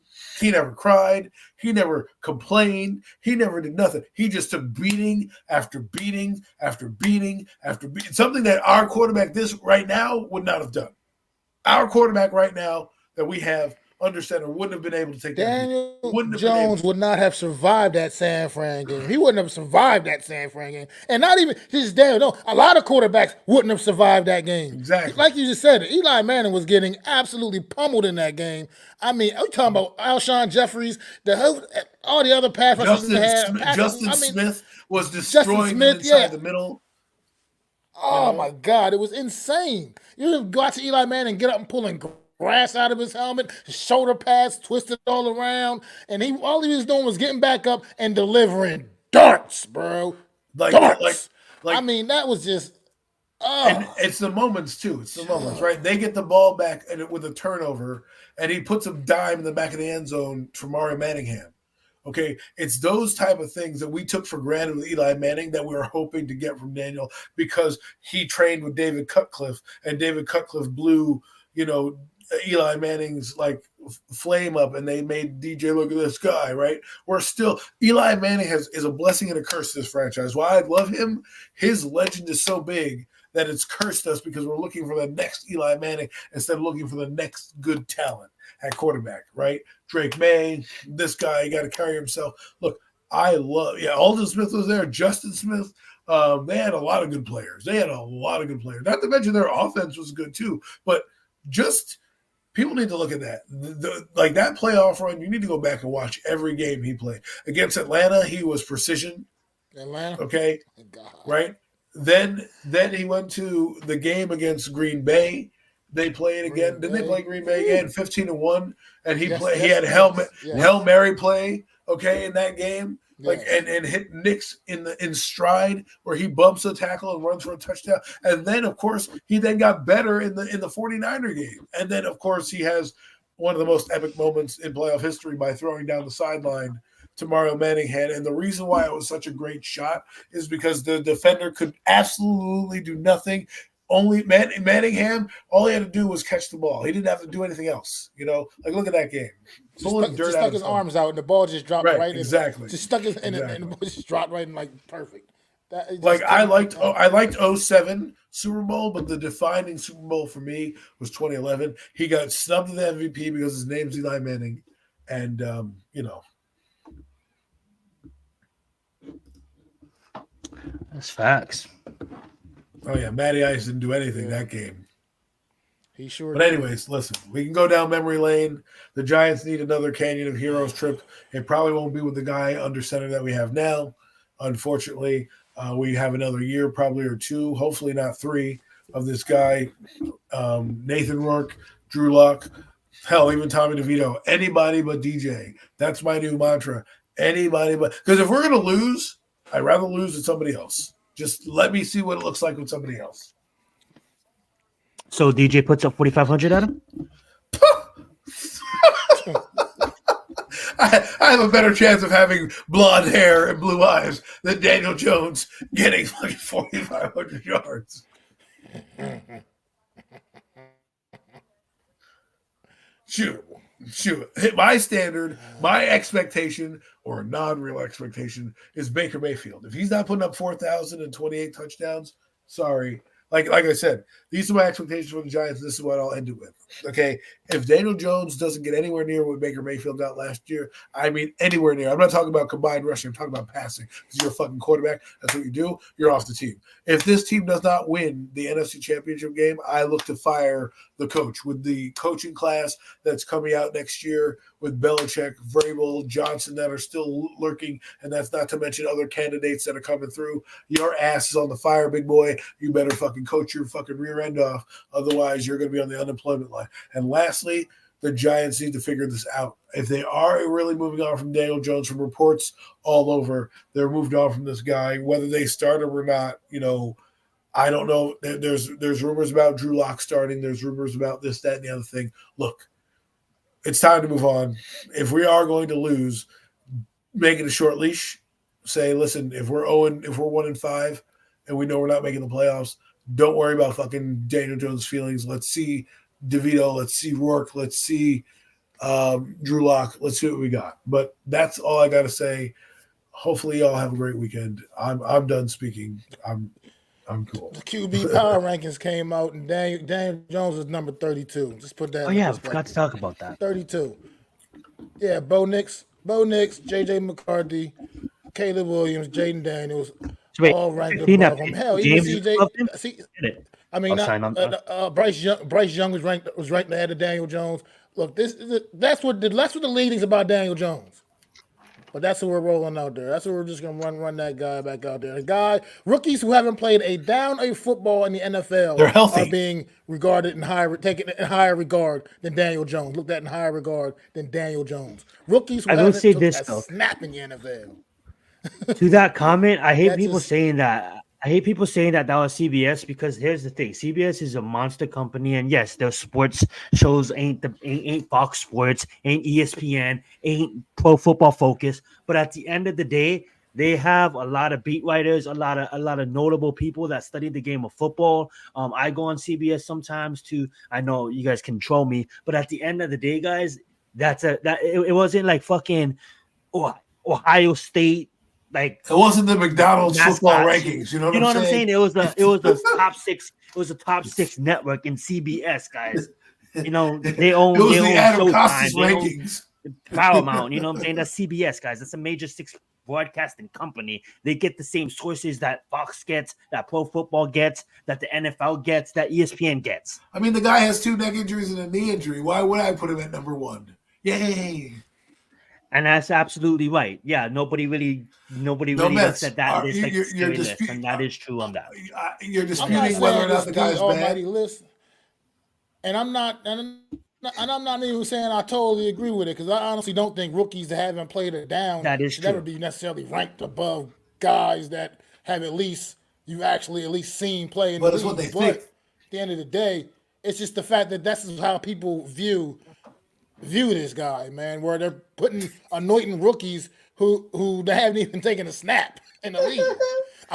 He never cried. He never complained. He never did nothing. He just took beating after beating after beating after beating. Something that our quarterback right now would not have done. Our quarterback right now that we have under center wouldn't have been able to take that beat. Daniel Jones would not have survived that San Fran game. He wouldn't have survived that San Fran game. And not even just Daniel. No, a lot of quarterbacks wouldn't have survived that game. Exactly. Like you just said, Eli Manning was getting absolutely pummeled in that game. I mean, are you talking about Alshon Jeffries, all the other pass rushers Justin Smith was destroying them inside the middle. Oh, my God. It was insane. You watch Eli Manning get up and pulling grass out of his helmet, his shoulder pads twisted all around, and all he was doing was getting back up and delivering darts, bro. Darts. I mean, that was just. And it's the moments too. It's the moments, right? They get the ball back with a turnover, and he puts a dime in the back of the end zone for Mario Manningham. Okay, it's those type of things that we took for granted with Eli Manning that we were hoping to get from Daniel because he trained with David Cutcliffe, and David Cutcliffe blew, Eli Manning's flame up, and they made DJ look at this guy, right? We're still Eli Manning is a blessing and a curse to this franchise. While I love him, his legend is so big that it's cursed us because we're looking for the next Eli Manning instead of looking for the next good talent at quarterback, right? Drake May, this guy, he got to carry himself. Look, Aldon Smith was there, Justin Smith. They had a lot of good players. Not to mention their offense was good too, but just people need to look at that. That playoff run, you need to go back and watch every game he played. Against Atlanta, he was precision. Atlanta? Okay. Right? Then he went to the game against Green Bay. They played again. Didn't they play Green Bay again? 15-1. And he had Hail Mary play, in that game. And hit Knicks in stride where he bumps a tackle and runs for a touchdown. And then, of course, he then got better in the 49er game. And then, of course, he has one of the most epic moments in playoff history by throwing down the sideline to Mario Manningham. And the reason why it was such a great shot is because the defender could absolutely do nothing. Only Manningham, all he had to do was catch the ball. He didn't have to do anything else. Look at that game. Just stuck his arms out, and the ball just dropped right in. Exactly. Just stuck his and the ball just dropped right in, perfect. I liked 07 Super Bowl, but the defining Super Bowl for me was 2011. He got snubbed to the MVP because his name's Eli Manning, and That's facts. Oh yeah, Matty Ice didn't do anything that game. He sure But did. anyways, listen, we can go down memory lane. The Giants need another Canyon of Heroes trip. It probably won't be with the guy under center that we have now. Unfortunately, we have another year, probably or two, hopefully not 3, of this guy, Nathan Rourke, Drew Lock, hell, even Tommy DeVito. Anybody but DJ. That's my new mantra. Anybody but – because if we're going to lose, I'd rather lose with somebody else. Just let me see what it looks like with somebody else. So DJ puts up 4,500 at him? I have a better chance of having blonde hair and blue eyes than Daniel Jones getting fucking 4,500 yards. Shoot. My standard, my expectation, or a non-real expectation, is Baker Mayfield. If he's not putting up 4,028 touchdowns, sorry. Like I said, these are my expectations for the Giants. This is what I'll end it with. Okay, if Daniel Jones doesn't get anywhere near what Baker Mayfield got last year, I mean anywhere near. I'm not talking about combined rushing. I'm talking about passing. Because you're a fucking quarterback. That's what you do. You're off the team. If this team does not win the NFC Championship game, I look to fire the coach. With the coaching class that's coming out next year, with Belichick, Vrabel, Johnson that are still lurking, and that's not to mention other candidates that are coming through. Your ass is on the fire, big boy. You better fucking coach your fucking rear end off. Otherwise, you're going to be on the unemployment line. And lastly, the Giants need to figure this out. If they are really moving on from Daniel Jones, from reports all over, they're moved on from this guy. Whether they start him or not, I don't know. There's rumors about Drew Lock starting. There's rumors about this, that, and the other thing. Look, it's time to move on. If we are going to lose, make it a short leash. Say, listen, if we're 1-5 and we know we're not making the playoffs, don't worry about fucking Daniel Jones' feelings. Let's see DeVito. Let's see Rourke. Let's see Drew Lock. Let's see what we got. But that's all I got to say. Hopefully, y'all have a great weekend. I'm done speaking. I'm cool. The QB power rankings came out, and Daniel Jones was number 32. Just put that. Oh yeah, I forgot to talk about that. 32. Yeah, Bo Nix, J.J. McCarthy, Caleb Williams, Jaden Daniels, So wait, all ranked he above not- him. Hell, James even is above him? CJ. Get it. I mean, I'll sign on that. Bryce Young was ranked ahead of Daniel Jones. Look, that's what the leading's about Daniel Jones. But that's what we're rolling out there. That's what we're just gonna run that guy back out there. Rookies who haven't played a down a football in the NFL They're healthy. are being regarded taken in higher regard than Daniel Jones. Looked at in higher regard than Daniel Jones. Rookies who I will haven't say took this, a though. snap in the NFL. To that comment, I hate That people just- saying that. I hate people saying that was CBS because here's the thing: CBS is a monster company, and yes, their sports shows ain't Fox Sports, ain't ESPN, ain't Pro Football Focus. But at the end of the day, they have a lot of beat writers, a lot of notable people that study the game of football. I go on CBS sometimes too. I know you guys control me, but at the end of the day, guys, it wasn't like fucking Ohio State. Like It wasn't the McDonald's football mascots. rankings. You know You know what what I'm saying? It was the top six. It was a top six network in CBS, guys. You know they own. It was they the own Adam Showtime, Costas they own rankings. Paramount. You know what I'm saying? That's CBS, guys. That's a major six broadcasting company. They get the same sources that Fox gets, that Pro Football gets, that the NFL gets, that ESPN gets. I mean, the guy has 2 neck injuries and a knee injury. Why would I put him at number 1? Yay! And that's absolutely right. Yeah, nobody really Mets. looks at that list like a You're scary list, dispute- and that is true on that. You're I'm not disputing whether or saying not it's the the guy's almighty bad. list, and I'm not even saying I totally agree with it because I honestly don't think rookies that haven't played it down That is should true. ever be necessarily ranked above guys that have at least seen play in But the it's what league. they But think. at the end of the day, it's just the fact that that's how people view this guy, man, where they're anointing rookies who they haven't even taken a snap in the league.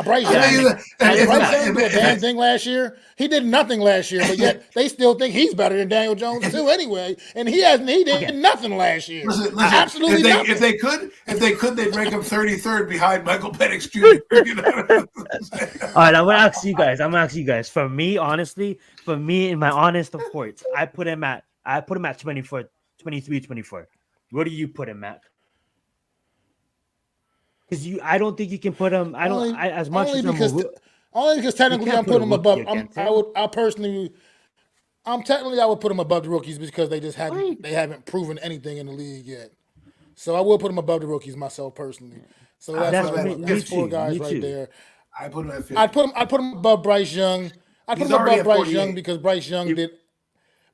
Bryce I mean, Young, if- Bryce Young do a if- damn thing last year. He did nothing last year, but yet they still think he's better than Daniel Jones too. Anyway, and he did nothing last year. Listen, Absolutely nothing. if they could, they'd rank him 33rd behind Michael Penix Jr. You know what I'm saying? All right, I'm gonna ask you guys. For me, honestly, in my honest reports, I put him at 24, 23, 24. Where do you put him at? Because I don't think you can put him. Only because You technically can't I'm put putting a him above. rookie against him. I would put him above the rookies because they just haven't proven anything in the league yet. So I will put him above the rookies myself personally. So that's 4 guys right there. I put him at 50. I'd put him above Bryce Young. I'd put He's him already above at Bryce Young 48. because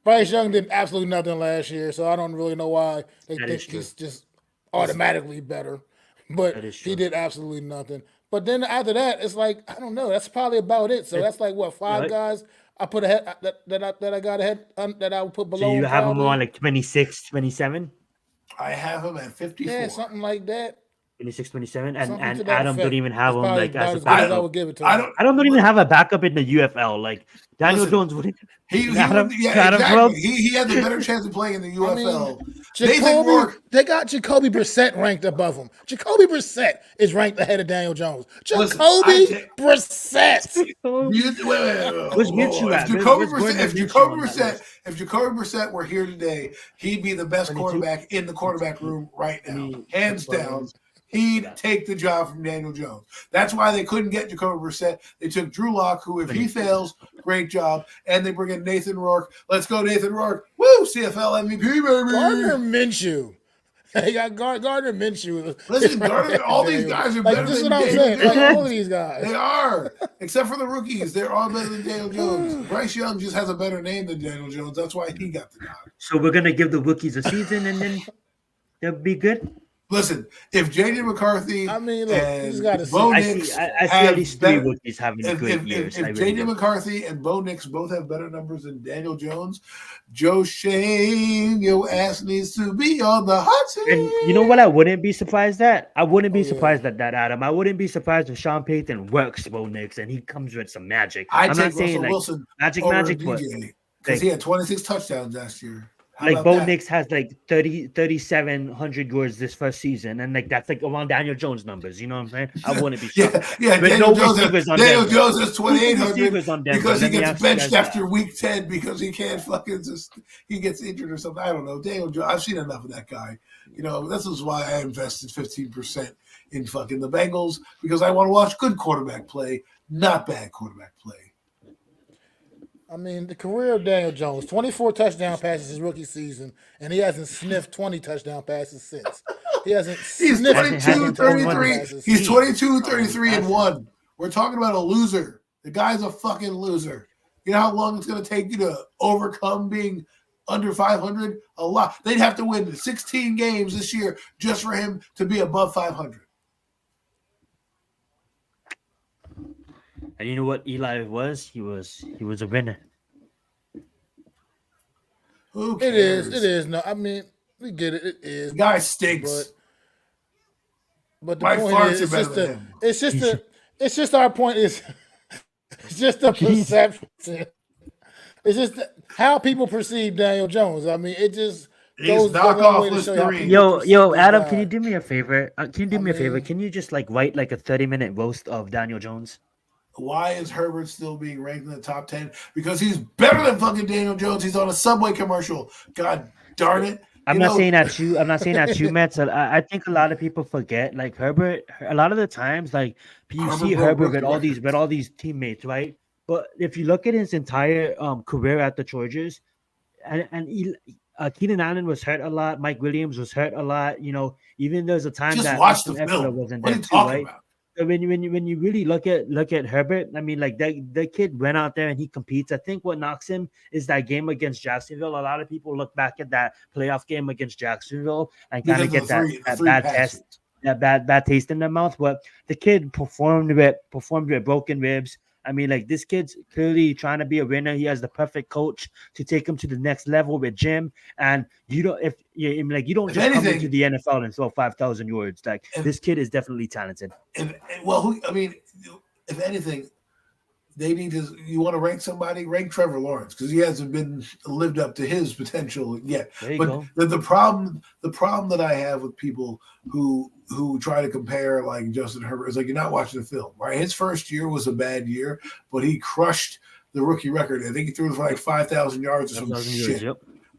Bryce Young did absolutely nothing last year. So I don't really know why they That think is true. he's just automatically better. But That is true. he did absolutely nothing. But then after that, it's like I don't know. That's probably about it. So that's like what 5 Right. guys I put ahead that I got ahead that I would put below. So you have him probably. on like 26, 27? I have him at 54. Yeah, something like that. 26, 27, Something and to that Adam effect. don't even have It's him probably like about as a as good as I backup. would give it to I him. don't. Adam don't even have a backup in the UFL. Like Daniel Listen, Jones wouldn't. He Adam- would, yeah, Adam exactly. Brooks? He had the better chance of playing in the UFL. Nathan Jacoby, Rourke. they got Jacoby Brissett ranked above him. Jacoby Brissett is ranked ahead of Daniel Jones. Jacoby Brissett. Wait. Where's Minshew at? If Jacoby Brissett were here today, he'd be the best 22? quarterback in the quarterback room right now, hands down. He'd take the job from Daniel Jones. That's why they couldn't get Jacoby Brissett. They took Drew Lock, who, if he fails, great job. And they bring in Nathan Rourke. Let's go, Nathan Rourke. Woo, CFL MVP, baby. Gardner Minshew. They got Gardner Minshew. Listen, Gardner, all these guys are better this is than what I'm Daniel saying. Jones. Like, all of these guys. They are, except for the rookies. They're all better than Daniel Jones. Bryce Young just has a better name than Daniel Jones. That's why he got the job. So we're gonna give the rookies a season, and then they'll be good. Listen, if J.J. McCarthy I mean, look, you and just gotta see. Bo I Nix see at have least 3 better- rookies having if great years. I really J.J. do. McCarthy and Bo Nix both have better numbers than Daniel Jones, Joe Shane, your ass needs to be on the hot seat. And you know what? I wouldn't be surprised at. I wouldn't be Oh, yeah. surprised at that, Adam. I wouldn't be surprised if Sean Payton works Bo Nix and he comes with some magic. I'd I'm take not saying Russell like Wilson magic, over but DJ because he had 26 touchdowns last year. How Like about Bo that? Nix has like 3,700 yards this first season, and like that's like around Daniel Jones numbers. You know what I'm saying? I wouldn't be shocked. Yeah. With Daniel no Jones. receivers on Daniel Denver. Jones has Who's the 2,800 receivers on Denver? because he Let me gets ask you benched guys after that. week 10 because he can't fucking he gets injured or something. I don't know. Daniel Jones. I've seen enough of that guy. You know, this is why I invested 15% in fucking the Bengals, because I want to watch good quarterback play, not bad quarterback play. I mean, the career of Daniel Jones, 24 touchdown passes his rookie season, and he hasn't sniffed 20 touchdown passes since. He hasn't He's sniffed Hasn't 22, 20 thrown one touchdown 33. in passes. He's 16. 22, 33, and Passing. 1. We're talking about a loser. The guy's a fucking loser. You know how long it's going to take you to overcome being under 500? A lot. They'd have to win 16 games this year just for him to be above 500. And you know what Eli was? He was a winner. Who It cares? is. No, I mean, we get it. It is. The guy stinks. But the My point farts is, are it's better just than the, him. it's just our point is, it's just the perception. It's just how people perceive Daniel Jones. I mean, it just goes a long way to show you how people perceive Yo, this Adam, guy. can you do me a favor? Can you do I me a favor? mean- Can you just like write like a 30-minute roast of Daniel Jones? Why is Herbert still being ranked in the top 10? Because he's better than fucking Daniel Jones. He's on a Subway commercial. God darn it. I'm not saying that you. I'm not saying that you, Mets. I think a lot of people forget, like Herbert. A lot of the times, like you see broke Herbert rookie with all these teammates, right? But if you look at his entire career at the Chargers, Keenan Allen was hurt a lot. Mike Williams was hurt a lot. You know, even there's a time Just that watch the Austin Eckler film. wasn't What are there you too, talking right? about? So when you really look at Herbert, I mean, like that kid went out there and he competes. I think what knocks him is that game against Jacksonville. A lot of people look back at that playoff game against Jacksonville and kind of get that bad test, that bad taste in their mouth. But the kid performed with broken ribs. I mean, like this kid's clearly trying to be a winner. He has the perfect coach to take him to the next level with Jim. And you don't come into the NFL and throw 5,000 yards. Like this kid is definitely talented. If anything, they need to. You want to rank somebody? Rank Trevor Lawrence, because he hasn't been lived up to his potential yet. But the problem that I have with people who try to compare like Justin Herbert is like, you're not watching the film, right? His first year was a bad year, but he crushed the rookie record. I think he threw for like 5,000 yards or some shit. Yep.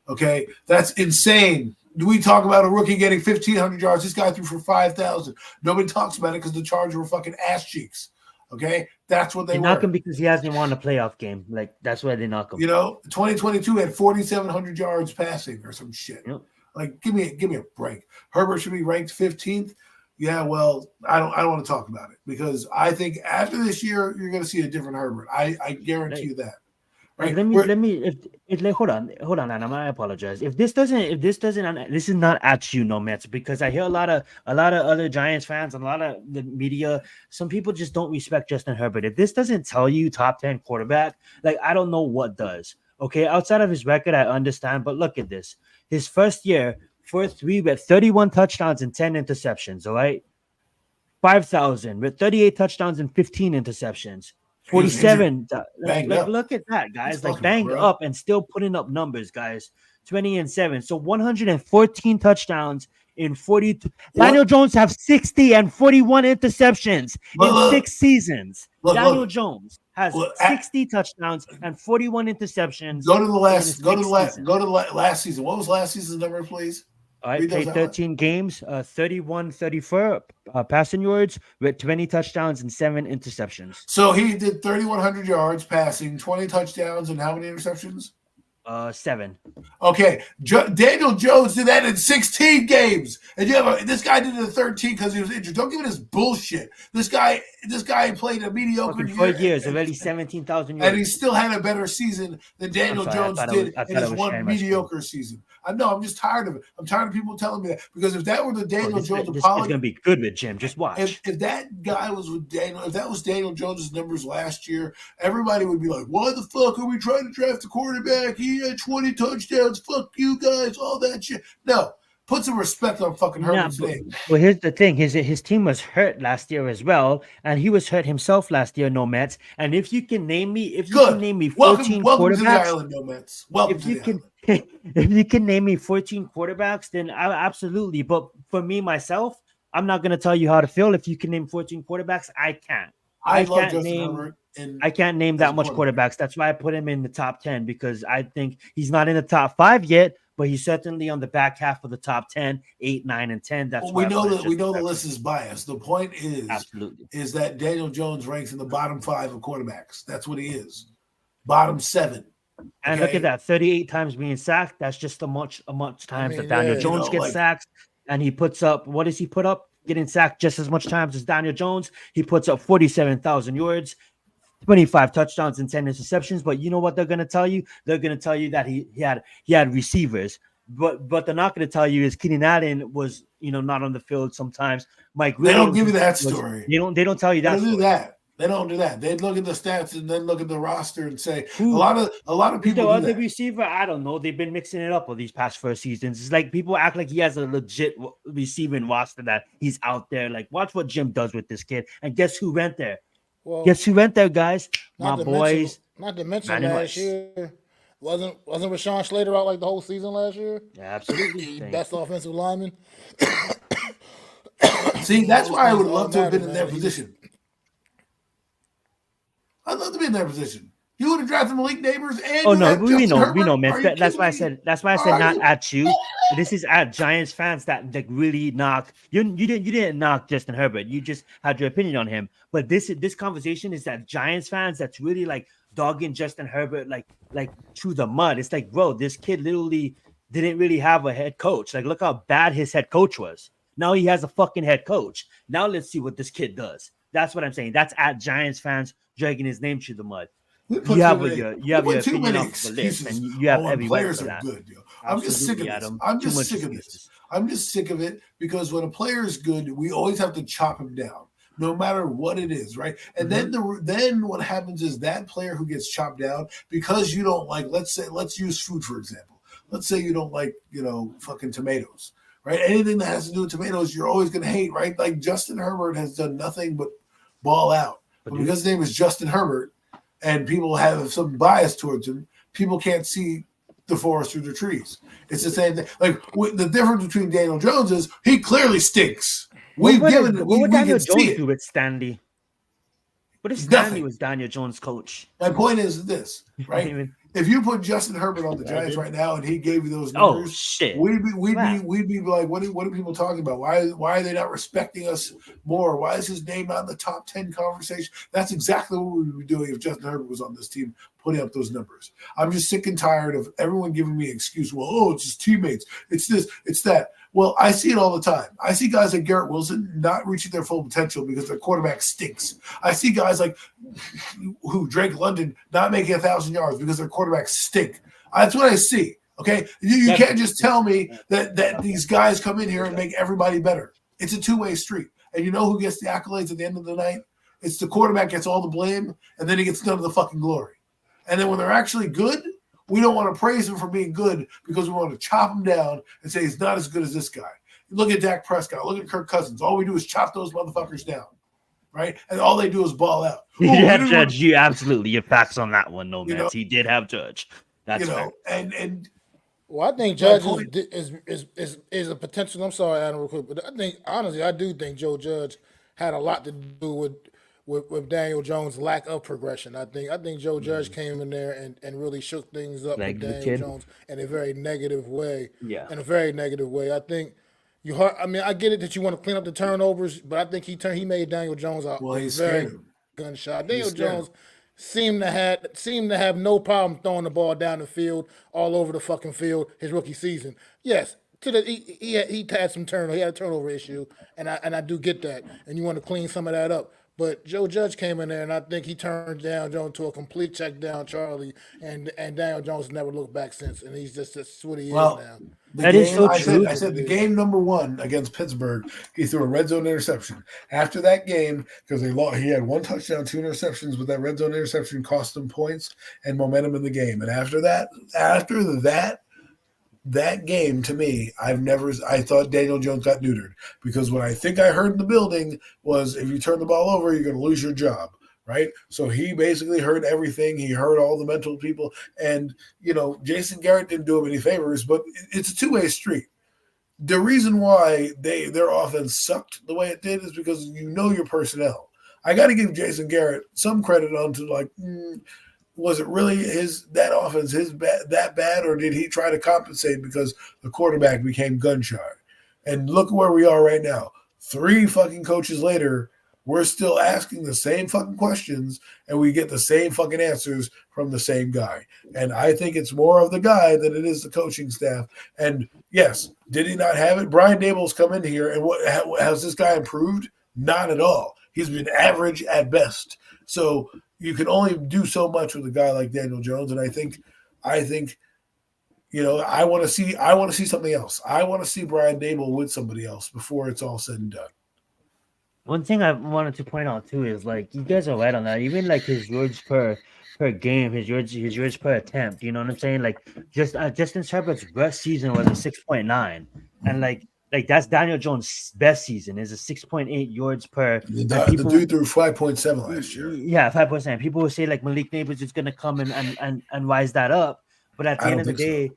Okay, that's insane. Do we talk about a rookie getting 1,500 yards? This guy threw for 5,000. Nobody talks about it because the Chargers were fucking ass cheeks. Okay, that's what they knock him because he hasn't won a playoff game. Like that's why they knock him. You know, 2022 had 4,700 yards passing or some shit. Yep. Like, give me a break. Herbert should be ranked 15th. Yeah, well, I don't want to talk about it because I think after this year you're going to see a different Herbert. I guarantee you that. Right? Hold on, Adam. I apologize. If this doesn't, this is not at you, no Mets, because I hear a lot of other Giants fans and a lot of the media. Some people just don't respect Justin Herbert. If this doesn't tell you top 10 quarterback, like I don't know what does. Okay, outside of his record, I understand, but look at this. His first year, 4-3 with 31 touchdowns and 10 interceptions. All right, 5,000 with 38 touchdowns and 15 interceptions. 47. Look at that, guys. Like banged up and still putting up numbers, guys. 20-7. So 114 touchdowns in 42. Daniel Jones have 60 and 41 interceptions in 6 seasons. Daniel Jones has 60 touchdowns and 41 interceptions. Go to the last season. What was last season's number, please? All right, played 13 games, 31-34 passing yards with 20 touchdowns and 7 interceptions. So he did 3,100 yards passing, 20 touchdowns, and how many interceptions? 7. Okay, Daniel Jones did that in 16 games, and this guy did it in 13 because he was injured. Don't give it this bullshit. This guy played a mediocre year. 4 years, already 17,000 yards, and he still had a better season than Daniel Jones did in his one mediocre season. I know. I'm just tired of it. I'm tired of people telling me that because if that were the Daniel Jones this is going to be good with Jim. Just watch. If that guy was with Daniel, if that was Daniel Jones's numbers last year, everybody would be like, "Why the fuck are we trying to draft a quarterback? He had 20 touchdowns. Fuck you guys, all that shit." No, Put some respect on fucking Yeah, Herbert's name. but here's the thing: his team was hurt last year as well, and he was hurt himself last year. No Mets, and if you can name me, Good. 14 Welcome to the quarterbacks, island, no Mets. Welcome if to you the can, island. if you can name me 14 quarterbacks, then absolutely. But for me myself, I'm not gonna tell you how to feel. If you can name 14 quarterbacks, I can't. I I love can't Justin name. Herbert. And I can't name as that a much quarterback. quarterbacks. That's why I put him in the top 10 because I think he's not in the top 5 yet, but he's certainly on the back half of the top 10, 8, 9, and 10. That's Well, why we know the list is biased. The point Absolutely. is that Daniel Jones ranks in the bottom 5 of quarterbacks. That's what he is. Bottom 7. And look at that, 38 times being sacked. That's just a much times that Daniel yeah, Jones gets sacked. And he puts up, what does he put up? Getting sacked just as much times as Daniel Jones. He puts up 47,000 yards, 25 touchdowns and 10 interceptions. But you know what they're going to tell you? They're going to tell you that he had receivers. But they're not going to tell you is Keenan Allen was, not on the field sometimes. Mike They don't Williams give you that story. They don't tell you that. They don't do that. They don't do that. They look at the stats and then look at the roster and say a lot of people the do other that. receiver. I don't know. They've been mixing it up all these past 4 seasons. It's like people act like he has a legit receiving roster that he's out there. Like, watch what Jim does with this kid. And guess who went there? Well, guess who went there, guys? My boys. Not to mention last year. Wasn't Rashawn Slater out like the whole season last year? Yeah, absolutely. Best offensive lineman. See, that's why I would love to have been in their position. I'd love to be in their position. You would have drafted Malik Neighbors and we know, man. That's why I said not at you. This is at Giants fans that really knock you. You didn't knock Justin Herbert. You just had your opinion on him. But this conversation is that Giants fans that's really like dogging Justin Herbert like through the mud. It's like, bro, this kid literally didn't really have a head coach. Like, look how bad his head coach was. Now he has a fucking head coach. Now let's see what this kid does. That's what I'm saying. That's at Giants fans dragging his name through the mud. You have your opinion off the list, and you have every right for that. Good, I'm just sick of this. I'm just sick of it because when a player is good, we always have to chop him down, no matter what it is, right? And then what happens is that player who gets chopped down because you don't like. Let's use food for example. Let's say you don't like fucking tomatoes, right? Anything that has to do with tomatoes, you're always going to hate, right? Like Justin Herbert has done nothing but ball out, but because his name is Justin Herbert. And people have some bias towards him. People can't see the forest through the trees. It's the same thing. Like the difference between Daniel Jones is he clearly stinks. What would Daniel Jones do with Stanley? What if Stanley was Daniel Jones' coach? My point is this, right? If you put Justin Herbert on the Giants right now and he gave you those numbers, we'd be like, what are people talking about? Why are they not respecting us more? Why is his name not in the top 10 conversation? That's exactly what we would be doing if Justin Herbert was on this team, putting up those numbers. I'm just sick and tired of everyone giving me an excuse. Well, it's his teammates. It's this, it's that. Well, I see it all the time. I see guys like Garrett Wilson not reaching their full potential because their quarterback stinks. I see guys like Drake London not making 1,000 yards because their quarterbacks stink. That's what I see. Okay, you can't just tell me that these guys come in here and make everybody better. It's a two-way street, and you know who gets the accolades at the end of the night? It's the quarterback gets all the blame, and then he gets none of the fucking glory. And then when they're actually good, we don't want to praise him for being good because we want to chop him down and say he's not as good as this guy. Look at Dak Prescott. Look at Kirk Cousins. All we do is chop those motherfuckers down, right? And all they do is ball out. Judge, you absolutely your facts on that one, no man. He did have Judge. That's fair. And well, I think Judge is a potential. I'm sorry, Adam, real quick, but I do think Joe Judge had a lot to do with Daniel Jones' lack of progression. I think Joe Judge came in there and really shook things up with Daniel Jones in a very negative way. Yeah. In a very negative way. I think I get it that you want to clean up the turnovers, but I think he made Daniel Jones a very gunshot. Daniel Jones seemed to have no problem throwing the ball down the field, all over the fucking field his rookie season. Yes. He had some turnover. He had a turnover issue, and I do get that. And you want to clean some of that up. But Joe Judge came in there, and I think he turned Daniel Jones to a complete check down Charlie, and Daniel Jones never looked back since, and he's just what he is now. That is so true. I said the game number 1 against Pittsburgh, he threw a red zone interception. After that game, because he had 1 touchdown, 2 interceptions, but that red zone interception cost him points and momentum in the game. And after that, that game to me, I thought Daniel Jones got neutered because what I think I heard in the building was if you turn the ball over, you're going to lose your job. Right. So he basically heard everything. He heard all the mental people. And, Jason Garrett didn't do him any favors, but it's a two-way street. The reason why their offense sucked the way it did is because your personnel. I got to give Jason Garrett some credit on to was it really that offense that bad, or did he try to compensate because the quarterback became gun shy? And look where we are right now. 3 fucking coaches later, we're still asking the same fucking questions, and we get the same fucking answers from the same guy. And I think it's more of the guy than it is the coaching staff. And yes, did he not have it? Brian Daboll's come in here, and has this guy improved? Not at all. He's been average at best. So you can only do so much with a guy like Daniel Jones, and I think, I want to see something else. I want to see Brian Daboll with somebody else before it's all said and done. One thing I wanted to point out too is you guys are right on that. Even his yards per game, his yards per attempt. You know what I'm saying? Justin Herbert's best season was a 6.9, and that's Daniel Jones' best season is a 6.8 yards per. The dude threw 5.7 last year. Yeah, 5.7. People will say Malik Neighbors is gonna come and rise that up, but at the end of the day,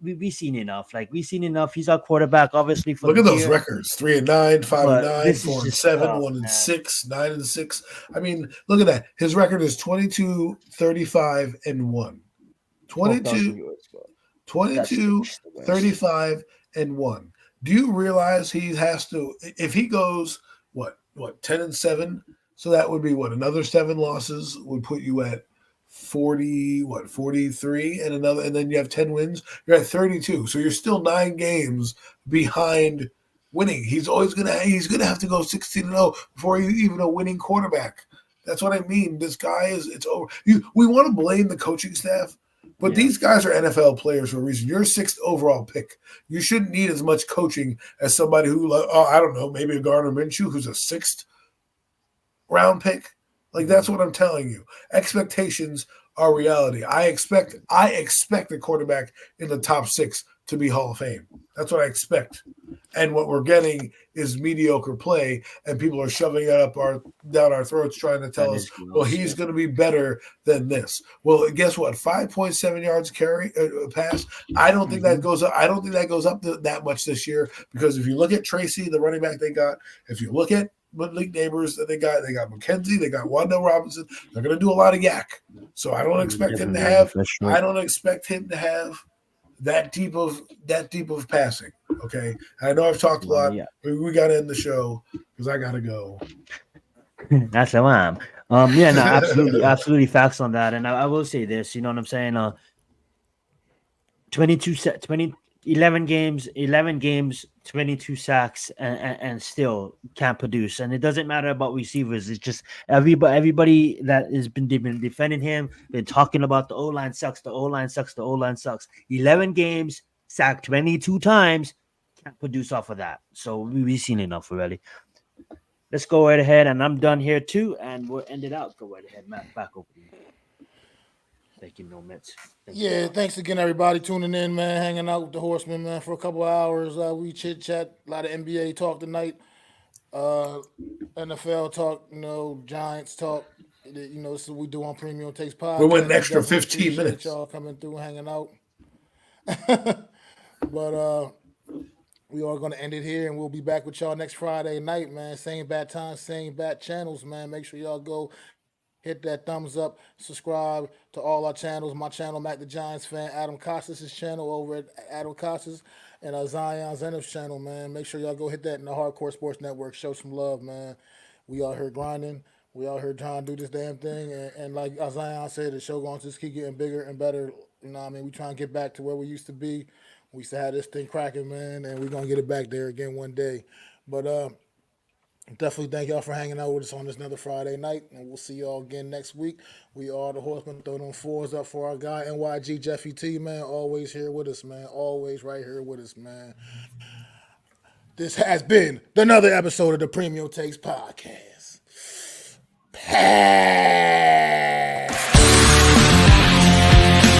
we've seen enough. We've seen enough. He's our quarterback, obviously. Look at those records: 3-9, 5-9, 4-7, 1-6, 9-6. I mean, look at that. His record is 22, 35, and 1. 22, 35, and 1. Do you realize he has to? If he goes 10-7, so that would be another 7 losses would put you at 43, and then you have 10 wins. You're at 32, so you're still 9 games behind winning. He's gonna have to go 16-0 before he's even a winning quarterback. That's what I mean. This guy it's over. We want to blame the coaching staff, but these guys are NFL players for a reason. You're a 6th overall pick. You shouldn't need as much coaching as somebody who, I don't know, maybe a Gardner Minshew who's a 6th round pick. That's what I'm telling you. Expectations are reality. I expect a quarterback in the top 6 to be Hall of Fame. That's what I expect. And what we're getting is mediocre play, and people are shoving it down our throats trying to tell us, well, he's going to be better than this. Well, guess what? 5.7 yards carry pass. I don't think that goes up. I don't think that goes up that much this year, because if you look at Tracy, the running back they got, if you look at Malik Neighbors that they got McKenzie, they got Wandale Robinson. They're going to do a lot of yak. So I don't expect him to have. I don't expect him to have that deep of passing. Okay, I know I've talked a lot. Yeah. We got to end the show because I got to go. That's how I am. Yeah, no, absolutely facts on that. And I will say this. You know what I'm saying? 11 games, 22 sacks, and still can't produce. And it doesn't matter about receivers. It's just everybody that has been defending him, been talking about the O-line sucks, the O-line sucks, the O-line sucks. 11 games, sacked 22 times, can't produce off of that. So we've seen enough already. Let's go right ahead, and I'm done here too, and we'll end it out. Go right ahead, Matt, back over to you. Thank you, Nomets. Thanks again, everybody, tuning in, man, hanging out with the Horsemen, man, for a couple of hours. We chit-chat, a lot of NBA talk tonight, NFL talk, Giants talk. This is what we do on Premium Takes Podcast. We went an extra 15 minutes. Y'all coming through, hanging out. But we are going to end it here, and we'll be back with y'all next Friday night, man. Same bat time, same bat channels, man. Make sure y'all go hit that thumbs up, subscribe to all our channels. My channel, MacDaGiantsFan, Adam Costas' channel over at Adam Costas, and Zion Zenith's channel, man. Make sure y'all go hit that in the Hardcore Sports Network. Show some love, man. We out here grinding. We out here trying to do this damn thing. And like Zion said, the show going to just keep getting bigger and better. You know what I mean? We trying to get back to where we used to be. We used to have this thing cracking, man, and we're going to get it back there again one day. But definitely thank y'all for hanging out with us on this another Friday night, and we'll see y'all again next week. We are the Horsemen. Throw them 4s up for our guy, NYG Jeffy T, man. Always here with us, man. Always right here with us, man. This has been another episode of the Premium Takes Podcast.